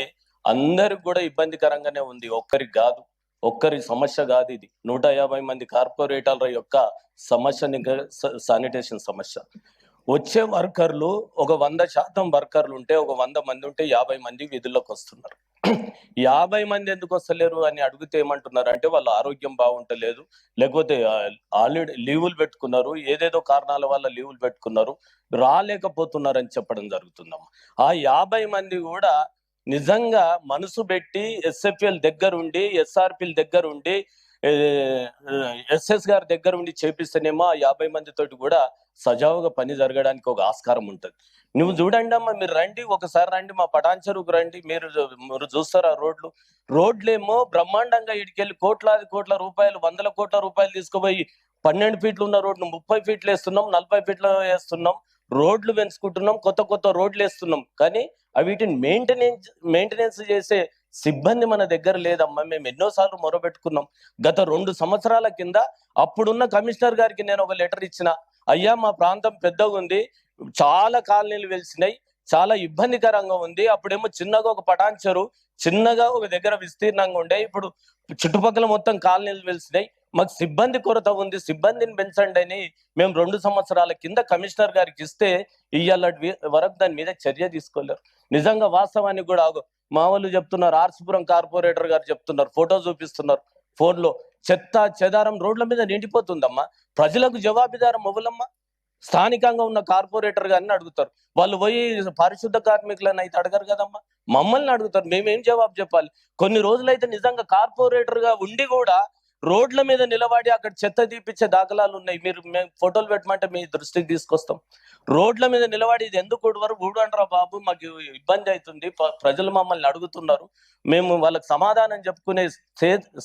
అందరికి కూడా ఇబ్బందికరంగానే ఉంది. ఒక్కరికి కాదు, ఒక్కరి సమస్య కాదు ఇది. 150 మంది కార్పొరేటర్ల యొక్క సమస్య, శానిటేషన్ సమస్య. వచ్చే వర్కర్లు ఒక 100% వర్కర్లు ఉంటే, ఒక 100 మంది ఉంటే 50 మంది విధుల్లోకి వస్తున్నారు. 50 మంది ఎందుకు వస్తలేరు అని అడిగితే ఏమంటున్నారు అంటే వాళ్ళ ఆరోగ్యం బాగుంటలేదు, లేకపోతే ఆల్రెడీ లీవులు పెట్టుకున్నారు, ఏదేదో కారణాల వల్ల లీవులు పెట్టుకున్నారు, రాలేకపోతున్నారు అని చెప్పడం జరుగుతుందమ్మా. ఆ 50 మంది కూడా నిజంగా మనసు పెట్టి ఎస్ఎఫ్ఎల్ దగ్గరుండి, ఎస్ఆర్పిల దగ్గరుండి, ఎస్ఎస్ గారి దగ్గర ఉండి చేపిస్తేనేమో ఆ 50 మందితోటి కూడా సజావుగా పని జరగడానికి ఒక ఆస్కారం ఉంటుంది. నువ్వు చూడండి అమ్మా, మీరు రండి, ఒకసారి రండి, మా పటాన్చెరుకు రండి, మీరు చూస్తారా రోడ్లేమో బ్రహ్మాండంగా ఇటుకెళ్ళి కోట్ల రూపాయలు, 100 కోట్ల రూపాయలు తీసుకుపోయి 12 ఫీట్లు ఉన్న రోడ్ను 30 ఫీట్లు వేస్తున్నాం, 40 ఫీట్లు వేస్తున్నాం, రోడ్లు పెంచుకుంటున్నాం, కొత్త రోడ్లు వేస్తున్నాం. కానీ వీటిని మెయింటెనెన్స్ చేసే సిబ్బంది మన దగ్గర లేదమ్మా. మేము ఎన్నోసార్లు మొరబెట్టుకున్నాం. గత 2 సంవత్సరాల కింద అప్పుడున్న కమిషనర్ గారికి నేను ఒక లెటర్ ఇచ్చిన, అయ్యా మా ప్రాంతం పెద్దగా ఉంది, చాలా కాలనీలు వెలిసినాయి, చాలా ఇబ్బందికరంగా ఉంది. అప్పుడేమో చిన్నగా ఒక పటాన్చెరు, చిన్నగా ఒక దగ్గర విస్తీర్ణంగా ఉండే, ఇప్పుడు చుట్టుపక్కల మొత్తం కాలనీలు వెలిసినాయి, మాకు సిబ్బంది కొరత ఉంది, సిబ్బందిని పెంచండి అని మేము 2 సంవత్సరాల కింద కమిషనర్ గారికి ఇస్తే ఇవాళ వరకు దాని మీద చర్య తీసుకోలేరు. నిజంగా వాస్తవానికి కూడా మా వాళ్ళు చెప్తున్నారు, ఆర్సిపురం కార్పొరేటర్ గారు చెప్తున్నారు, ఫోటో చూపిస్తున్నారు, ఫోన్లో చెత్త చెదారం రోడ్ల మీద నిండిపోతుందమ్మా. ప్రజలకు జవాబుదారం మొదలమ్మా. స్థానికంగా ఉన్న కార్పొరేటర్ గారిని అడుగుతారు, వాళ్ళు పోయి పారిశుద్ధ కార్మికులను అయితే అడగరు కదమ్మా, మమ్మల్ని అడుగుతారు. మేమేం జవాబు చెప్పాలి? కొన్ని రోజులైతే నిజంగా కార్పొరేటర్ గా ఉండి కూడా రోడ్ల మీద నిలబడి అక్కడ చెత్త తీపిచ్చే దాఖలాలు ఉన్నాయి. మేము ఫోటోలు పెట్టమంటే మీ దృష్టికి తీసుకొస్తాం. రోడ్ల మీద నిలబడి ఇది ఎందుకు ఊడంటారా బాబు, మాకు ఇబ్బంది అవుతుంది, ప్రజలు మమ్మల్ని అడుగుతున్నారు, మేము వాళ్ళకి సమాధానం చెప్పుకునే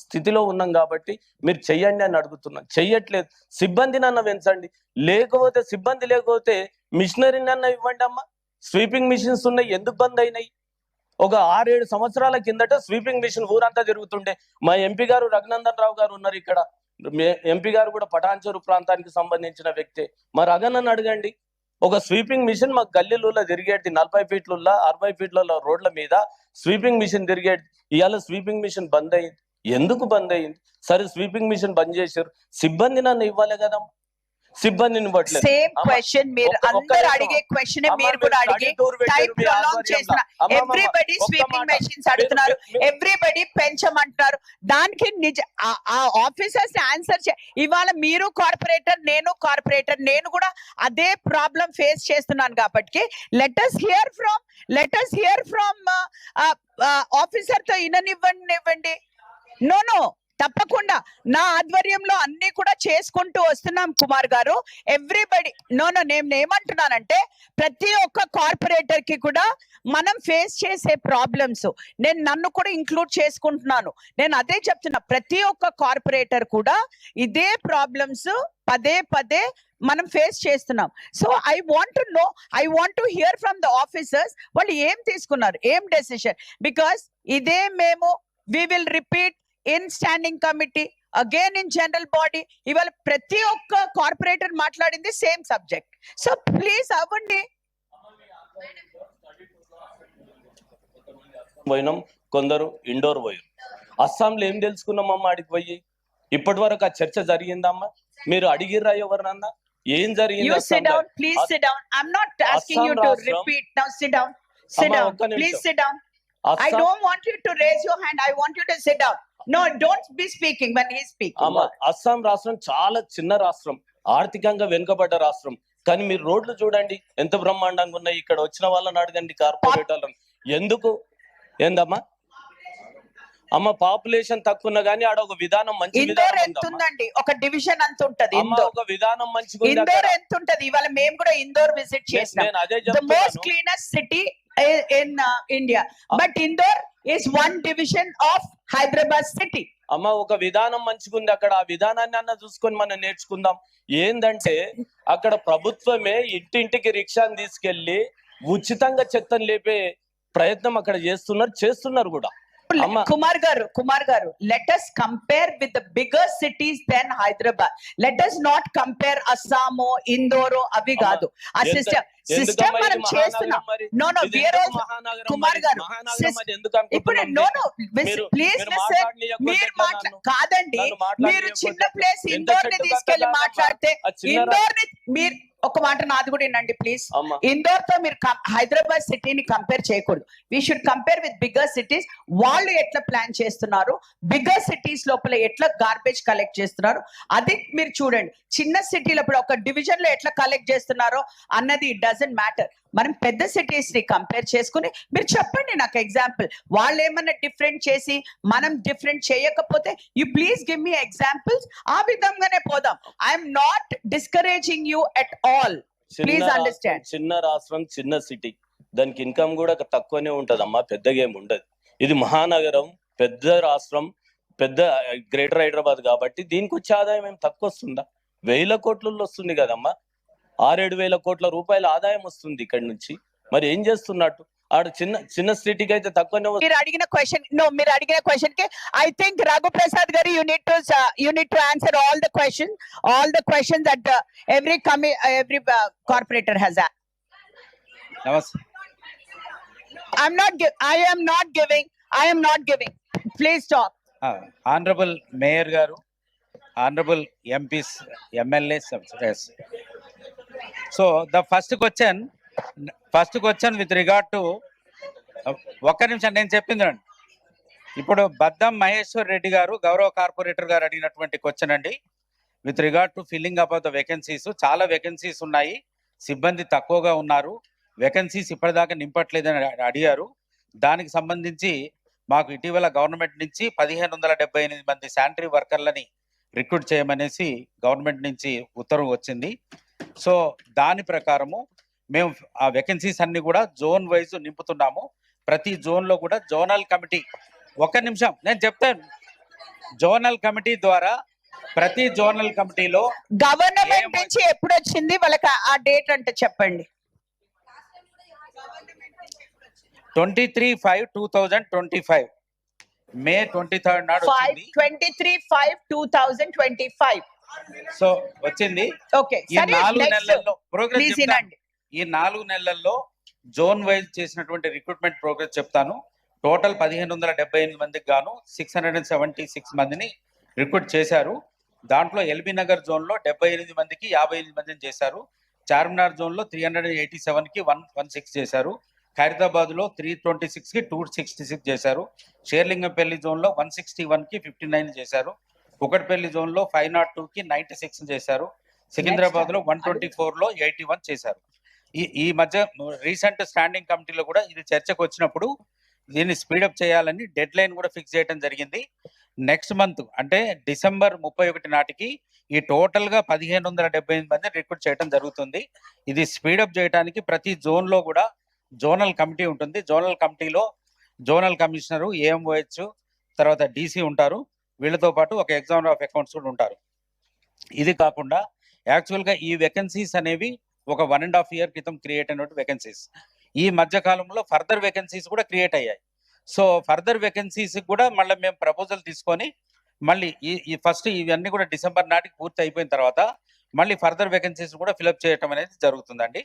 స్థితిలో ఉన్నాం కాబట్టి మీరు చెయ్యండి అని అడుగుతున్నాం. చెయ్యట్లేదు. సిబ్బందిని అన్న పెంచండి, లేకపోతే సిబ్బంది లేకపోతే మిషనరీని అన్న ఇవ్వండి అమ్మా. స్వీపింగ్ మిషన్స్ ఉన్నాయి, ఎందుకు బంద్ అయినాయి? ఒక 6-7 సంవత్సరాల కిందట స్వీపింగ్ మిషన్ ఊరంతా తిరుగుతుండే. మా ఎంపీ గారు రఘునందన్ రావు గారు ఉన్నారు ఇక్కడ, ఎంపీ గారు కూడా పటాన్చెరు ప్రాంతానికి సంబంధించిన వ్యక్తే. మా రఘునన్న అడగండి, ఒక స్వీపింగ్ మిషన్ మాకు గల్లీలలో తిరిగేది, 40 ఫీట్లలో 60 ఫీట్ల రోడ్ల మీద స్వీపింగ్ మిషన్ తిరిగేది. ఇవాళ స్వీపింగ్ మిషన్ బంద్ అయింది. ఎందుకు బంద్ అయింది? సరే స్వీపింగ్ మిషన్ బంద్ చేశారు, సిబ్బంది నన్ను ఇవ్వాలి కదమ్మా, సిబ్బందిని ఇవ్వట్లేదు. సేమ్ క్వశ్చన్ మీరు అందరూ అడిగే క్వశ్చన్ మీరు కూడా అడిగి టైం ప్రొలాంగ్ చేసిన ఎవ్రీబడి స్వీపింగ్ మెషిన్స్ అడుగుతున్నారు, ఎవ్రీబడి పెంచమంటున్నారు. దానికి ఆ ఆఫీసర్స్ ఆన్సర్ ఇవాళ మీరు కార్పొరేటర్, నేను కార్పొరేటర్, నేను కూడా అదే ప్రాబ్లం ఫేస్ చేస్తున్నాను కాబట్టి let us hear from officer తో ఇవ్వండి. నో తప్పకుండా నా ఆధ్వర్యంలో అన్ని కూడా చేసుకుంటూ వస్తున్నాం కుమార్ గారు. ఎవ్రీబడి నేను ఏమంటున్నానంటే ప్రతి ఒక్క కార్పొరేటర్ కి కూడా మనం ఫేస్ చేసే ప్రాబ్లమ్స్, నేను నన్ను కూడా ఇంక్లూడ్ చేసుకుంటున్నాను. నేను అదే చెప్తున్నా, ప్రతి ఒక్క కార్పొరేటర్ కూడా ఇదే ప్రాబ్లమ్స్ పదే మనం ఫేస్ చేస్తున్నాం. So I want to hear from the officers, వాళ్ళు ఏం తీసుకున్నారు, ఏం డెసిషన్. బికాస్ ఇదే మేము we will repeat in standing committee, again in general body. ఇవాళ ప్రతి ఒక్క కార్పొరేటర్ మాట్లాడింది సేమ్ సబ్జెక్ట్. సో ప్లీజ్ అవ్వండి. పోయినాం, కొందరు ఇండోర్ పోయారు. అస్సాంలో ఏం తెలుసుకున్నామమ్మా ఆడికి పోయి? ఇప్పటి వరకు ఆ చర్చ జరిగిందమ్మా? మీరు అడిగిర్రా ఎవరినన్నా ఏం జరిగింది? You sit down, please sit down. I'm not asking you to repeat. Now sit down. Please sit down. I don't want you to raise your hand. I want you to sit down. No, don't be speaking when he's speaking. Assam రాష్ట్రం చాలా చిన్న రాష్ట్రం, ఆర్థికంగా వెనుకబడ్డ రాష్ట్రం. కానీ మీరు రోడ్లు చూడండి ఎంత బ్రహ్మాండంగా ఉన్నాయి. ఇక్కడ వచ్చిన వాళ్ళని అడగండి కార్పొరేటర్లను, ఎందుకు ఏందమ్మా అమ్మ పాపులేషన్ తక్కువ కానీ ఆడ ఒక విధానం మంచి ఇందోర్ ఎంత ఉందండి, ఒక డివిజన్ అంత ఉంటది. ఒక విధానం మంచిగా ఇందోర్ ఎంత ఉంటది? ఇవాళ మేము కూడా ఇందోర్ విజిట్ చేసాం. The most cleanest city in India, but Indore is one division of Hyderabad city. అమ్మ ఒక విధానం మంచిగుంది అక్కడ, ఆ విధానాన్ని అన్న చూసుకొని మనం నేర్చుకుందాం. ఏందంటే అక్కడ ప్రభుత్వమే ఇంటింటికి రిక్షాని తీసుకెళ్లి ఉచితంగా చెత్తను లేపే ప్రయత్నం అక్కడ చేస్తున్నారు కూడా. Kumar garu, let us compare with the bigger cities than Hyderabad. Let us not compare Assam, Indore, avi gaadu. A system మనం చేస్తున్నాం. No, we are also Kumar garu. ఇప్పుడు no, please listen. మీరు కాదండి, మీరు చిన్న ప్లేస్ ఇందోర్ ని తీసుకెళ్లి మాట్లాడితే ఇందోర్ ని మీరు ఒక మాట నాది కూడా వినండి ప్లీజ్. ఇందోర్ తో మీరు హైదరాబాద్ సిటీని కంపేర్ చేయకూడదు. We should compare with bigger cities. వాళ్ళు ఎట్లా ప్లాన్ చేస్తున్నారు, బిగ్గర్ సిటీస్ లోపల ఎట్లా గార్బేజ్ కలెక్ట్ చేస్తున్నారు అది మీరు చూడండి. చిన్న సిటీలో ఇప్పుడు ఒక డివిజన్ లో ఎట్లా కలెక్ట్ చేస్తున్నారో అన్నది ఇట్ డజంట్ మ్యాటర్. మనం పెద్ద సిటీస్ ని కంపేర్ చేసుకుని మీరు చెప్పండి నాకు ఎగ్జాంపుల్. వాళ్ళు ఏమన్నా డిఫరెంట్ చేసి మనం డిఫరెంట్ చేయకపోతే you please give me examples. ఆ విధంగానే పోదాం. I'm not discouraging you at all. Please understand. చిన్న రాష్ట్రం, చిన్న సిటీ, దానికి ఇన్కమ్ కూడా తక్కువనే ఉంటదమ్మా, పెద్దగా ఏమి ఉండదు. ఇది మహానగరం, పెద్ద రాష్ట్రం, పెద్ద గ్రేటర్ హైదరాబాద్ కాబట్టి దీనికి వచ్చే ఆదాయం ఏం తక్కువ వస్తుందా? 1000 కోట్లలో వస్తుంది కదమ్మా. 6-7 వేల కోట్ల రూపాయల ఆదాయం వస్తుంది ఇక్కడ నుంచి. మరి ఏం చేస్తున్నట్టు? ఆడ చిన్న సిటీకి అయితే తక్కువనే. మీరు అడిగిన క్వశ్చన్ కి ఐ థింక్ రఘు ప్రసాద్ గారు you need to answer all the questions that every corporator has asked. నమస్తే. I am not giving. Please talk. Honorable Mayor garu, honorable MPs, MLAs. Yes. So the first question with regard to ఒక్క నిమిషం నేను చెప్పిందండి. ఇప్పుడు బద్దం మహేశ్వర్ రెడ్డి గారు గౌరవ corporator గారు అడిగినటువంటి క్వశ్చన్ అండి. With regard to filling up of the vacancies. చాలా వేకెన్సీస్ ఉన్నాయి, సిబ్బంది తక్కువగా ఉన్నారు, వేకెన్సీస్ ఇప్పటిదాకా నింపట్లేదని అడిగారు. దానికి సంబంధించి మాకు ఇటీవల గవర్నమెంట్ నుంచి 1578 మంది శానిటరీ వర్కర్లని రిక్రూట్ చేయమనేసి గవర్నమెంట్ నుంచి ఉత్తర్వు వచ్చింది. సో దాని ప్రకారము మేము ఆ వేకెన్సీస్ అన్ని కూడా జోన్ వైజ్ నింపుతున్నాము. ప్రతి జోన్లో కూడా జోనల్ కమిటీ, ఒక్క నిమిషం నేను చెప్తాను, జోనల్ కమిటీ ద్వారా ప్రతి జోనల్ కమిటీలో గవర్నమెంట్ నుంచి ఎప్పుడు వచ్చింది వాళ్ళకి ఆ డేట్ అంటే చెప్పండి. 23/5/2025 మే 23rd నాడు 23/5/2025. సో వచ్చింది. ఓకే, ఈ 4 నెలల్లో ప్రోగ్రెస్, ఈ 4 నెలల్లో జోన్ వైజ్ చేసినటువంటి రిక్రూట్మెంట్ ప్రోగ్రెస్ చెప్తాను. టోటల్ 1578 మందికి గాను 676 మందిని రిక్రూట్ చేశారు. దాంట్లో ఎల్బీ నగర్ జోన్ లో 78 మందికి 58 మందిని చేశారు. చార్మినార్ జోన్ లో 387కి 116 చేశారు. ఖైరతాబాద్ లో 326కి 266 చేశారు. షేర్లింగంపల్లి జోన్ లో 161కి 59 చేశారు. కుకట్పల్లి జోన్ లో 502కి 96 చేశారు. సికింద్రాబాద్ లో 124లో 81 చేశారు. ఈ మధ్య రీసెంట్ స్టాండింగ్ కమిటీలో కూడా ఇది చర్చకు వచ్చినప్పుడు దీన్ని స్పీడప్ చేయాలని డెడ్ లైన్ కూడా ఫిక్స్ చేయడం జరిగింది. నెక్స్ట్ మంత్ అంటే డిసెంబర్ 31 నాటికి ఈ టోటల్ గా 1578 మంది రిక్రూట్ చేయడం జరుగుతుంది. ఇది స్పీడప్ చేయడానికి ప్రతి జోన్ లో కూడా జోనల్ కమిటీ ఉంటుంది. జోనల్ కమిటీలో జోనల్ కమిషనరు, ఏఎంఓహెచ్, తర్వాత డీసీ ఉంటారు. వీళ్ళతో పాటు ఒక ఎగ్జామినర్ ఆఫ్ అకౌంట్స్ కూడా ఉంటారు. ఇది కాకుండా యాక్చువల్గా ఈ వేకెన్సీస్ అనేవి ఒక 1.5 year క్రితం క్రియేట్ అయినటువంటి వేకెన్సీస్. ఈ మధ్య కాలంలో ఫర్దర్ వేకెన్సీస్ కూడా క్రియేట్ అయ్యాయి. సో ఫర్దర్ వేకెన్సీస్ కూడా మళ్ళీ మేము ప్రపోజల్ తీసుకొని మళ్ళీ ఈ ఫస్ట్ ఇవన్నీ కూడా డిసెంబర్ నాటికి పూర్తి అయిపోయిన తర్వాత మళ్ళీ ఫర్దర్ వేకెన్సీస్ కూడా ఫిలప్ చేయటం అనేది జరుగుతుందండి.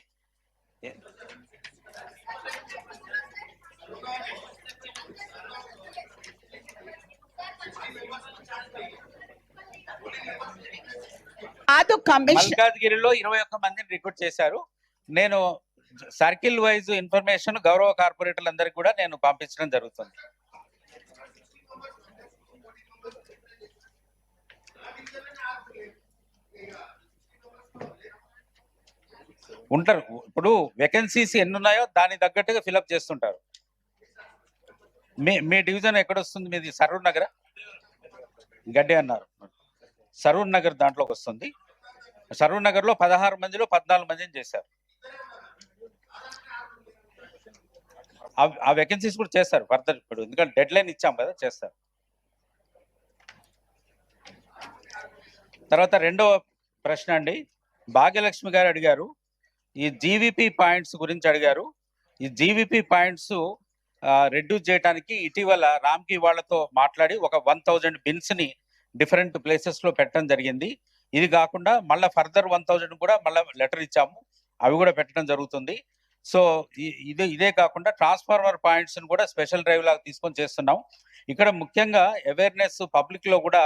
మల్కాజ్గిరిలో 21 మందిని రిక్రూట్ చేశారు. నేను సర్కిల్ వైజ్ ఇన్ఫర్మేషన్ గౌరవ కార్పొరేటర్లందరికీ కూడా నేను పంపించడం జరుగుతుంది. ఉంటారు. ఇప్పుడు వేకెన్సీస్ ఎన్ని ఉన్నాయో దానికి తగ్గట్టుగా ఫిలప్ చేస్తుంటారు. మీ డివిజన్ ఎక్కడ వస్తుంది? మీది సరూర్ నగర్, గడ్డి అన్నారు. సరూర్ నగర్ దాంట్లోకి వస్తుంది. సరూర్ నగర్ లో 16 మందిలో 14 మందిని చేశారు. ఆ వేకెన్సీస్ కూడా చేస్తారు ఫర్దర్. ఇప్పుడు ఎందుకంటే డెడ్ లైన్ ఇచ్చాం కదా, చేస్తారు. తర్వాత రెండవ ప్రశ్న అండి, భాగ్యలక్ష్మి గారు అడిగారు, ఈ జీవీపీ పాయింట్స్ గురించి అడిగారు. ఈ జీవీపీ పాయింట్స్ రెడ్యూస్ చేయడానికి ఇటీవల రామ్కి వాళ్ళతో మాట్లాడి ఒక 1000 బిన్స్ ని డిఫరెంట్ ప్లేసెస్ లో పెట్టడం జరిగింది. ఇది కాకుండా మళ్ళీ ఫర్దర్ 1000 కూడా మళ్ళీ లెటర్ ఇచ్చాము, అవి కూడా పెట్టడం జరుగుతుంది. సో ఇదే కాకుండా ట్రాన్స్ఫార్మర్ పాయింట్స్ ని కూడా స్పెషల్ డ్రైవ్ లాగా తీసుకొని చేస్తున్నాం. ఇక్కడ ముఖ్యంగా అవేర్నెస్, పబ్లిక్ లో కూడా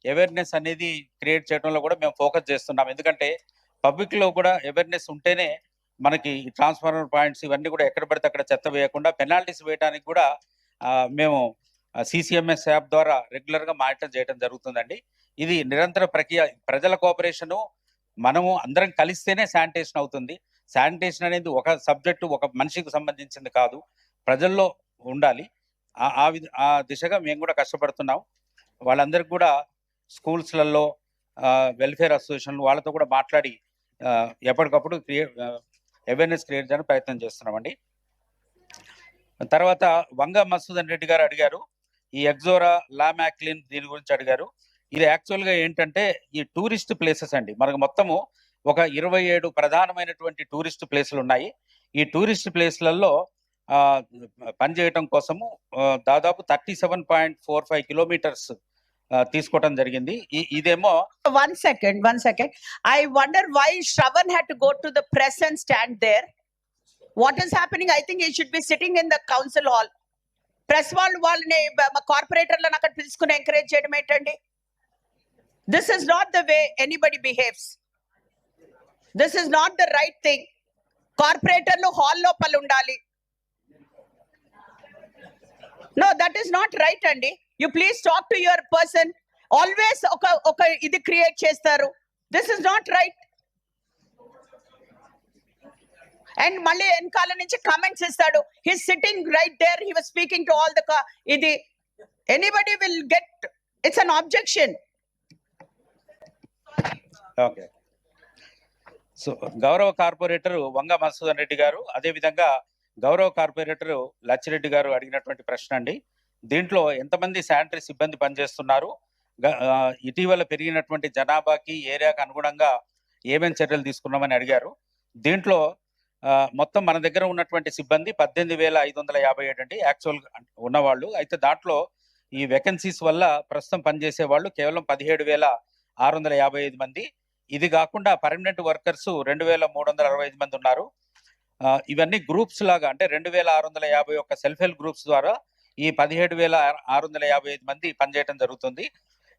అవేర్నెస్ అనేది క్రియేట్ చేయడంలో కూడా మేము ఫోకస్ చేస్తున్నాం. ఎందుకంటే పబ్లిక్ లో కూడా అవేర్నెస్ ఉంటేనే మనకి ఈ ట్రాన్స్ఫార్మర్ పాయింట్స్ ఇవన్నీ కూడా ఎక్కడ పడితే అక్కడ చెత్త వేయకుండా పెనాల్టీస్ వేయడానికి కూడా మేము CCMS యాప్ ద్వారా రెగ్యులర్ గా మానిటర్ చేయడం జరుగుతుందండి. ఇది నిరంతర ప్రక్రియ. ప్రజల కోఆపరేషను, మనము అందరం కలిస్తేనే శానిటేషన్ అవుతుంది. శానిటేషన్ అనేది ఒక సబ్జెక్టు, ఒక మనిషికి సంబంధించింది కాదు, ప్రజల్లో ఉండాలి. ఆ దిశగా మేము కూడా కష్టపడుతున్నాం. వాళ్ళందరికీ కూడా స్కూల్స్లలో వెల్ఫేర్ అసోసియేషన్ వాళ్ళతో కూడా మాట్లాడి ఎప్పటికప్పుడు అవేర్నెస్ క్రియేట్ చేయడానికి ప్రయత్నం చేస్తున్నామండి. తర్వాత వంగ మసూదన్ రెడ్డి గారు అడిగారు, ఈ ఎగ్జోరా, లామాక్లిన్ దీని గురించి అడిగారు. ఇది యాక్చువల్గా ఏంటంటే ఈ టూరిస్ట్ ప్లేసెస్ అండి. మనకు మొత్తము ఒక 27 ప్రధానమైనటువంటి టూరిస్ట్ ప్లేసులు ఉన్నాయి. ఈ టూరిస్ట్ ప్లేస్లలో పనిచేయటం కోసము దాదాపు 37.45 కిలోమీటర్స్ తీసుకోవడం జరిగింది. ఇదేమో One second. I wonder why Shravan had to go to the press and stand there. What is happening? I think he should be sitting in the council hall. Press వాళ్ళని మా కార్పొరేటర్లను అక్కడ పిలుచుకుని encourage చేయడం ఏంటండి? This is not the way anybody behaves. This is not the right thing. కార్పొరేటర్లు hall లోపల ఉండాలి. No, that is not right అండి. You please talk to your person. Always ఒక ఇది క్రియేట్ చేస్తారు. This is not right. And మళ్ళీ వెనకాల నుంచి కామెంట్స్ ఇస్తాడు. He's sitting right there. He was speaking to all the ఇది anybody will get, it's an objection. Okay. So గౌరవ corporator వంగ మసూదన్ రెడ్డి గారు, అదేవిధంగా గౌరవ కార్పొరేటర్ లచ్చిరెడ్డి గారు అడిగినటువంటి ప్రశ్న అండి. దీంట్లో ఎంతమంది శానిటరీ సిబ్బంది పనిచేస్తున్నారు, ఇటీవల పెరిగినటువంటి జనాభాకి ఏరియాకి అనుగుణంగా ఏమేమి చర్యలు తీసుకున్నామని అడిగారు. దీంట్లో మొత్తం మన దగ్గర ఉన్నటువంటి సిబ్బంది 18,557 అండి యాక్చువల్గా ఉన్నవాళ్ళు. అయితే దాంట్లో ఈ వేకెన్సీస్ వల్ల ప్రస్తుతం పనిచేసే వాళ్ళు కేవలం 17,655 మంది. ఇది కాకుండా పర్మనెంట్ వర్కర్స్ 2,365 మంది ఉన్నారు. ఇవన్నీ గ్రూప్స్ లాగా, అంటే 2,651 సెల్ఫ్ హెల్ప్ గ్రూప్స్ ద్వారా ఈ 17,655 మంది పనిచేయడం జరుగుతుంది.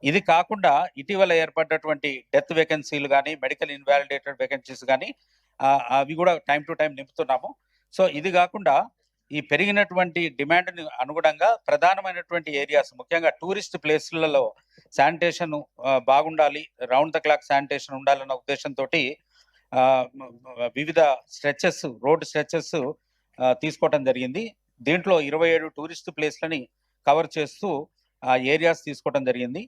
ఇది కాకుండా ఇటీవల ఏర్పడినటువంటి డెత్ వేకెన్సీలు కానీ, మెడికల్ ఇన్వాలిడేటెడ్ వేకెన్సీస్ కానీ అవి కూడా టైం టు టైం నింపుతున్నాము. సో ఇది కాకుండా ఈ పెరిగినటువంటి డిమాండ్ని అనుగుణంగా ప్రధానమైనటువంటి ఏరియాస్, ముఖ్యంగా టూరిస్ట్ ప్లేస్లలో శానిటేషన్ బాగుండాలి, రౌండ్ ద క్లాక్ శానిటేషన్ ఉండాలన్న ఉద్దేశంతో వివిధ స్ట్రెచెస్, రోడ్ స్ట్రెచెస్ తీసుకోవటం జరిగింది. దీంట్లో 27 టూరిస్ట్ ప్లేస్లని కవర్ చేస్తూ ఏరియాస్ తీసుకోవటం జరిగింది.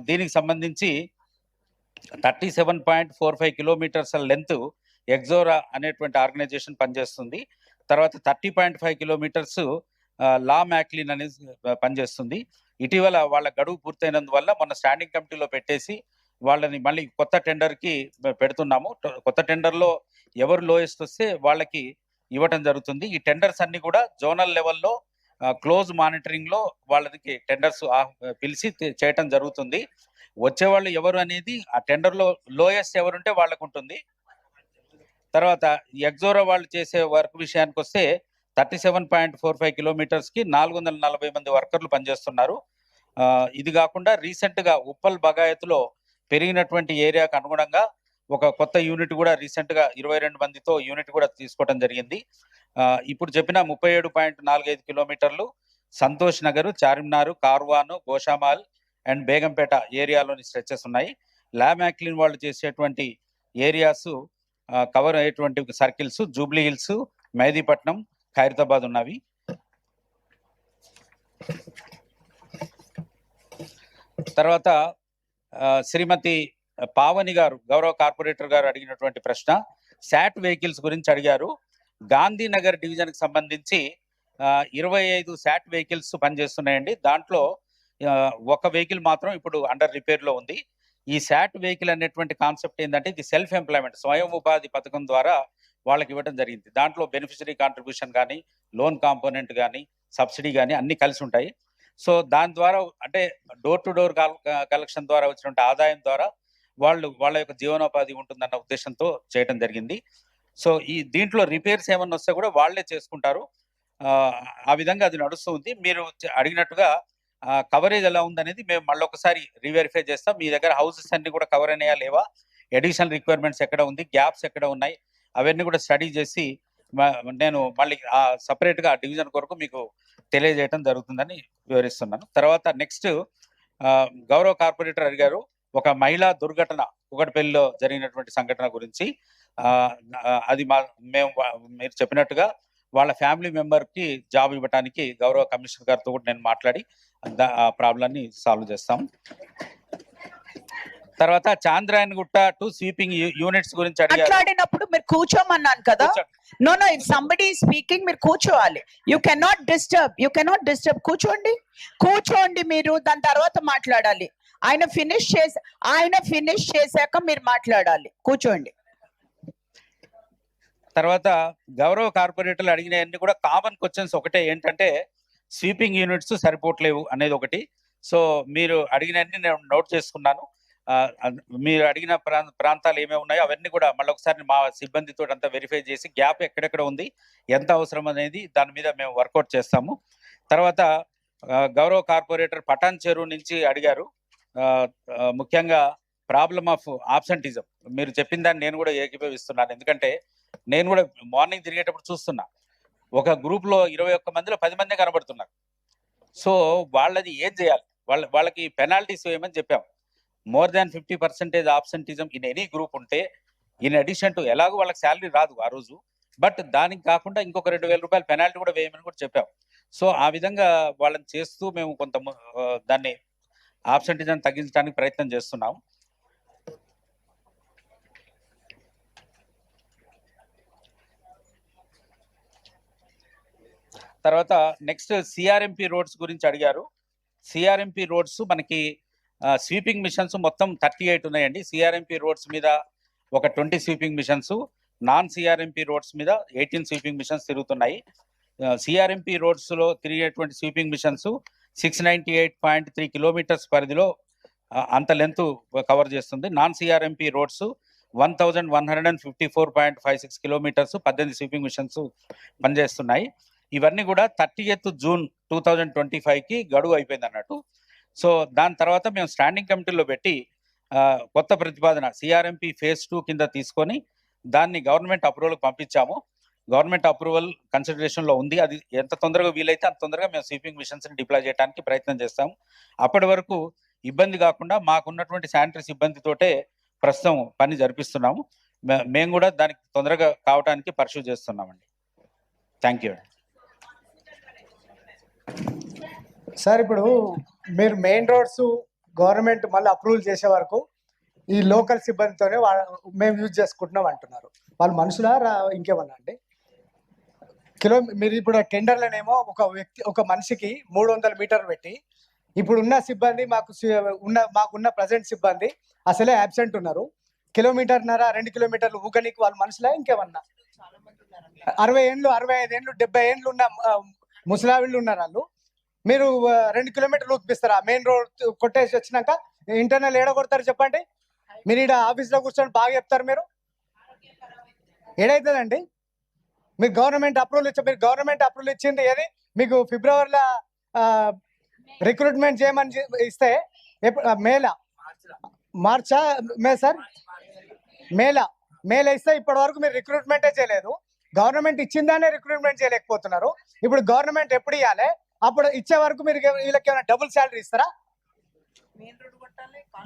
దీనికి సంబంధించి 37.45 కిలోమీటర్స్ లెంత్ ఎగ్జోరా అనేటువంటి ఆర్గనైజేషన్ పనిచేస్తుంది. తర్వాత 30.5 కిలోమీటర్స్ లామాక్లిన్ అనేది పనిచేస్తుంది. ఇటీవల వాళ్ళ గడువు పూర్తయినందువల్ల మొన్న స్టాండింగ్ కమిటీలో పెట్టేసి వాళ్ళని మళ్ళీ కొత్త టెండర్కి పెడుతున్నాము. కొత్త టెండర్లో ఎవరు లోయెస్ట్ వస్తే వాళ్ళకి ఇవ్వటం జరుగుతుంది. ఈ టెండర్స్ అన్ని కూడా జోనల్ లెవెల్లో క్లోజ్ మానిటరింగ్ లో వాళ్ళకి టెండర్స్ పిలిచి చేయటం జరుగుతుంది. వచ్చేవాళ్ళు ఎవరు అనేది ఆ టెండర్ లో లోయెస్ట్ ఎవరుంటే వాళ్ళకు ఉంటుంది. తర్వాత ఎగ్జోరా వాళ్ళు చేసే వర్క్ విషయానికి వస్తే 37.45 కిలోమీటర్స్ కి 440 మంది వర్కర్లు పనిచేస్తున్నారు. ఇది కాకుండా రీసెంట్ గా ఉప్పల్ బగాయత్లో పెరిగినటువంటి ఏరియాకు అనుగుణంగా ఒక కొత్త యూనిట్ కూడా రీసెంట్ గా 22 మందితో యూనిట్ కూడా తీసుకోవడం జరిగింది. ఇప్పుడు చెప్పిన 37.45 కిలోమీటర్లు సంతోష్ నగర్, చార్మినార్, కార్వాను, గోషామాల్ అండ్ బేగంపేట ఏరియాలోని స్ట్రెచెస్ ఉన్నాయి. లామాక్లిన్ వాళ్ళు చేసేటువంటి ఏరియాస్ కవర్ అయ్యేటువంటి circles Jubilee hills, Mehdipatnam, Khairatabad ఉన్నవి. తర్వాత శ్రీమతి పావని గారు, గౌరవ కార్పొరేటర్ గారు అడిగినటువంటి ప్రశ్న శాట్ వెహికల్స్ గురించి అడిగారు. గాంధీనగర్ డివిజన్ కి సంబంధించి 25 శాట్ వెహికల్స్ పనిచేస్తున్నాయండి. దాంట్లో ఒక వెహికల్ మాత్రం ఇప్పుడు అండర్ రిపేర్ లో ఉంది. ఈ శాట్ వెహికల్ అనేటువంటి కాన్సెప్ట్ ఏంటంటే ఇది సెల్ఫ్ ఎంప్లాయ్మెంట్, స్వయం ఉపాధి పథకం ద్వారా వాళ్ళకి ఇవ్వడం జరిగింది. దాంట్లో బెనిఫిషరీ కాంట్రిబ్యూషన్ కానీ, లోన్ కాంపోనెంట్ కానీ, సబ్సిడీ కానీ అన్ని కలిసి ఉంటాయి. సో దాని ద్వారా అంటే డోర్ టు డోర్ కలెక్షన్ ద్వారా వచ్చినటువంటి ఆదాయం ద్వారా వాళ్ళ యొక్క జీవనోపాధి ఉంటుందన్న ఉద్దేశంతో చేయడం జరిగింది. సో దీంట్లో రిపేర్స్ ఏమన్నా వస్తే కూడా వాళ్ళే చేసుకుంటారు. ఆ విధంగా అది నడుస్తుంది. మీరు అడిగినట్టుగా కవరేజ్ ఎలా ఉందనేది మేము మళ్ళీ ఒకసారి రీవెరిఫై చేస్తాం. మీ దగ్గర హౌసెస్ అన్ని కూడా కవర్ అయినాయా లేవా, అడిషనల్ రిక్వైర్మెంట్స్ ఎక్కడ ఉంది, గ్యాప్స్ ఎక్కడ ఉన్నాయి, అవన్నీ కూడా స్టడీ చేసి నేను మళ్ళీ సపరేట్గా డివిజన్ కొరకు మీకు తెలియజేయడం జరుగుతుందని వివరిస్తున్నాను. తర్వాత నెక్స్ట్ గౌరవ కార్పొరేటర్ అడిగారు ఒక మహిళా దుర్ఘటన కుకట్పల్లిలో జరిగినటువంటి సంఘటన గురించి. అది మీరు చెప్పినట్టుగా వాళ్ళ ఫ్యామిలీ మెంబర్కి జాబ్ ఇవ్వడానికి గౌరవ కమిషనర్ గారితో కూడా నేను మాట్లాడి ఆ ప్రాబ్లమ్ని సాల్వ్ చేస్తాం. తర్వాత చాంద్రాయణగుట్ట టు స్వీపింగ్ యూనిట్స్ గురించి మాట్లాడినప్పుడు మీరు కూర్చోమన్నాను కదా. నో ఇఫ్ సంబడి స్పీకింగ్ మీరు కూర్చోవాలి. You cannot disturb. కూర్చోండి మీరు, దాని తర్వాత మాట్లాడాలి. ఆయన ఫినిష్ చేశాక మీరు మాట్లాడాలి. కూర్చోండి. తర్వాత గౌరవ కార్పొరేటర్లు అడిగినవన్నీ కూడా కామన్ క్వశ్చన్స్ ఒకటే, ఏంటంటే స్వీపింగ్ యూనిట్స్ సరిపోవట్లేవు అనేది ఒకటి. సో మీరు అడిగినవన్నీ నేను నోట్ చేసుకున్నాను. మీరు అడిగిన ప్రాంతాలు ఏమేమి ఉన్నాయో అవన్నీ కూడా మళ్ళీ ఒకసారి మా సిబ్బందితో అంతా వెరిఫై చేసి గ్యాప్ ఎక్కడెక్కడ ఉంది, ఎంత అవసరం అనేది దాని మీద మేము వర్కౌట్ చేస్తాము. తర్వాత గౌరవ కార్పొరేటర్ పటాన్ చెరువు నుంచి అడిగారు ముఖ్యంగా ప్రాబ్లమ్ ఆఫ్ ఆబ్సెంటిజం. మీరు చెప్పిన దాన్ని నేను కూడా ఏకీభవిస్తున్నాను. ఎందుకంటే నేను కూడా మార్నింగ్ తిరిగేటప్పుడు చూస్తున్నా ఒక గ్రూప్లో 21 మందిలో 10 మందే కనబడుతున్నారు. సో వాళ్ళది ఏం చేయాలి, వాళ్ళకి పెనాల్టీస్ వేయమని చెప్పాం. More than 50% absenteeism in any group ఉంటే, ఇన్ అడిషన్ టు ఎలాగో వాళ్ళకి శాలరీ రాదు ఆ రోజు, బట్ దానికి కాకుండా ఇంకొక 2,000 రూపాయలు పెనాల్టీ కూడా వేయమని కూడా చెప్పాం. సో ఆ విధంగా వాళ్ళని చేస్తూ మేము కొంత దాన్ని ఆబ్సెంటిజం తగ్గించడానికి ప్రయత్నం చేస్తున్నాం. తర్వాత నెక్స్ట్ సిఆర్ఎంపీ రోడ్స్ గురించి అడిగారు. సిఆర్ఎంపీ రోడ్స్ మనకి స్వీపింగ్ మిషన్స్ మొత్తం 38 ఉన్నాయండి. సిఆర్ఎంపీ రోడ్స్ మీద ఒక 20 sweeping machines, non CRMP roads మీద 18 స్వీపింగ్ మిషన్స్ తిరుగుతున్నాయి. సిఆర్ఎంపీ రోడ్స్లో తిరిగేటువంటి స్వీపింగ్ మిషన్స్ 698.3 కిలోమీటర్స్ పరిధిలో అంత లెంత్ కవర్ చేస్తుంది. Non CRMP roads 1154.56 kilometres 18 sweeping machines పనిచేస్తున్నాయి. ఇవన్నీ కూడా 30th జూన్ 2025కి గడువు అయిపోయింది అన్నట్టు. సో దాని తర్వాత మేము స్టాండింగ్ కమిటీలో పెట్టి కొత్త ప్రతిపాదన సిఆర్ఎంపీ ఫేజ్ 2 కింద తీసుకొని దాన్ని గవర్నమెంట్ అప్రూవల్కి పంపించాము. గవర్నమెంట్ అప్రూవల్ కన్సిడరేషన్లో ఉంది. అది ఎంత తొందరగా వీలైతే అంత తొందరగా మేము స్వీపింగ్ మిషన్స్ని డిప్లాయ్ చేయడానికి ప్రయత్నం చేస్తాము. అప్పటి వరకు ఇబ్బంది కాకుండా మాకున్నటువంటి శానిటరీ సిబ్బందితోటే ప్రస్తుతం పని జరిపిస్తున్నాము. మేము కూడా దానికి తొందరగా కావడానికి పర్సూ చేస్తున్నామండి. Thank you. సార్ ఇప్పుడు మీరు మెయిన్ రోడ్స్ గవర్నమెంట్ మళ్ళీ అప్రూవల్ చేసే వరకు ఈ లోకల్ సిబ్బందితోనే మేము యూజ్ చేసుకుంటున్నాం అంటున్నారు. వాళ్ళు మనుషులా ఇంకేమన్నా అండి? మీరు ఇప్పుడు టెండర్లనేమో ఒక మనిషికి 300 మీటర్లు పెట్టి, ఇప్పుడు ఉన్న సిబ్బంది మాకున్న ప్రజెంట్ సిబ్బంది అసలే అబ్సెంట్ ఉన్నారు. 1.5 2 కిలోమీటర్లు ఊకనికి వాళ్ళు మనుషులా ఇంకేమన్నా? 60 ఏండ్లు 65 ఏండ్లు 70 ఏండ్లు ఉన్న ముసలావిళ్ళు ఉన్నారు వాళ్ళు. మీరు 2 కిలోమీటర్లు ఊపిస్తారా? మెయిన్ రోడ్ కొట్టేసి వచ్చినాక ఇంటర్నల్ ఏడ కొడతారు చెప్పండి? మీరు ఇక్కడ ఆఫీస్లో కూర్చొని బాగా చెప్తారు. మీరు ఏడైతుందండి? మీరు గవర్నమెంట్ అప్రూవల్ ఇచ్చింది ఏది? మీకు ఫిబ్రవరిలో రిక్రూట్మెంట్ చేయమని ఇస్తే మార్చా సార్? మేలా ఇస్తే ఇప్పటి వరకు మీరు రిక్రూట్మెంటే చేయలేదు. గవర్నమెంట్ ఇచ్చిందానే రిక్రూట్మెంట్ చేయలేకపోతున్నారు. ఇప్పుడు గవర్నమెంట్ ఎప్పుడు ఇవ్వాలి? అప్పుడు ఇచ్చే వరకు మీరు వీళ్ళకి ఏమైనా డబుల్ శాలరీ ఇస్తారా?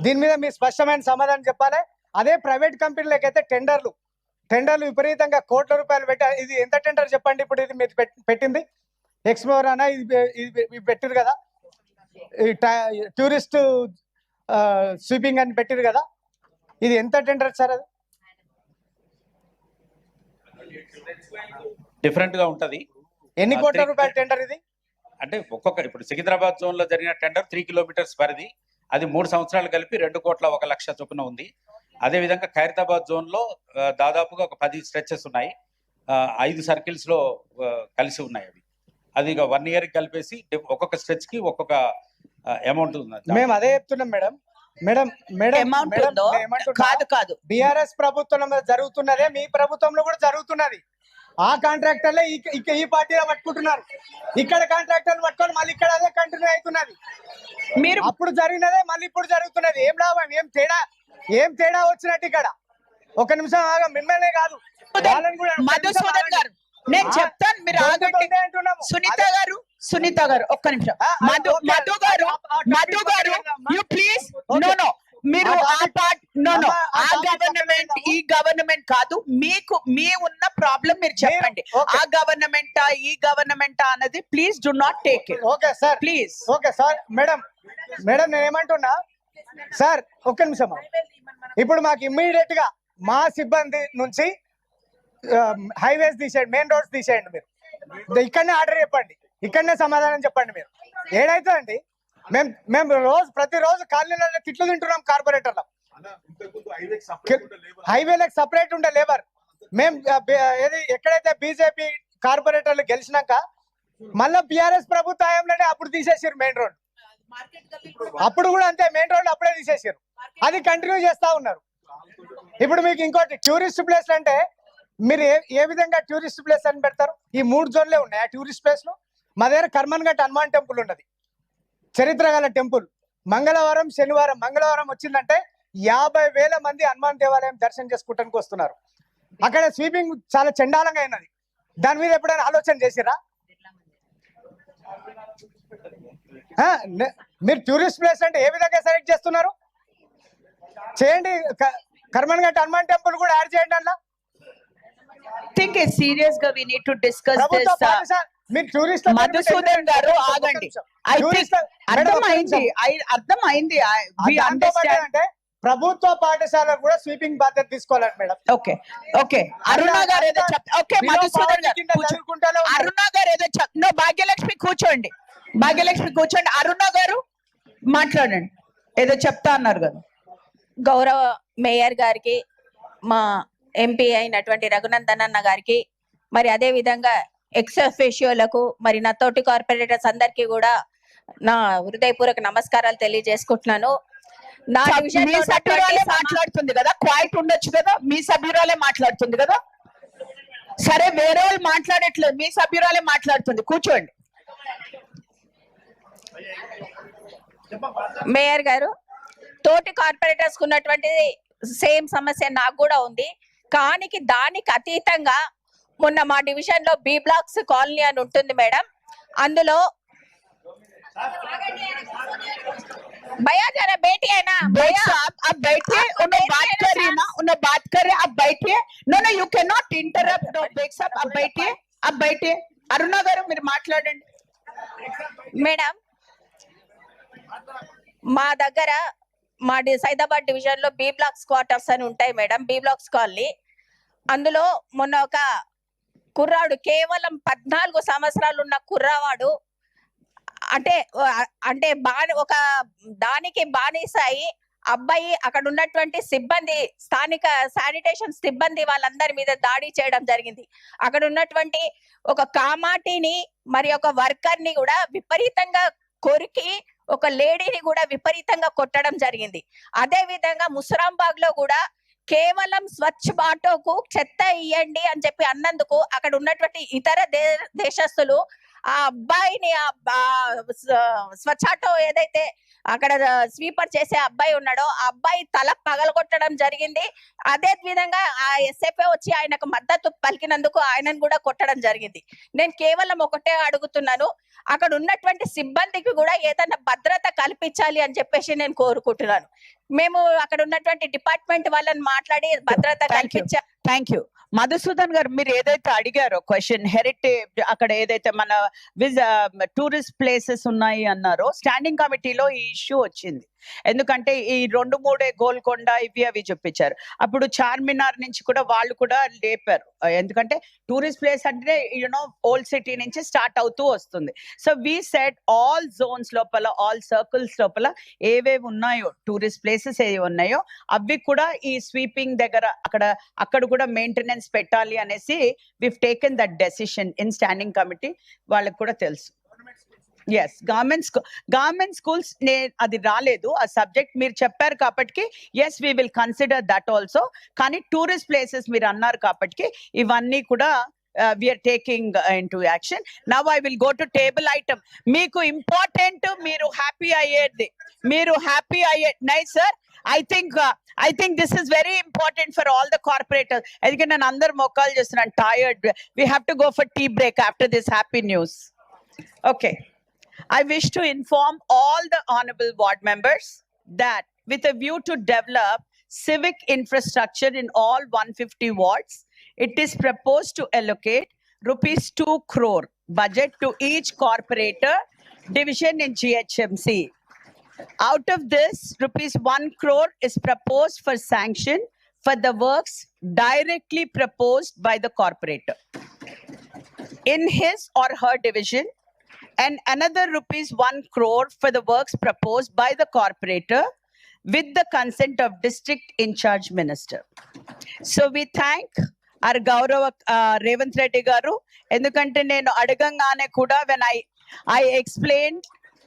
దీని మీద మీ స్పష్టమైన సమాధానం చెప్పాలి. అదే ప్రైవేట్ కంపెనీలకు అయితే టెండర్లు విపరీతంగా కోట్ల రూపాయలు పెట్టి, ఇది ఎంత టెండర్ చెప్పండి? ఇప్పుడు ఇది మీరు పెట్టింది ఎక్స్ప్లోర్ అనా, ఇది పెట్టిరు కదా, టూరిస్ట్ స్వీపింగ్ అని పెట్టిరు కదా, ఇది ఎంత టెండర్ సార్? అది డిఫరెంట్ గా ఉంటది. ఎన్ని కోట్ల రూపాయల టెండర్ ఇది? అంటే ఇప్పుడు సికింద్రాబాద్ జోన్ లో జరిగిన టెండర్ 3 కిలోమీటర్స్ పరిధి, అది 3 సంవత్సరాలు కలిపి 2,01,00,000 చొప్పున ఉంది. అదేవిధంగా ఖైరతాబాద్ జోన్లో దాదాపుగా ఒక 10 స్ట్రెచెస్ ఉన్నాయి, 5 సర్కిల్స్ లో కలిసి ఉన్నాయి. అది ఇక 1 year కలిపేసి ఒక్కొక్క స్ట్రెచ్ కి ఒక్కొక్క అమౌంట్ ఉంది. మేము అదే చెప్తున్నాం మేడం. మేడం మేడం అమౌంట్ ఉందో కాదు బిఆర్ఎస్ ప్రభుత్వంలో జరుగుతున్నదే మీ ప్రభుత్వంలో కూడా జరుగుతున్నది. ఆ కాంట్రాక్టర్లే ఈ పార్టీలో పట్టుకుంటున్నారు, ఇక్కడ కాంట్రాక్టర్లు పట్టుకొని మళ్ళీ ఇక్కడ అదే కంటిన్యూ అవుతున్నది. మీరు అప్పుడు జరిగినదే మళ్ళీ ఇప్పుడు జరుగుతున్నది. ఏం లాభం, ఏం తేడా వచ్చినట్టు ఇక్కడ? ఒక నిమిషం ఆగా, మిమ్మల్నే కాదు వాళ్ళని కూడా. మధుసూదన్ గారు నేను చెప్తాను, మీరు ఆగండి. సునీత గారు ఒక్క నిమిషం. మధు గారు యు ప్లీజ్. నో మీరు ఆ గవర్నమెంట్ ఈ గవర్నమెంట్ కాదు, మీ ఉన్న ప్రాబ్లం మీరు చెప్పండి. ఆ గవర్నమెంటా ఈ గవర్నమెంటా అన్నది please do not take it. Okay sir, please. Okay sir. Madam నేను ఏమంటున్నా సార్, ఒక్క నిమిషం. ఇప్పుడు మాకు ఇమ్మీడియట్ గా మా సిబ్బంది నుంచి హైవేస్ తీసేయండి, మెయిన్ రోడ్స్ తీసేయండి. మీరు ఇక్కడనే ఆర్డర్ చెప్పండి, ఇక్కడనే సమాధానం చెప్పండి. మీరు ఏడైతుందండి? మేము ప్రతిరోజు కాలనీలో తిట్లు తింటున్నాం కార్పొరేటర్లు. హైవేలకు సపరేట్ ఉండే లేబర్. మేము ఎక్కడైతే బీజేపీ కార్పొరేటర్లు గెలిచినాక మళ్ళీ బిఆర్ఎస్ ప్రభుత్వ హయాంలోనే అప్పుడు తీసేసారు మెయిన్ రోడ్. అప్పుడు కూడా అంతే, మెయిన్ రోడ్ అప్పుడే తీసేసారు. అది కంటిన్యూ చేస్తా ఉన్నారు. ఇప్పుడు మీకు ఇంకోటి టూరిస్ట్ ప్లేస్ అంటే మీరు ఏ విధంగా టూరిస్ట్ ప్లేస్ అని పెడతారు? ఈ 3 జోన్లే ఉన్నాయి ఆ టూరిస్ట్ ప్లేస్ లో. మా దగ్గర కర్మన్ఘట్ హనుమాన్ టెంపుల్ ఉన్నది, చరిత్ర గల టెంపుల్. మంగళవారం శనివారం, మంగళవారం వచ్చిందంటే 50,000 మంది హనుమాన్ దేవాలయం దర్శనం చేసుకోవడానికి వస్తున్నారు. అక్కడ స్వీపింగ్ చాలా చండాలంగా అయినది. దాని మీద ఎప్పుడైనా ఆలోచన చేసిరా? మీరు టూరిస్ట్ ప్లేస్ అంటే ఏ విధంగా సెలెక్ట్ చేస్తున్నారు? చేయండి, కర్మన్ఘట్ హనుమాన్ టెంపుల్ కూడా యాడ్ చేయండి. అలా థింక్ సీరియస్ గా we need to discuss this. Madhusudan garu ఆగండి. అర్థమైంది. అంటే ప్రభుత్వ పాఠశాల కూడా స్వీపింగ్ బాధ్యత తీసుకోవాలి మేడం. ఓకే అరుణ గారు ఏదో ఓకే మధుసూదన్ గారు, అరుణ గారు ఏదో భాగ్యలక్ష్మి కూర్చోండి, అరుణ గారు మాట్లాడండి, ఏదో చెప్తా అన్నారు కదా. గౌరవ మేయర్ గారికి, మా ఎంపీ అయినటువంటి రఘునందన్ అన్న గారికి, మరి అదే విధంగా ఎక్స్ అఫీషియోలకు, మరి నా తోటి కార్పొరేటర్స్ అందరికీ కూడా నా హృదయపూర్వక నమస్కారాలు తెలియజేసుకుంటున్నాను. నా మీ సభ్యురాలే మాట్లాడుతుంది కదా, క్వైట్ ఉండొచ్చు కదా, మీ సభ్యురాలే మాట్లాడుతుంది కదా. సరే వేరే వాళ్ళు మాట్లాడట్లేదు, మీ సభ్యురాలే మాట్లాడుతుంది, కూర్చోండి. మేయర్ గారు, తోటి కార్పొరేటర్స్ ఉన్నటువంటి సేమ్ సమస్య నాకు కూడా ఉంది. కానీ దానికి అతీతంగా మొన్న మా డివిజన్ లో బి బ్లాక్స్ కాలనీ అని ఉంటుంది మేడం. అందులో भैया जरा बैठिए है ना भैया, आप बैठिए, उन्हें बात कर रही ना, उन्हें बात कर रहे, आप बैठिए. No you can not interrupt Baig sahab, आप बैठिए. अरुणा गारू మీరు మాట్లాడండి. మేడం, మా దగ్గర మా సైదాబాద్ డివిజన్ లో బి బ్లాక్స్ క్వార్టర్స్ అని ఉంటాయి మేడం, బి బ్లాక్స్ కాలనీ. అందులో మొన్న ఒక కుర్రాడు, కేవలం 14 సంవత్సరాలు ఉన్న కుర్రవాడు, అంటే ఒక దానికి బానిసాయి అబ్బాయి అక్కడ ఉన్నటువంటి సిబ్బంది, స్థానిక శానిటేషన్ సిబ్బంది వాళ్ళందరి మీద దాడి చేయడం జరిగింది. అక్కడ ఉన్నటువంటి ఒక కామాటిని మరి ఒక వర్కర్ ని కూడా విపరీతంగా కొరికి, ఒక లేడీని కూడా విపరీతంగా కొట్టడం జరిగింది. అదే విధంగా ముసరాంబాగ్ లో కూడా కేవలం స్వచ్ఛ బాటోకు చెత్త ఇయ్యండి అని చెప్పి అన్నందుకు అక్కడ ఉన్నటువంటి ఇతర దేశస్తులు ఆ అబ్బాయిని, స్వచ్ఛాటో ఏదైతే అక్కడ స్వీపర్ చేసే అబ్బాయి ఉన్నాడో ఆ అబ్బాయి తల పగలగొట్టడం జరిగింది. అదే విధంగా ఆ ఎస్ఎఫ్ఏ వచ్చి ఆయనకు మద్దతు పలికినందుకు ఆయనను కూడా కొట్టడం జరిగింది. నేను కేవలం ఒకటే అడుగుతున్నాను, అక్కడ ఉన్నటువంటి సిబ్బందికి కూడా ఏదైనా భద్రత కల్పించాలి అని చెప్పేసి నేను కోరుకుంటున్నాను. మేము అక్కడ ఉన్నటువంటి డిపార్ట్మెంట్ వాళ్ళని మాట్లాడి భద్రత కల్పించా. Thank you. మధుసూదన్ గారు, మీరు ఏదైతే అడిగారో క్వశ్చన్, హెరిటేజ్ అక్కడ ఏదైతే మన టూరిస్ట్ ప్లేసెస్ ఉన్నాయి అన్నారో, స్టాండింగ్ కమిటీలో ఈ ఇష్యూ వచ్చింది. ఎందుకంటే ఈ 2-3 గోల్కొండ ఇవి అవి చూపించారు. అప్పుడు చార్మినార్ నుంచి కూడా వాళ్ళు కూడా లేపారు. ఎందుకంటే టూరిస్ట్ ప్లేస్ అంటే ఓల్డ్ సిటీ నుంచి స్టార్ట్ అవుతూ వస్తుంది. So we said all zones లోపల, ఆల్ సర్కిల్స్ లోపల ఏవేవి ఉన్నాయో, టూరిస్ట్ ప్లేసెస్ ఏవి ఉన్నాయో అవి కూడా ఈ స్వీపింగ్ దగ్గర అక్కడ కూడా మెయింటెనెన్స్ పెట్టాలి అనేసి we've taken that decision in standing committee. వాళ్ళకి కూడా తెలుసు. ఎస్, గవర్నమెంట్ స్కూల్స్ అది రాలేదు ఆ సబ్జెక్ట్, మీరు చెప్పారు కాబట్టి yes we will consider that also. కానీ టూరిస్ట్ ప్లేసెస్ మీరు అన్నారు కాబట్టి ఇవన్నీ కూడా we're taking into action. Now I will go to table item. మీకు ఇంపార్టెంట్, మీరు హ్యాపీ అయ్యేది నై sir. I think this is very important for all the corporators. ఎందుకంటే నేను అందరు మొక్కలు చేస్తున్నాను, tired. We have to go for tea break after this happy news. Okay. I wish to inform all the honorable ward members that with a view to develop civic infrastructure in all 150 wards, it is proposed to allocate rupees 2 crore budget to each corporator division in GHMC. Out of this, rupees 1 crore is proposed for sanction for the works directly proposed by the corporator in his or her division, and another rupees 1 crore for the works proposed by the corporator with the consent of district in charge minister. So we thank our Gaurav Revanth Reddy garu, endukante nenu adagangane kuda when I explained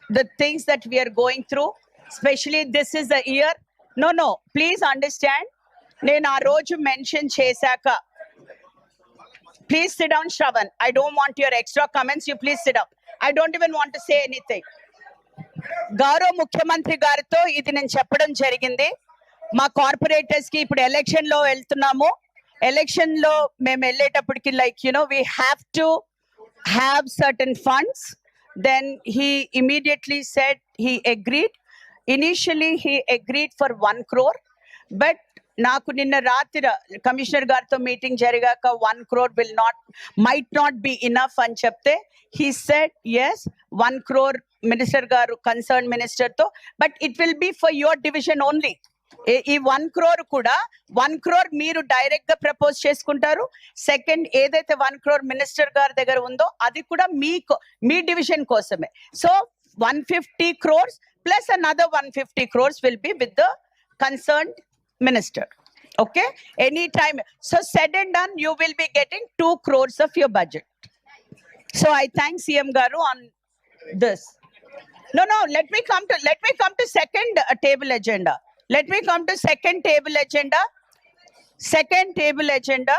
the things that we are going through, especially this is the year. No, please understand, nenu aa roju mention chesaka, please sit down Shravan, I don't want your extra comments, you please sit down. I don't even want to say anything. గౌరవ ముఖ్యమంత్రి గారితో ఇది నేను చెప్పడం జరిగింది. మా corporators కి ఇప్పుడు ఎలక్షన్ లో వెళ్తున్నాము. ఎలక్షన్ లో మేము వెళ్ళేటప్పటికి we have to have certain funds. Then he immediately said he agreed. Initially he agreed for 1 crore, but నాకు నిన్న రాత్రి కమిషనర్ గారితో మీటింగ్ జరిగాక 1 crore might not be enough అని చెప్తే he said yes, 1 crore minister గారు కన్సర్న్ మినిస్టర్ తో, but it will be for your division only. ఈ 1 crore కూడా 1 crore మీరు డైరెక్ట్ గా ప్రపోజ్ చేసుకుంటారు. సెకండ్ ఏదైతే 1 crore మినిస్టర్ గారి దగ్గర ఉందో అది కూడా మీ డివిజన్ కోసమే. So 150 crores plus another 150 crores will be with the concerned minister. Okay, anytime. So said and done, you will be getting 2 crores of your budget. So I thank CM Garu on this. No, let me come to second table agenda. Let me come to second table agenda. Second table agenda.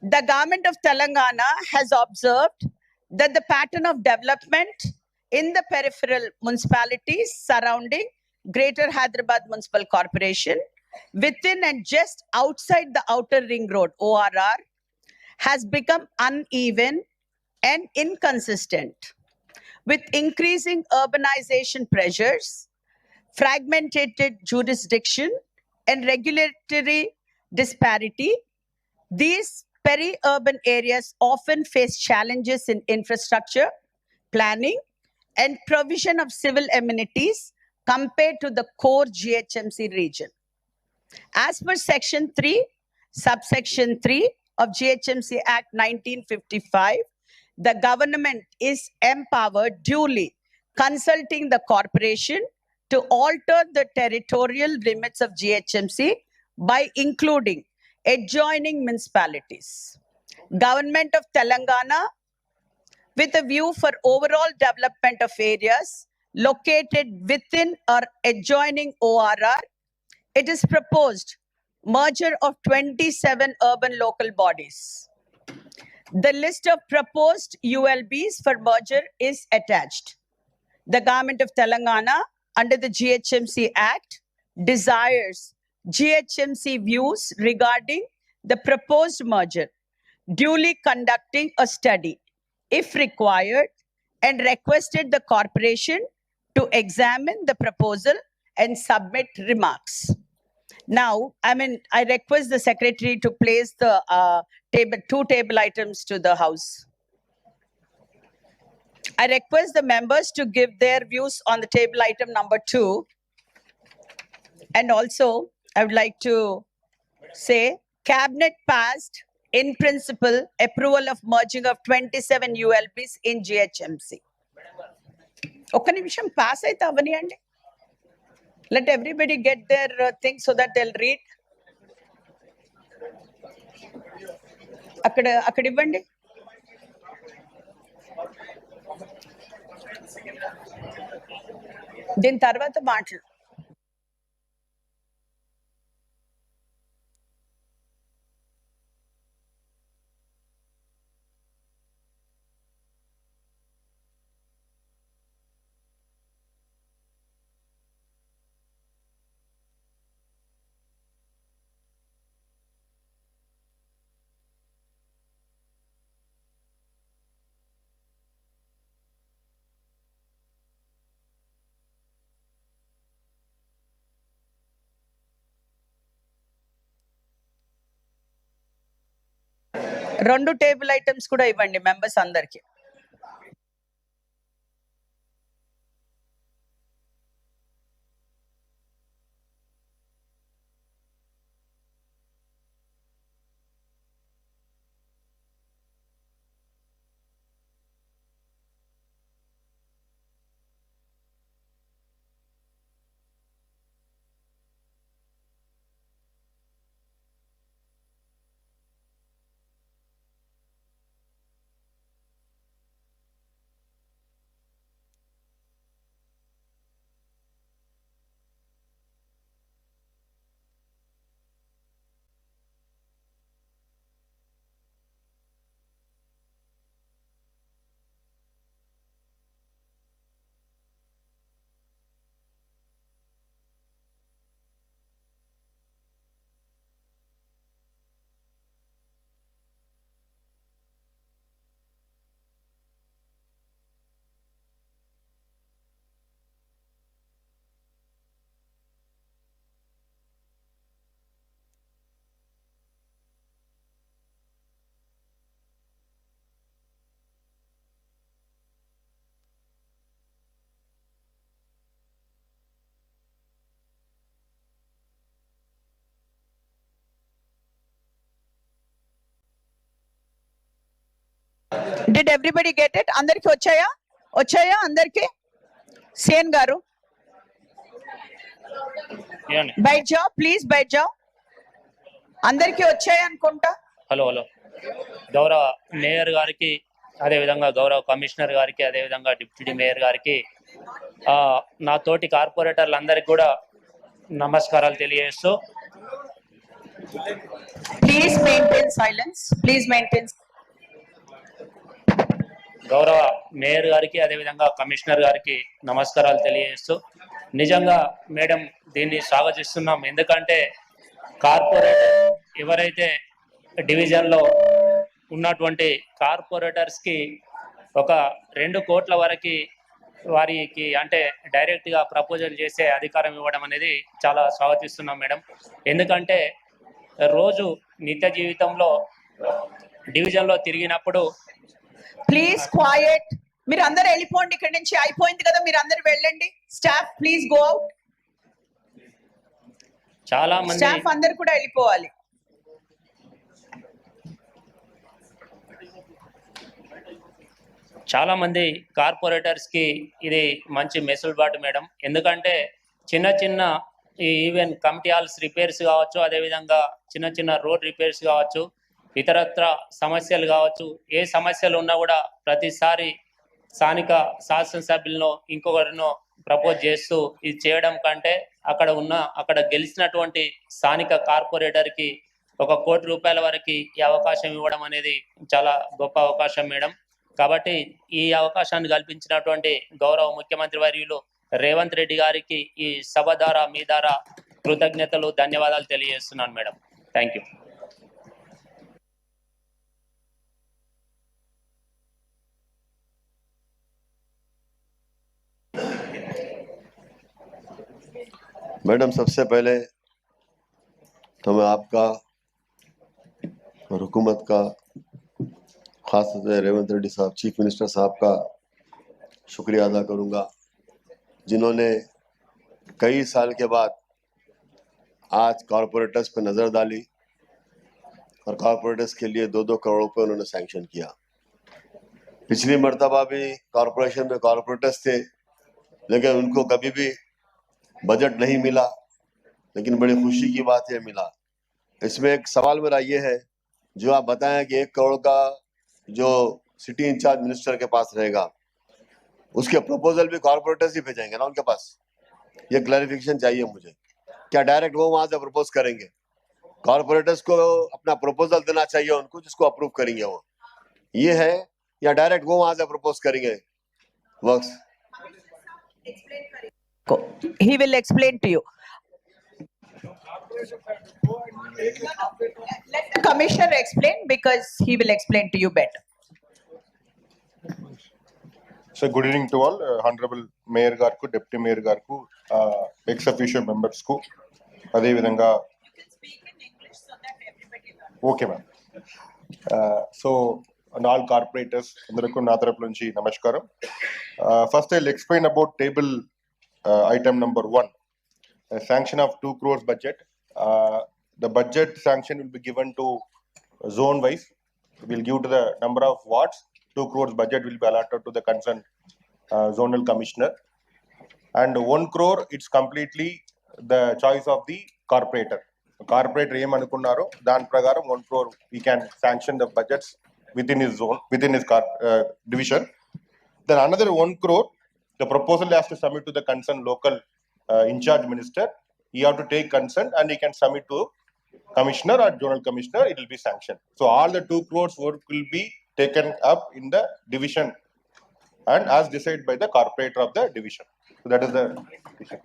The government of Telangana has observed that the pattern of development in the peripheral municipalities surrounding Greater Hyderabad Municipal Corporation, within and just outside the outer ring road ORR, has become uneven and inconsistent, with increasing urbanization pressures, fragmented jurisdiction, and regulatory disparity. These peri-urban areas often face challenges in infrastructure, planning, and provision of civil amenities compared to the core GHMC region. As per Section 3, Subsection 3 of GHMC Act 1955, the government is empowered duly consulting the corporation to alter the territorial limits of GHMC by including adjoining municipalities. Government of Telangana, with a view for overall development of areas located within or adjoining ORR, it is proposed merger of 27 urban local bodies. The list of proposed ULBs for merger is attached. The government of Telangana, under the GHMC Act, desires GHMC views regarding the proposed merger, duly conducting a study, if required, and requested the corporation to examine the proposal and submit remarks. Now, I request the secretary to place the two table items to the house. I request the members to give their views on the table item number 2. And also, I would like to say, Cabinet passed in principle approval of merging of 27 ULBs in GHMC. ఒక్క నిమిషం pass అయితే అవనియండి. Let everybody get their things so that they'll read. అక్కడ ఇవ్వండి. దీని తర్వాత మాటలు. రెండు table items కూడా ఇవ్వండి మెంబర్స్ అందరికి. Did everybody get it? అందరికి వచ్చాయా అందరికి? సేన్ గారు బయట జాओ ప్లీజ్, బయట జాओ. అందరికి వచ్చాయి అనుకుంటా. హలో గౌరవ మేయర్ గారికి, అదేవిధంగా గౌరవ కమిషనర్ గారికి, అదేవిధంగా డిప్యూటీ మేయర్ గారికి, నా తోటి కార్పొరేటర్లందరికీ కూడా నమస్కారాలు తెలియజేస్తూ, please maintain silence, please maintain. గౌరవ మేయర్ గారికి, అదేవిధంగా కమిషనర్ గారికి నమస్కారాలు తెలియజేస్తూ, నిజంగా మేడం దీన్ని స్వాగతిస్తున్నాం. ఎందుకంటే కార్పొరేటర్ ఎవరైతే డివిజన్లో ఉన్నటువంటి కార్పొరేటర్స్కి ఒక 2 కోట్ల వరకు వారికి అంటే డైరెక్ట్గా ప్రపోజల్ చేసే అధికారం ఇవ్వడం అనేది చాలా స్వాగతిస్తున్నాం మేడం. ఎందుకంటే రోజు నిత్య జీవితంలో డివిజన్లో తిరిగినప్పుడు ప్లీజ్ క్వైట్, మీరు అందరూ వెళ్ళిపోండి ఇక్కడ నుంచి. అయిపోయింది కదా, మీరు అందరూ వెళ్ళండి. Staff please go out. చాలా మంది స్టాఫ్ అందరూ కూడా వెళ్ళిపోవాలి. చాలా మంది కార్పొరేటర్స్ కి ఇది మంచి మెసులుబాటు మేడం. ఎందుకంటే చిన్న ఈవెన్ కమిటీ హాల్స్ రిపేర్స్ కావచ్చు, అదేవిధంగా చిన్న రోడ్ రిపేర్స్ కావచ్చు, ఇతరత్ర సమస్యలు కావచ్చు, ఏ సమస్యలు ఉన్నా కూడా ప్రతిసారి స్థానిక శాసనసభ్యులను ఇంకొకరినో ప్రపోజ్ చేస్తూ ఇది చేయడం కంటే అక్కడ గెలిచినటువంటి స్థానిక కార్పొరేటర్కి 1 కోటి రూపాయల వరకు ఈ అవకాశం ఇవ్వడం అనేది చాలా గొప్ప అవకాశం మేడం. కాబట్టి ఈ అవకాశాన్ని కల్పించినటువంటి గౌరవ ముఖ్యమంత్రి వర్యులు రేవంత్ రెడ్డి గారికి ఈ సభ ద్వారా మీ ద్వారా కృతజ్ఞతలు, ధన్యవాదాలు తెలియజేస్తున్నాను మేడం. Thank you. मैडम, सबसे पहले तो मैं आपका और हुकूमत का, खास तौर से रेवंत रेड्डी साहब, चीफ मिनिस्टर साहब का शुक्रिया अदा करूंगा जिन्होंने कई साल के बाद आज कॉरपोरेटर्स पे नजर डाली और कॉरपोरेटर्स के लिए 2-2 करोड़ रुपए उन्होंने सैंक्शन किया। पिछली मर्तबा भी कॉरपोरेशन में कॉरपोरेटर्स थे, लेकिन उनको कभी भी बजट नहीं मिला, लेकिन बड़ी खुशी की बात यह मिला। इसमें एक सवाल मेरा ये है, जो आप बताएं कि 1 करोड़ का जो सिटी इंचार्ज मिनिस्टर के पास रहेगा, उसके प्रपोजल भी कॉरपोरेटर्स ही भेजेंगे ना उनके पास? ये क्लैरिफिकेशन चाहिए मुझे। क्या डायरेक्ट वो वहां से प्रपोज करेंगे? कॉरपोरेटर्स को अपना प्रपोजल देना चाहिए उनको, जिसको अप्रूव करेंगे वो, ये है, या डायरेक्ट वो वहां से प्रपोज करेंगे works? He will explain to you. Let the commissioner explain because he will explain to you better. So good evening to all. Honorable Mayor Garku, Deputy Mayor Garku, ex-officio members ku, అదే విధంగా okay ma'am. So all corporators అందరికీ నా తరపు నుంచి నమస్కారం. First I will explain about table item number 1, sanction of 2 crores budget. The budget sanction will be given to zone wise. We'll give to the number of wards. 2 crores budget will be allotted to the concerned zonal commissioner, and 1 crore it's completely the choice of the corporator. Corporator em anukunnaro dan prakaram 1 crore he can sanction the budgets within his zone, within his division. Then another 1 crore the proposal has to submit to the concerned local in-charge minister. He have to take consent and he can submit to commissioner or zonal commissioner. It will be sanctioned. So all the 2 crores work will be taken up in the division and as decided by the corporator of the division. So that is the decision.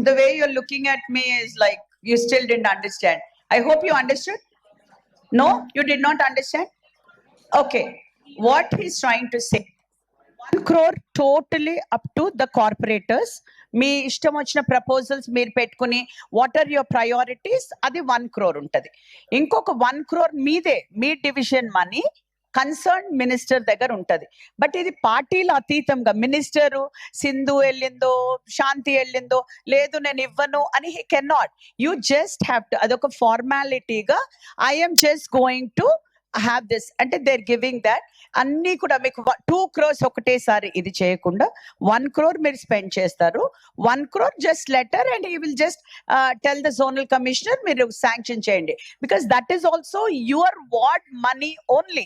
The way you're looking at me is like you still didn't understand. I hope you understood. No, you did not understand. Okay, what he's trying to say, 1 crore totally up to the corporators. మీ ఇష్టం వచ్చిన proposals మీరు పెట్టుకుని what are your priorities, అది 1 crore ఉంటుంది. ఇంకొక 1 crore మీదే, మీ division money concern minister దగ్గర ఉంటది. బట్ ఇది పార్టీల అతీతంగా మినిస్టరు సింధు వెళ్ళిందో శాంతి వెళ్ళిందో లేదు నేను ఇవ్వను అని he can not. You just have to, అదొక ఫార్మాలిటీగా I'm just going to have this అంటే దే ఆర్ గివింగ్ దాట్. అన్నీ కూడా మీకు 2 crores ఒకటేసారి ఇది చేయకుండా 1 crore మీరు స్పెండ్ చేస్తారు. 1 crore just letter and he will just tell the zonal commissioner మీరు శాంక్షన్ చేయండి, because that is also your ward money only.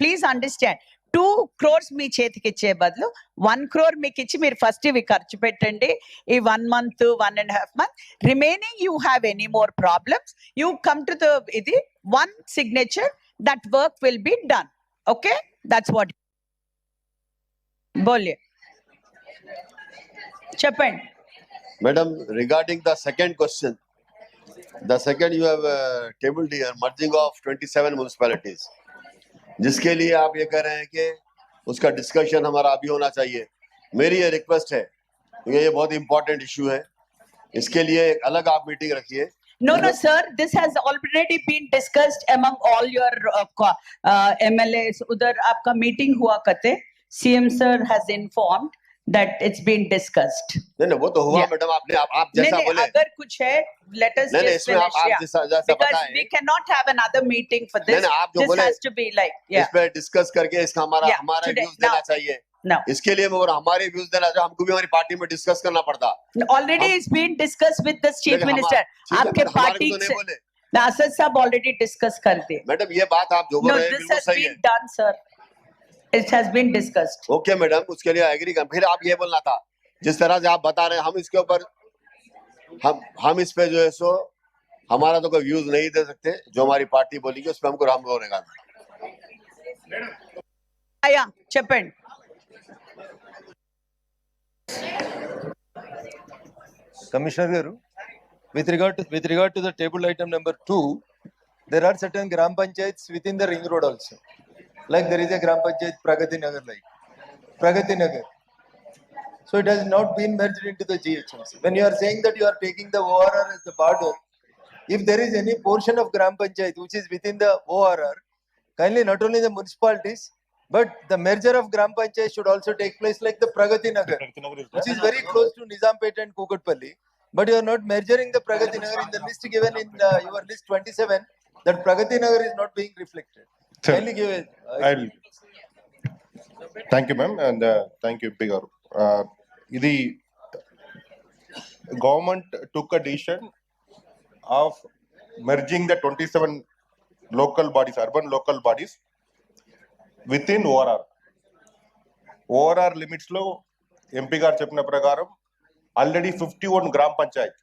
Please understand. 2 crores మీ చేతికి ఇచ్చే బదులు 1 crore మీకు ఇచ్చి మీరు ఫస్ట్ ఇవి ఖర్చు పెట్టండి. ఈ 1 month, 1.5 months remaining you have any more problems, you come to the ఇది 1 signature, that work will be done. Okay, that's what. Bolye cheppandi Madam, regarding the second question, the second you have tabled here, merging of 27 municipalities, जिसके लिए आप ये कह रहे हैं कि उसका डिस्कशन हमारा अभी होना चाहिए. मेरी ये रिक्वेस्ट है, क्योंकि ये बहुत इंपॉर्टेंट इश्यू है, इसके लिए एक अलग आप मीटिंग रखिए. No, sir, this has already been discussed among all your MLAs. Udhar aapka meeting hua karte, CM sir has informed that it's been discussed. नहीं वो तो हुआ मैडम, आपने आप जैसा बोले. अगर कुछ है let us just इसमें finish, आप जैसा because we cannot have another meeting for this. आप जो This बोले, has to be like इस पे डिस्कस करके इसका हमारा today, व्यूज देना चाहिए. now इसके लिए और हमारे व्यूज देना चाहिए, हमको भी हमारी पार्टी में डिस्कस करना पड़ता. already it's been discussed with the chief minister. आपके पार्टी से नासर साहब already discuss कर दिए. मैडम ये बात आप जो बोल रहे हैं this बिल्कुल has सही been है. done, sir. It has been discussed. Okay madam, उसके लिए एग्री कर. फिर आप ये बोलना था, जिस तरह से आप बता रहे हैं, हम इसके ऊपर हम इस पे जो है सो हमारा तो कोई व्यूज नहीं दे सकते. जो हमारी पार्टी बोलेगी उस पर हमको राम रहेगा. आया चेप्पंడి. Commissioner Garu, with regard to the table item number 2, there are certain gram panchayats within the ring road also. Like there is a gram panchayat Pragati Nagar, like Pragati Nagar. So it has not been merged into the GHMC. When you are saying that you are taking the ORR as the border, if there is any portion of gram panchayat which is within the ORR, kindly not only the municipalities, But the merger of Gram Panchayat should also take place like the Pragati Nagar, which is very close to Nizampet and Kukatpalli. But you are not mergering the Pragati Nagar in the list given in your list 27. That Pragati Nagar is not being reflected. Kindly give it. Thank you, ma'am, and thank you, Big Garu. The government took a decision of merging the 27 local bodies, urban local bodies, within ORR. ORR limits lo MP గారు చెప్పిన ప్రకారం already 51 gram panchayat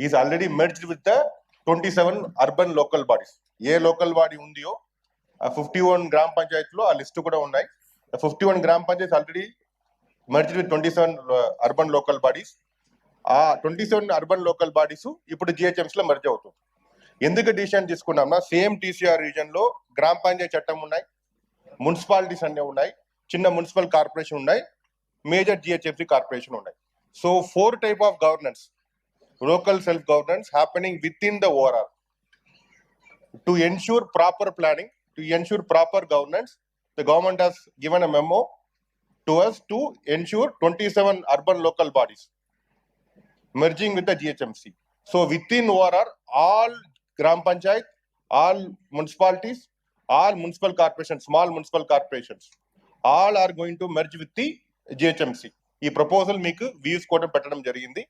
is already merged with the 27 urban local bodies. A local body ఉందియో ఆ 51 గ్రామ పంచాయతీలో ఆ list కూడా ఉన్నాయి. 51 gram panchayat already merged with 27 urban local bodies. ఆ 27 అర్బన్ లోకల్ బాడీస్ ఇప్పుడు జిహెచ్ఎంసీ లో మెర్జ్ అవుతుంది. ఎందుకు డిసిషన్ తీసుకున్నాంనా, సేమ్ టీసీఆర్ రీజన్ లో గ్రామ పంచాయతీ చట్టం ఉన్నాయి, మున్సిపాలిటీస్ అన్నీ ఉన్నాయి, చిన్న మున్సిపల్ కార్పొరేషన్ ఉన్నాయి, మేజర్ జిహెచ్ఎంసీ కార్పొరేషన్ ఉన్నాయి. So 4 type of governance, local self governance happening within the ORR. To ensure proper planning, to ensure proper governance, the government has given a memo to us to ensure 27 urban local bodies merging with the GHMC. So within ORR, all Gram Panchayat, all municipalities, all municipal corporations, small municipal corporations, all are going to merge with the GHMC. ఈ proposal మీకు views కూడా పెట్టడం జరిగింది.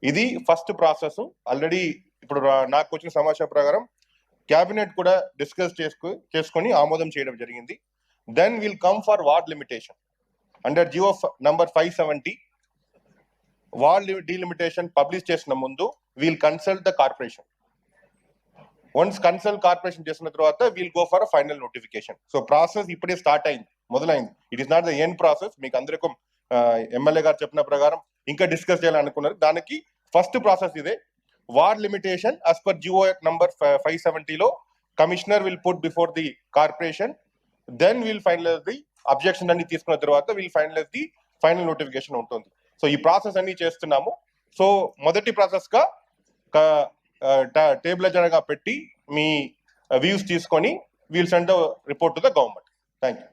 ఇది first process. Already ఇప్పుడు నాకు వచ్చిన సమాచారం ప్రకారం క్యాబినెట్ కూడా డిస్కస్ చేసుకొని ఆమోదం చేయడం జరిగింది. Then will come for ward limitation under GO number 570. Ward delimitation publish చేసిన ముందు we'll consult the corporation. Once consult corporation చేసిన తర్వాత we'll go for final notification. So process ఇప్పుడే స్టార్ట్ అయింది, మొదలైంది. It is not the end process. మీకు అందరికీ MLA గారు చెప్పిన ప్రకారం ఇంకా డిస్కస్ చేయాలనుకున్నారు. దానికి ఫస్ట్ ప్రాసెస్ ఇదే. Ward limitation as per GO number 570 లో commissioner will put before the corporation. Then will finalize the objection అన్ని తీసుకున్న తర్వాత will finalize the final notification ఉంటుంది. సో ఈ ప్రాసెస్ అన్ని చేస్తున్నాము. సో మొదటి ప్రాసెస్ గా టేబుల్ అజెండాగా పెట్టి మీ వ్యూస్ తీసుకొని will send the report to the government. Thank you.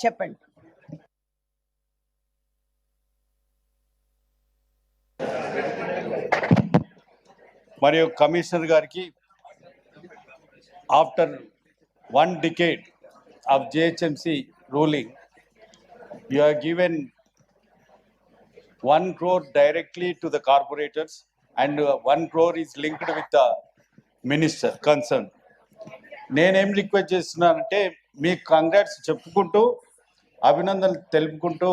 చెప్పండి. మరియు కమిషనర్ గారికి after 1 decade of JHMC ruling, you have given 1 crore directly to the corporators and 1 crore is linked with the minister concerned. నేనేం request చేస్తున్నానంటే మీకు congrats చెప్పుకుంటూ అభినందనలు తెలుపుకుంటూ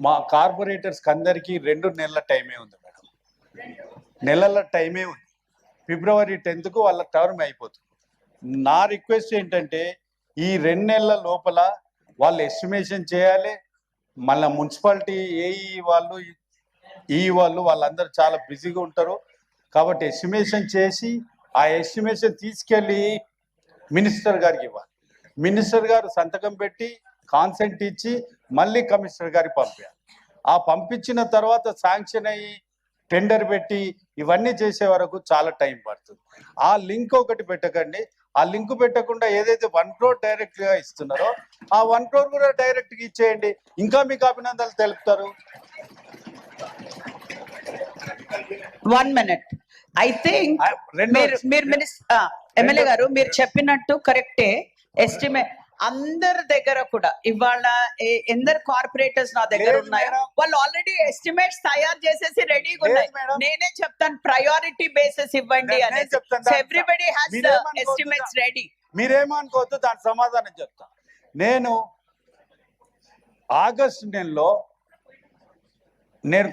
మా కార్పొరేటర్స్కి అందరికీ 2 నెలల టైమే ఉంది మేడం. నెలల టైమే ఉంది. February 10th వాళ్ళ టర్మ్ అయిపోతుంది. నా రిక్వెస్ట్ ఏంటంటే ఈ 2 నెలల లోపల వాళ్ళు ఎస్టిమేషన్ చేయాలి. మళ్ళీ మున్సిపాలిటీ ఏఈ వాళ్ళు వాళ్ళందరూ చాలా బిజీగా ఉంటారు కాబట్టి ఎస్టిమేషన్ చేసి ఆ ఎస్టిమేషన్ తీసుకెళ్ళి మినిస్టర్ గారికి ఇవ్వాలి. మినిస్టర్ గారు సంతకం పెట్టి కాన్సెంట్ ఇచ్చి మళ్ళీ కమిషనర్ గారికి పంపించాలి. ఆ పంపించిన తర్వాత శాంక్షన్ అయ్యి టెండర్ పెట్టి ఇవన్నీ చేసే వరకు చాలా టైం పడుతుంది. ఆ లింక్ ఒకటి పెట్టకండి. ఆ లింక్ పెట్టకుండా ఏదైతే 1 crore డైరెక్ట్ గా ఇస్తున్నారో ఆ 1 crore కూడా డైరెక్ట్ గా ఇచ్చేయండి. ఇంకా మీకు అభినందనలు తెలుపుతారు. 1 minute. ఐ థింక్ మీరు ఎమ్మెల్యే గారు మీరు చెప్పినట్టు కరెక్టే. ఎస్టిమేట్ అందరి దగ్గర కూడా ఇవాళ ఎందరు కార్పొరేటర్స్ నా దగ్గర ఉన్నాయో వాళ్ళు ఆల్రెడీ ఎస్టిమేట్స్ తయారు చేసేసి రెడీగా ఉన్నాయి. నేనే చెప్తాను ప్రయారిటీ బేసిస్ ఇవ్వండి అని. Everybody has the estimates ready. మీరేమనుకోవద్దు, దాని సమాధానం చెప్తా. నేను ఆగస్టు నెలలో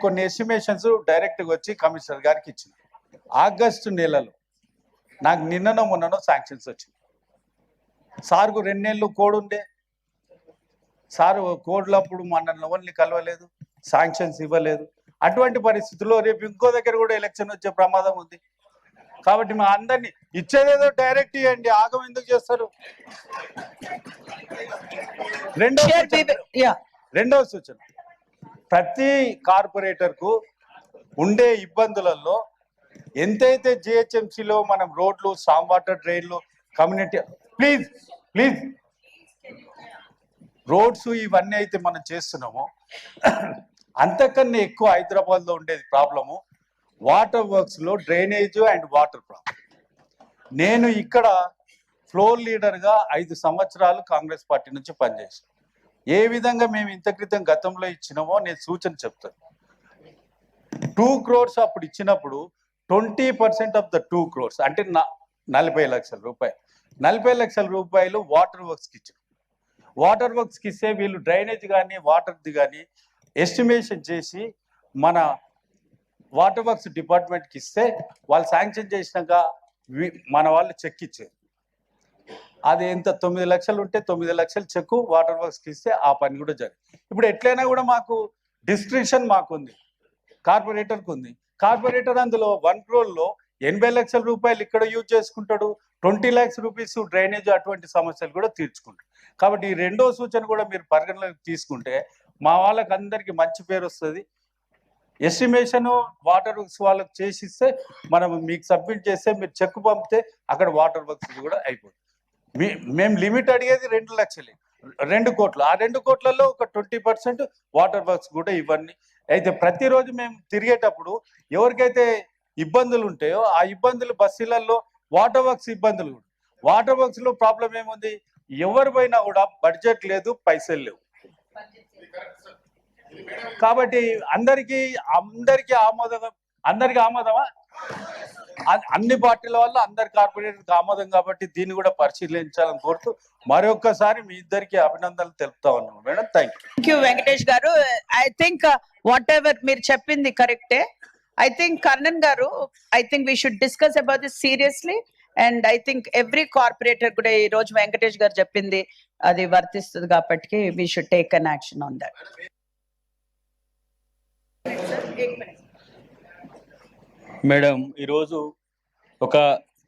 కొన్ని ఎస్టిమేషన్స్ డైరెక్ట్గా వచ్చి కమిషనర్ గారికి ఇచ్చిన. ఆగస్టు నెలలో నాకు నిన్ననో మొన్ననో శాంక్షన్స్ వచ్చింది. సార్కు 2 నెలలు కోడ్ ఉండే. సార్ కోడ్లప్పుడు మనల్ని ఎవరిని కలవలేదు, శాంక్షన్స్ ఇవ్వలేదు. అటువంటి పరిస్థితుల్లో రేపు ఇంకో దగ్గర కూడా ఎలక్షన్ వచ్చే ప్రమాదం ఉంది. కాబట్టి మా అందరినీ ఇచ్చేదేదో డైరెక్ట్ ఇవ్వండి, ఆగం ఎందుకు చేస్తారు? రెండవ సూచన, ప్రతి కార్పొరేటర్ కు ఉండే ఇబ్బందులలో ఎంతైతే జిహెచ్ఎంసీలో మనం రోడ్లు, సామ్ వాటర్ డ్రైన్లు, కమ్యూనిటీ ప్లీజ్ రోడ్స్ ఇవన్నీ అయితే మనం చేస్తున్నామో అంతకన్నా ఎక్కువ హైదరాబాద్ లో ఉండేది ప్రాబ్లము వాటర్ వర్క్స్ లో డ్రైనేజ్ అండ్ వాటర్ ప్రాబ్లం. నేను ఇక్కడ ఫ్లోర్ లీడర్ గా 5 సంవత్సరాలు కాంగ్రెస్ పార్టీ నుంచి పనిచేసాను. ఏ విధంగా మేము ఇంత క్రితం గతంలో ఇచ్చినామో నేను సూచన చెప్తాను. 2 crores అప్పుడు ఇచ్చినప్పుడు 20% ఆఫ్ ద 2 crores అంటే 40 లక్షల రూపాయలు, 40 లక్షల రూపాయలు వాటర్ వర్క్స్ కి ఇచ్చారు. వాటర్ వర్క్స్ కి ఇస్తే వీళ్ళు డ్రైనేజ్ కానీ వాటర్ది కానీ ఎస్టిమేషన్ చేసి మన వాటర్ వర్క్స్ డిపార్ట్మెంట్కి ఇస్తే వాళ్ళు శాంక్షన్ చేసినాక మన వాళ్ళు చెక్ ఇచ్చారు. అది ఎంత 9 లక్షలు ఉంటే 9 లక్షల చెక్ వాటర్ వర్క్స్కి ఇస్తే ఆ పని కూడా జరిగింది. ఇప్పుడు ఎట్లయినా కూడా మాకు డిస్ట్రిక్షన్ మాకుంది, కార్పొరేటర్కి ఉంది. కార్పొరేటర్ అందులో 1 crore 80 లక్షల రూపాయలు ఇక్కడ యూజ్ చేసుకుంటాడు, 20 lakhs రూపీస్ డ్రైనేజ్ అటువంటి సమస్యలు కూడా తీర్చుకుంటాడు. కాబట్టి ఈ రెండో సూచన కూడా మీరు పరిగణలోకి తీసుకుంటే మా వాళ్ళకి అందరికీ మంచి పేరు వస్తుంది. ఎస్టిమేషన్ వాటర్ వర్క్స్ వాళ్ళకి చేసిస్తే మనం మీకు సబ్మిట్ చేస్తే మీరు చెక్ పంపితే అక్కడ వాటర్ వర్క్స్ కూడా అయిపోతుంది. మేము లిమిట్ అడిగేది 2 లక్షలే, 2 కోట్లు. ఆ 2 కోట్లలో ఒక 20% వాటర్ వర్క్స్ కూడా ఇవన్నీ అయితే ప్రతిరోజు మేము తిరిగేటప్పుడు ఎవరికైతే ఇబ్బందులు ఉంటాయో ఆ ఇబ్బందులు బస్సులలో వాటర్ వర్క్స్ ఇబ్బందులు కూడా. వాటర్ వర్క్స్ లో ప్రాబ్లం ఏముంది, ఎవరు పోయినా కూడా బడ్జెట్ లేదు, పైసలు లేవు. కాబట్టి అందరికీ ఆమోదమా? అన్ని పార్టీల వల్ల అందరి కార్పొరేటర్కి ఆమోదం. కాబట్టి దీన్ని కూడా పరిశీలించాలని కోరుతూ మరొకసారి మీ ఇద్దరికి అభినందనలు తెలుపుతా ఉన్నాను మేడం. థ్యాంక్ యూ వెంకటేష్ గారు. ఐ థింక్ వాట్ ఎవర్ మీరు చెప్పింది కరెక్టే. I think Karnan garu, I think we should discuss about this seriously, and I think every corporator kuda ee roju Venkatesh garu cheppindi adi vartistundi kabattiki we should take an action on that. Madam, ఈరోజు ఒక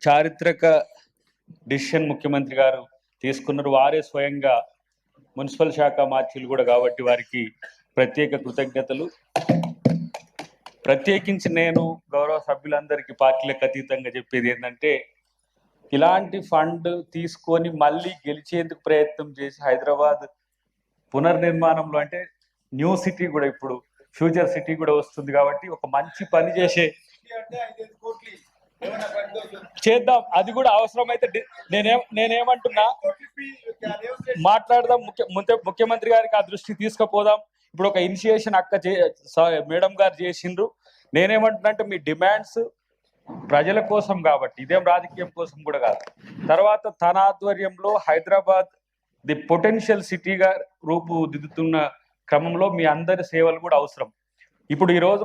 చారిత్రక decision ముఖ్యమంత్రి గారు తీసుకున్నారు. వారే స్వయంగా municipal శాఖ మార్చిలు కూడా కాబట్టి వారికి ప్రత్యేక కృతజ్ఞతలు. ప్రత్యేకించి నేను గౌరవ సభ్యులందరికీ పార్టీలకు అతీతంగా చెప్పేది ఏంటంటే, ఇలాంటి ఫండ్ తీసుకొని మళ్ళీ గెలిచేందుకు ప్రయత్నం చేసి హైదరాబాద్ పునర్నిర్మాణంలో అంటే న్యూ సిటీ కూడా ఇప్పుడు ఫ్యూచర్ సిటీ కూడా వస్తుంది కాబట్టి ఒక మంచి పని చేద్దాం. అది కూడా అవసరమైతే నేనేమంటున్నా మాట్లాడదాం, ముఖ్యమంత్రి గారికి ఆ దృష్టి తీసుకుపోదాం. ఇప్పుడు ఒక ఇనిషియేషన్ మేడం గారు చేసిండ్రు. నేనేమంటున్నా అంటే మీ డిమాండ్స్ ప్రజల కోసం కాబట్టి, ఇదేం రాజకీయం కోసం కూడా కాదు. తర్వాత తన ఆధ్వర్యంలో హైదరాబాద్ ది పొటెన్షియల్ సిటీగా రూపుదిద్దుతున్న క్రమంలో మీ అందరి సేవలు కూడా అవసరం. ఇప్పుడు ఈరోజు